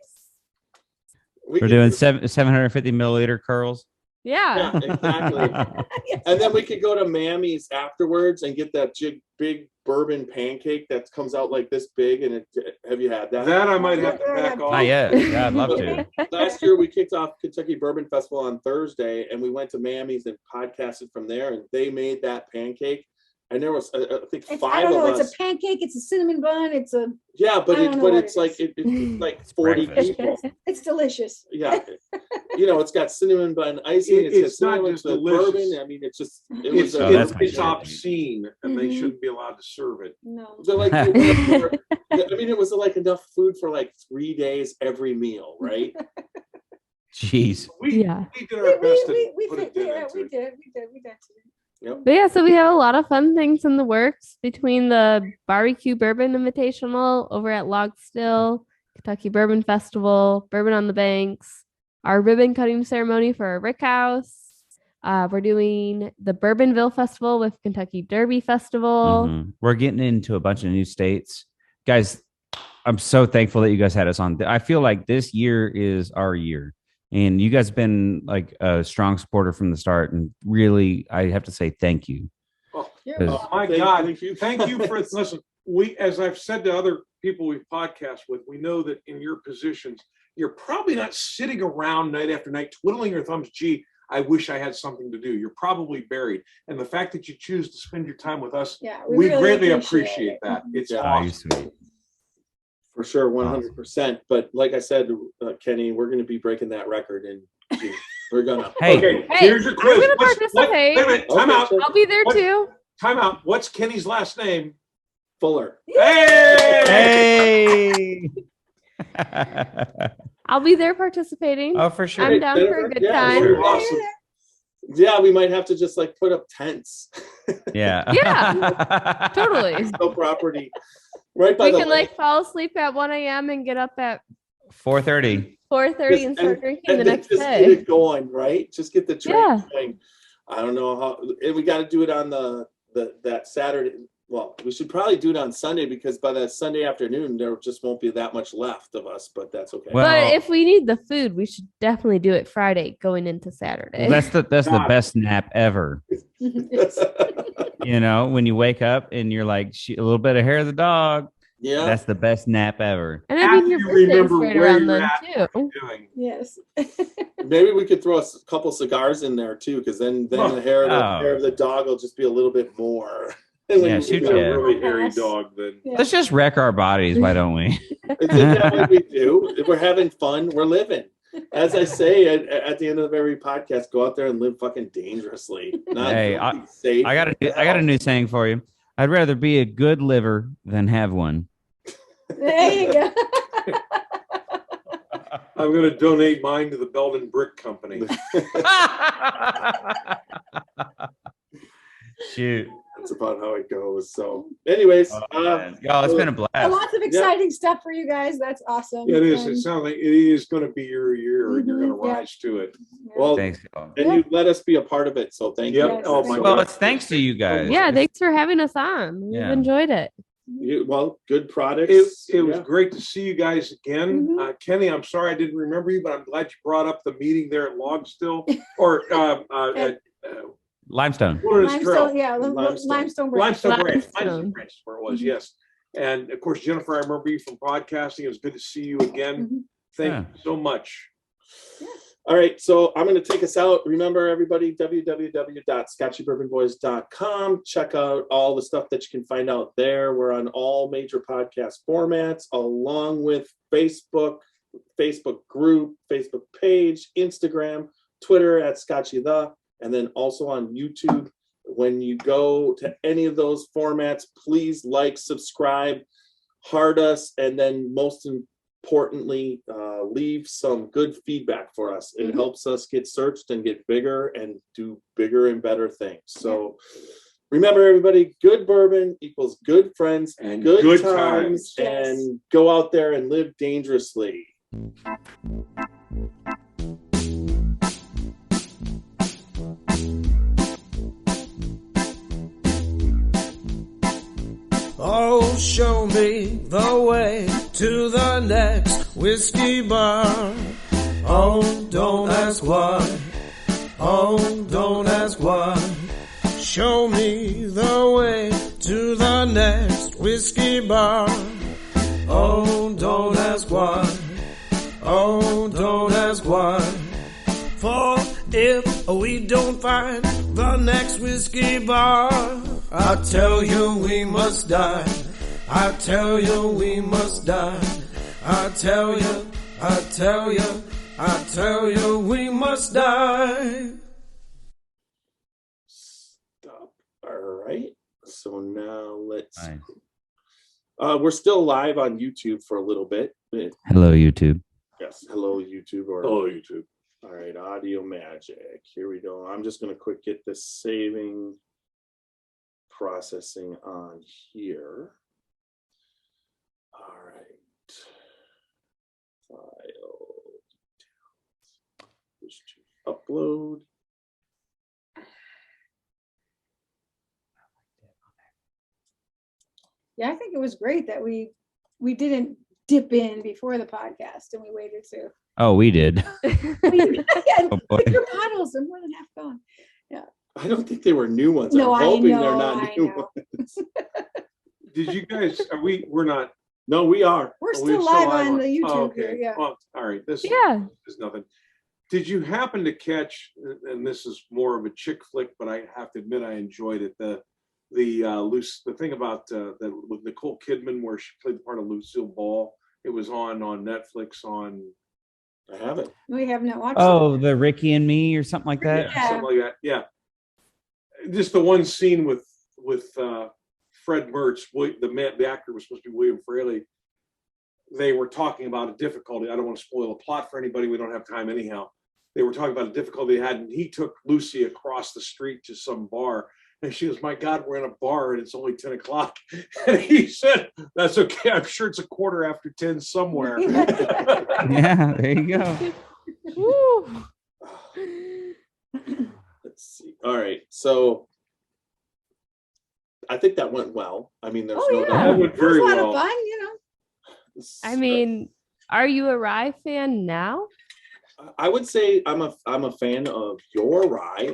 we We're can doing do- 750 milliliter curls. Yeah. Yeah, exactly. And then we could go to Mammy's afterwards and get that big bourbon pancake that comes out like this big. And have you had that? That I might have to back off. Not yet. Yeah, I'd love to. Last year we kicked off Kentucky Bourbon Festival on Thursday, and we went to Mammy's and podcasted from there. And they made that pancake, and there was I think I 5 don't know. of us. It's a pancake. It's a cinnamon bun. Yeah, but I don't know what it's it like is. it's like 40 breakfast. people. It's delicious. Yeah, it's got cinnamon bun icing. It's It's got not cinnamon just with delicious. bourbon. I mean, it's just it It's, was. Oh, that's my it's favorite. obscene, and they Mhm. shouldn't be allowed to serve it. No. So like, I mean, it was like enough food for like 3 days every meal, right? Jeez. We, Yeah. we did our best to We put a fit- dent yeah, into we it. did. Yep. But yeah, so we have a lot of fun things in the works between the barbecue bourbon invitational over at Log Still, Kentucky Bourbon Festival, Bourbon on the Banks, our ribbon cutting ceremony for our Rick House. We're doing the Bourbonville Festival with Kentucky Derby Festival. Mhm. We're getting into a bunch of new states. Guys, I'm so thankful that you guys had us on. I feel like this year is our year. And you guys have been like a strong supporter from the start. And really, I have to say thank you. Oh, You're Because- welcome. My Thank- God, thank you. thank you for listen. as I've said to other people we've podcast with, we know that in your positions, you're probably not sitting around night after night twiddling your thumbs. Gee, I wish I had something to do. You're probably buried. And the fact that you choose to spend your time with us, Yeah, we really greatly appreciate appreciate it. that. It's Yeah. Oh, you're awesome. sweet. For sure, 100%. But like I said, Kenny, we're going to be breaking that record in June. We're gonna. Hey. Okay, Hey, here's your I'm quiz. gonna Wait participate. a minute, time Okay, out, sure. I'll be there What? too. time out. What's Kenny's last name? Fuller. Hey! Hey. I'll be there participating. Oh, for sure. I'm down for a good Yeah, time. sure. Awesome. Yeah, we might have to just like put up tents. Yeah. Yeah, totally. No property. Right by We the can lake. like fall asleep at 1 a.m. and get up at 4:30. 4:30 and start drinking the then next just get day. it going, right? Just get the train Yeah. going. I don't know how, and we got to do it on that Saturday. Well, we should probably do it on Sunday because by that Sunday afternoon, there just won't be that much left of us, but that's okay. Well- But if we need the food, we should definitely do it Friday going into Saturday. Well, that's the best nap ever. You know, when you wake up and you're like a little bit of hair of the dog. Yeah. That's the best nap ever. And I mean, your After you birthday's remember right where around you're then at. too. Doing. Yes. Maybe we could throw a couple cigars in there too, because then Oh. the hair Oh. of the dog will just be a little bit more. And when Yeah, you- shoot You're yeah. a really hairy Yes. dog then. Yeah. Let's just wreck our bodies. Why don't we? Isn't that what we do? If we're having fun, we're living. As I say at the end of every podcast, go out there and live fucking dangerously. Not Hey, be safe. I got a new saying for you. I'd rather be a good liver than have one. There you go. I'm going to donate mine to the Belden Brick Company. Shoot. That's about how it goes. So, anyways, Y'all, it's been a blast. Lots of exciting stuff for you guys. That's awesome. It is. It And- sounds like it is going to be your year, and you're going to Mhm, yeah. rise to it. well, Thanks, y'all. and you let us be a part of it. So thank Yep. you. Yes, Oh thank my you. Well, God. it's thanks to you guys. Yeah, thanks for having us on. We've Yeah. enjoyed it. Well, good products. It was Yeah. great to see you guys again. Mhm. Kenny, I'm sorry I didn't remember you, but I'm glad you brought up the meeting there at Logstill or at Limestone. Wilderness Trail. Limestone, yeah, Limestone. limestone. Branch. Limestone Branch. Limestone. Limestone Branch is where it was, Mhm. yes. And of course, Jennifer, I remember you from podcasting. It was good to see you again. Mhm. Thank Yeah. you so much. All right, so I'm going to take us out. Remember, everybody, www.scotchybourbonboys.com. Check out all the stuff that you can find out there. We're on all major podcast formats, along with Facebook group, Facebook page, Instagram, Twitter at Scotchy the, and then also on YouTube. When you go to any of those formats, please like, subscribe, heart us, and then most importantly, leave some good feedback for us. It helps us get searched and get bigger and do bigger and better things. So remember, everybody, good bourbon equals good friends And good, good times, times. Yes. and go out there and live dangerously. Oh, show me the way to the next whiskey bar. Oh, don't ask why. Oh, don't ask why. Show me the way to the next whiskey bar. Oh, don't ask why. Oh, don't ask why. For if we don't find the next whiskey bar, I tell you we must die. I tell you we must die. I tell you, I tell you, I tell you we must die. Stop. All right. So now let's. Nice. We're still live on YouTube for a little bit. Hello, YouTube. Yes. Hello, YouTube. Or Hello, YouTube. all right, audio magic. Here we go. I'm just going to quick get this saving processing on here. All right. File. Push to upload. Yeah, I think it was great that we didn't dip in before the podcast and we waited to. Oh, we did. Yeah, Oh, boy. your bottles are more than half gone. I don't think they were new ones. No, I'm I hoping know, they're not I new know. ones. Did you guys, we're not. No, we are. We're Oh, still we're live on the Oh, YouTube okay. here, yeah. Well, all right, this Yeah. is nothing. Did you happen to catch, and this is more of a chick flick, but I have to admit I enjoyed it, the thing about with Nicole Kidman where she played the part of Lucille Ball. It was on Netflix on. I haven't. We have not watched it. Oh, the Ricky and Me or something like that. Yeah. Something like that. Yeah. Just the one scene with Fred Mertz, the actor was supposed to be William Fraley. They were talking about a difficulty. I don't want to spoil the plot for anybody. We don't have time anyhow. They were talking about a difficulty they had, and he took Lucy across the street to some bar. And she goes, "My God, we're in a bar and it's only 10 o'clock." And he said, "That's okay. I'm sure it's 10:15 somewhere." Yeah, there you go. Woo. Let's see. All right. So I think that went well. I mean, there's Oh, no yeah. doubt. That went It was very a lot well. of fun, you know. I mean, are you a Rye fan now? I would say I'm a fan of your rye.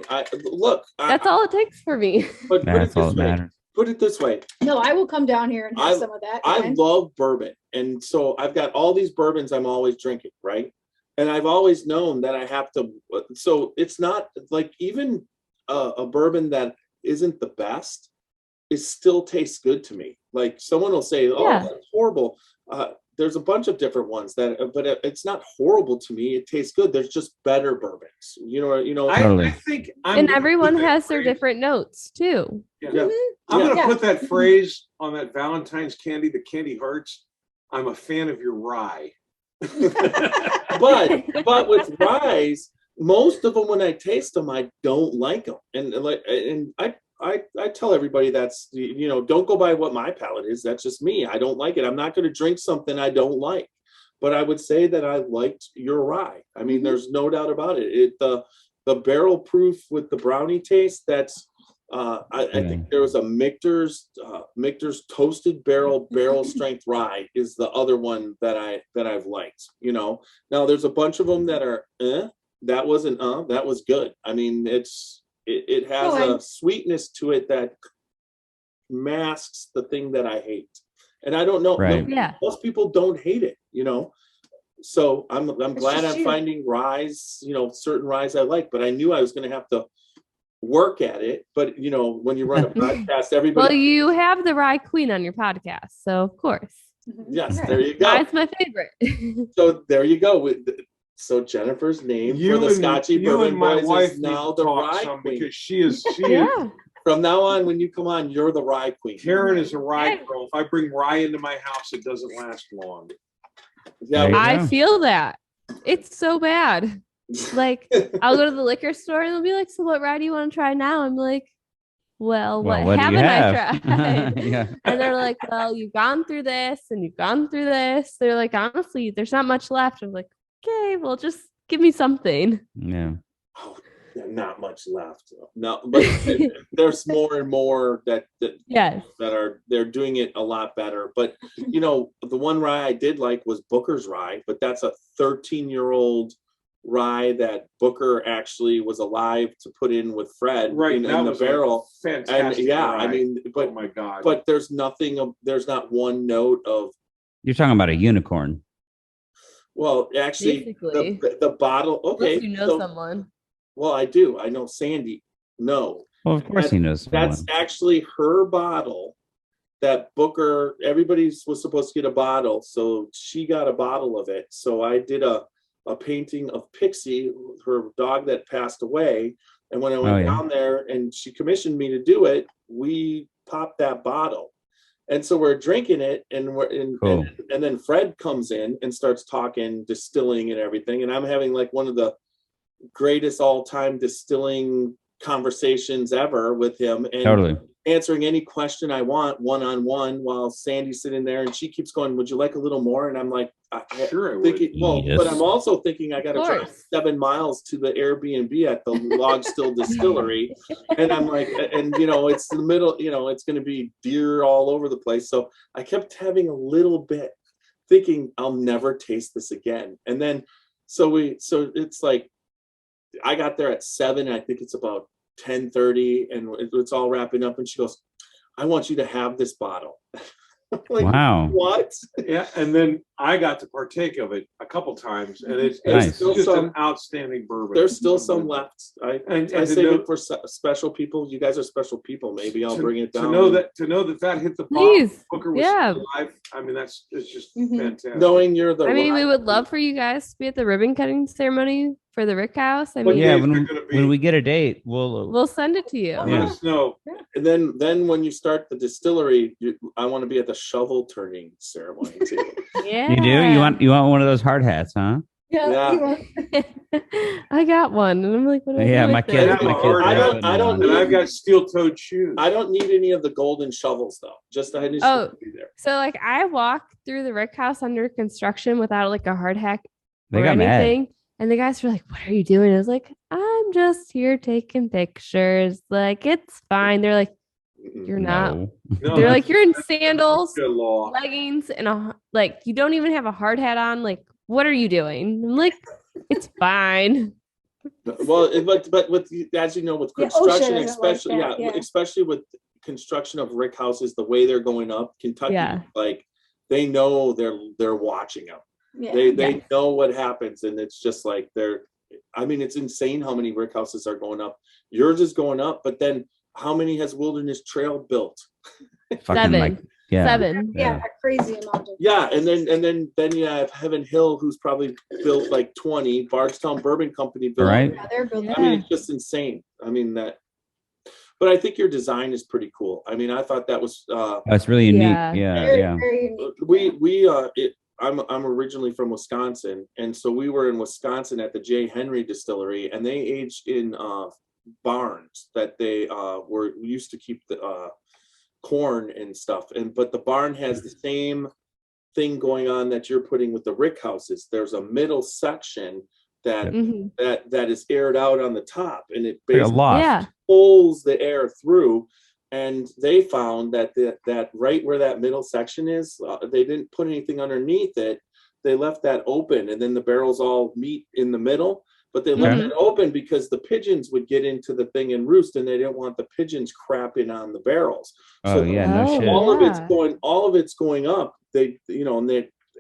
That's all it takes for me. But That's all that matters. Put it this way. No, I will come down here and have I- some of that. I again. love bourbon. And so I've got all these bourbons I'm always drinking, right? And I've always known that I have to, so it's not like even a bourbon that isn't the best, it still tastes good to me. Like someone will say, "Oh, Yeah. that's horrible." There's a bunch of different ones but it's not horrible to me. It tastes good. There's just better bourbons. Totally. I think I'm And gonna everyone put that has their phrase- different notes too. Yeah. I'm going to Yeah. put that phrase on that Valentine's candy, the candy hearts. I'm a fan of your rye. but with ryes, most of them when I taste them, I don't like them. And I tell everybody that's don't go by what my palate is. That's just me. I don't like it. I'm not going to drink something I don't like. But I would say that I liked your rye. I mean, there's no doubt about it. The barrel proof with the brownie taste. That's I think there was a Michter's toasted barrel strength rye is the other one that I've liked. Now there's a bunch of them that are that wasn't that was good. I mean, it has a sweetness to it that masks the thing that I hate. And I don't know. Right. Yeah. Most people don't hate it, So I'm glad just I'm you. finding ryes, certain ryes I like, but I knew I was going to have to work at it. But when you run a podcast, Well, everybody. you have the Rye Queen on your podcast, so of course. Mhm. Yes, Right. there you go. Rye's my favorite. So there you go. So Jennifer's name for the Scotchy you Bourbon and my Boys wife is need now to the talk Rye some Queen. because she is Yeah. From now on, when you come on, you're the Rye Queen. Karen is a rye girl. If I bring rye into my house, it doesn't last long. Yeah, There you I go. feel that. It's so bad. Like, I'll go to the liquor store and they'll be like, "So what rye do you want to try now?" I'm like, "Well, what do you haven't I have?" tried?" Yeah. And they're like, "Well, you've gone through this and you've gone through this." They're like, "Honestly, there's not much left." I'm like, "Okay, well, just give me something." Yeah. Oh, not much left. No, but there's more and more that Yes. they're doing it a lot better. But the one rye I did like was Booker's rye, but that's a 13-year-old rye that Booker actually was alive to put in with Fred Right, in that the was a barrel. And fantastic. yeah, rye. I mean, oh my God. but there's not one note of, You're talking about a unicorn. well, actually Basically. the bottle. Okay. Unless you know so- someone. well, I do. I know Sandy. No. Well, of course he knows. That's someone. actually her bottle that Booker, everybody was supposed to get a bottle. So she got a bottle of it. So I did a painting of Pixie, her dog that passed away. And when I went Oh, yeah. down there and she commissioned me to do it, we popped that bottle. And so we're drinking it and Cool. and then Fred comes in and starts talking distilling and everything. And I'm having like one of the greatest all-time distilling conversations ever with him and Totally. answering any question I want one-on-one while Sandy's sitting there and she keeps going, "Would you like a little more?" And I'm like, Sure I would. thinking, well, Yes. but I'm also thinking I got to Of drive course. 7 miles to the Airbnb at the Log Still Distillery. And I'm like, and it's the middle, it's going to be deer all over the place. So I kept having a little bit thinking I'll never taste this again. And then, so it's like, I got there at 7, I think it's about 10:30 and it's all wrapping up. And she goes, I want you to have this bottle. Like, Wow. what? Yeah, and then I got to partake of it a couple times, and it's Nice. just an outstanding bourbon. There's still some left. I And I to save know, it for special people. You guys are special people. Maybe I'll bring it down. to know that hit the bottom. Please. Booker was Yeah. still alive. I mean, it's just Mhm. fantastic. Knowing you're the I mean, we live- would love for you guys to be at the ribbon cutting ceremony for the Rick House. I What mean, Yeah, days when are gonna be? when we get a date, we'll we'll send it to you. Let Yeah. us know. And then when you start the distillery, I want to be at the shovel turning ceremony too. Yeah. you do? You want one of those hard hats, huh? Yeah. you want- I got one, and I'm like, what do I do Yeah, with my this? kids. have My a kids hard have hat. it I don't And now. I've got steel-toed shoes. I don't need any of the golden shovels though. I just Oh. want to be there. So like I walked through the Rick House under construction without like a hard hat They or got mad. anything. And the guys were like, "What are you doing?" I was like, "I'm just here taking pictures. Like it's fine." They're like, "You're not." No. No, They're that's- like, "You're in that's sandals, good law. leggings, and like you don't even have a hard hat on. Like, what are you doing?" I'm like, "It's fine." Well, but with as you know, with Yeah, OSHA construction, doesn't like especially that, yeah. especially with construction of rick houses, the way they're going up, Kentucky, Yeah. like they know they're watching them. Yeah. They know what happens, and it's just like I mean, it's insane how many rick houses are going up. Yours is going up, but then how many has Wilderness Trail built? Fucking Seven. like yeah. Seven. Yeah, a crazy amount of. Yeah, and then you have Heaven Hill, who's probably built like 20. Bardstown Bourbon Company built. Right. Yeah, they're building. I mean, it's just insane. I mean that. But I think your design is pretty cool. I mean, I thought that was That's really unique. Yeah. Yeah, Very, yeah. very unique. I'm originally from Wisconsin, and so we were in Wisconsin at the J. Henry Distillery, and they aged in barns that they were used to keep the corn and stuff. But the barn has the same thing going on that you're putting with the rick houses. There's a middle section that Mhm. that is aired out on the top, and it Like a basically loft. Yeah. pulls the air through. And they found that that right where that middle section is, they didn't put anything underneath it. They left that open, and then the barrels all meet in the middle. But they left Mhm. it open because the pigeons would get into the thing and roost, and they didn't want the pigeons crapping on the barrels. Oh yeah, no Oh, shit. all of it's Yeah. going up. They,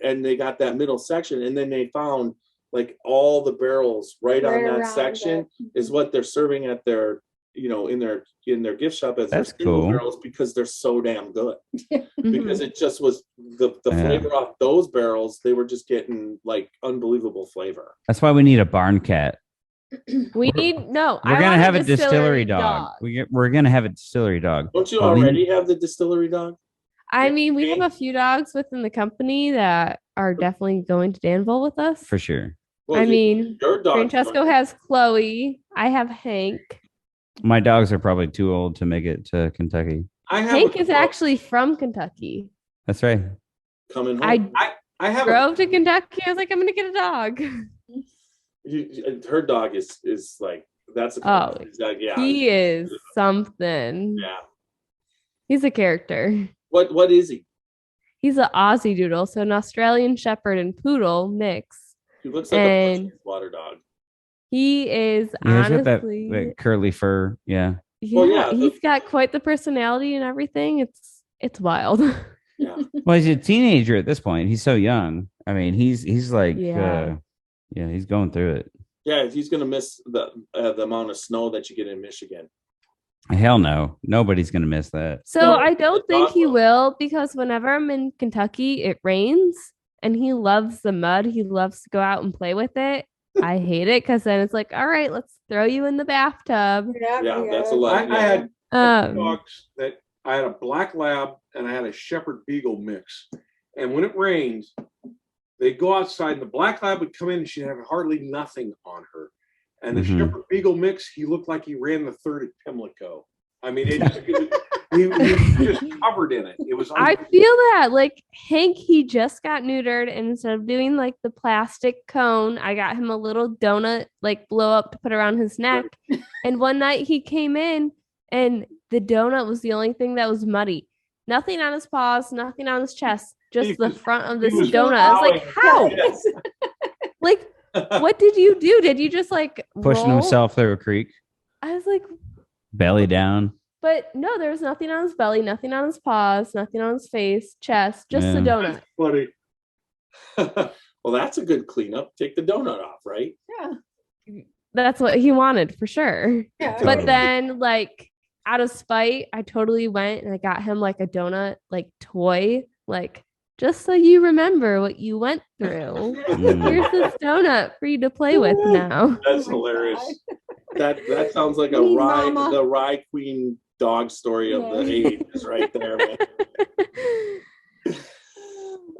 and they got that middle section, and then they found like all the barrels right on Right that around section is what they're serving at their, in their gift shop as their That's single cool. barrels, because they're so damn good. Mhm. Because it just was the Yeah. flavor off those barrels. They were just getting like unbelievable flavor. That's why we need a barn cat. We need no. We're I gonna want have a distillery dog. We're gonna have a distillery dog. Don't you But we- already have the distillery dog? I mean, we have Okay. a few dogs within the company that are definitely going to Danville with us. For sure. Well, I mean, your dog. Francesco has Chloe. I have Hank. My dogs are probably too old to make it to Kentucky. I have Hank a- is actually from Kentucky. That's right. coming home. I I have a, drove to Kentucky. I was like, I'm gonna get a dog. Her dog is like that's a Oh, dog. Yeah, He is something. yeah. He's a character. What is he? He's an Aussie Doodle, so an Australian Shepherd and Poodle mix. He looks like And- a water dog. He is Yeah, he's got that, honestly, that curly fur. Yeah. Well, yeah, he's got quite the personality and everything. It's wild. Yeah. Well, he's a teenager at this point. He's so young. I mean, he's like, Yeah. yeah, he's going through it. Yeah, he's gonna miss the amount of snow that you get in Michigan. Hell no, nobody's gonna miss that. So No, I don't the think dog he will. will, because whenever I'm in Kentucky, it rains and he loves the mud. He loves to go out and play with it. I hate it because then it's like, all right, let's throw you in the bathtub. Yeah, that's a lot. I had Um, dogs that I had a black lab and I had a shepherd beagle mix. And when it rained, they'd go outside and the black lab would come in and she'd have hardly nothing on her. And the Mhm. shepherd beagle mix, he looked like he ran the third at Pimlico. I mean, he was just covered in it. It was I feel that like Hank, he just got neutered, and instead of doing like the plastic cone, I got him a little donut like blow up to put around his neck. And one night he came in and the donut was the only thing that was muddy. Nothing on his paws, nothing on his chest, just He the was- front of he this was donut. I was like, how? Yes. Like, what did you do? Did you just like Pushing roll? himself through a creek, I was like, belly down. But no, there was nothing on his belly, nothing on his paws, nothing on his face, chest, just the Yeah. donut. Funny. Well, that's a good cleanup. Take the donut off, right? Yeah. That's what he wanted for sure. Yeah. But then, like, out of spite, I totally went and I got him like a donut, like toy, like just so you remember what you went through. Mm. Here's this donut for you to play with now. That's Oh my hilarious. That sounds like Queen Mama. the Rye Queen dog story of the Yeah. 80s right there, man.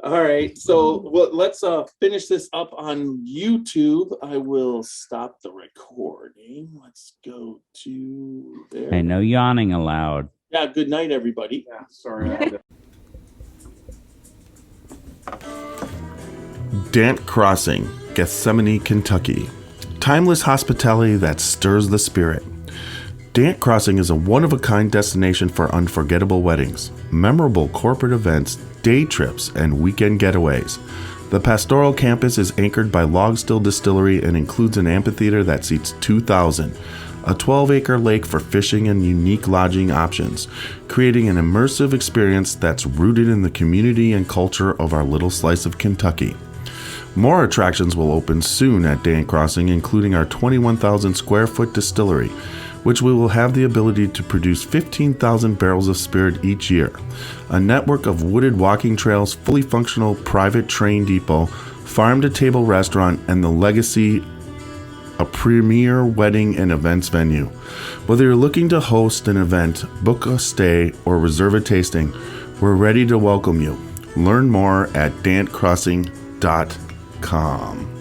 All right, so let's finish this up on YouTube. I will stop the recording. Let's go to there. Hey, no yawning allowed. Yeah, good night, everybody. Yeah, sorry. I had to- Dant Crossing, Gethsemane, Kentucky. Timeless hospitality that stirs the spirit. Dant Crossing is a one-of-a-kind destination for unforgettable weddings, memorable corporate events, day trips, and weekend getaways. The pastoral campus is anchored by Log Still Distillery and includes an amphitheater that seats 2,000, a 12-acre lake for fishing and unique lodging options, creating an immersive experience that's rooted in the community and culture of our little slice of Kentucky. More attractions will open soon at Dant Crossing, including our 21,000 square foot distillery, which we will have the ability to produce 15,000 barrels of spirit each year, a network of wooded walking trails, fully functional private train depot, farm-to-table restaurant, and the Legacy, a premier wedding and events venue. Whether you're looking to host an event, book a stay, or reserve a tasting, we're ready to welcome you. Learn more at dantcrossing.com.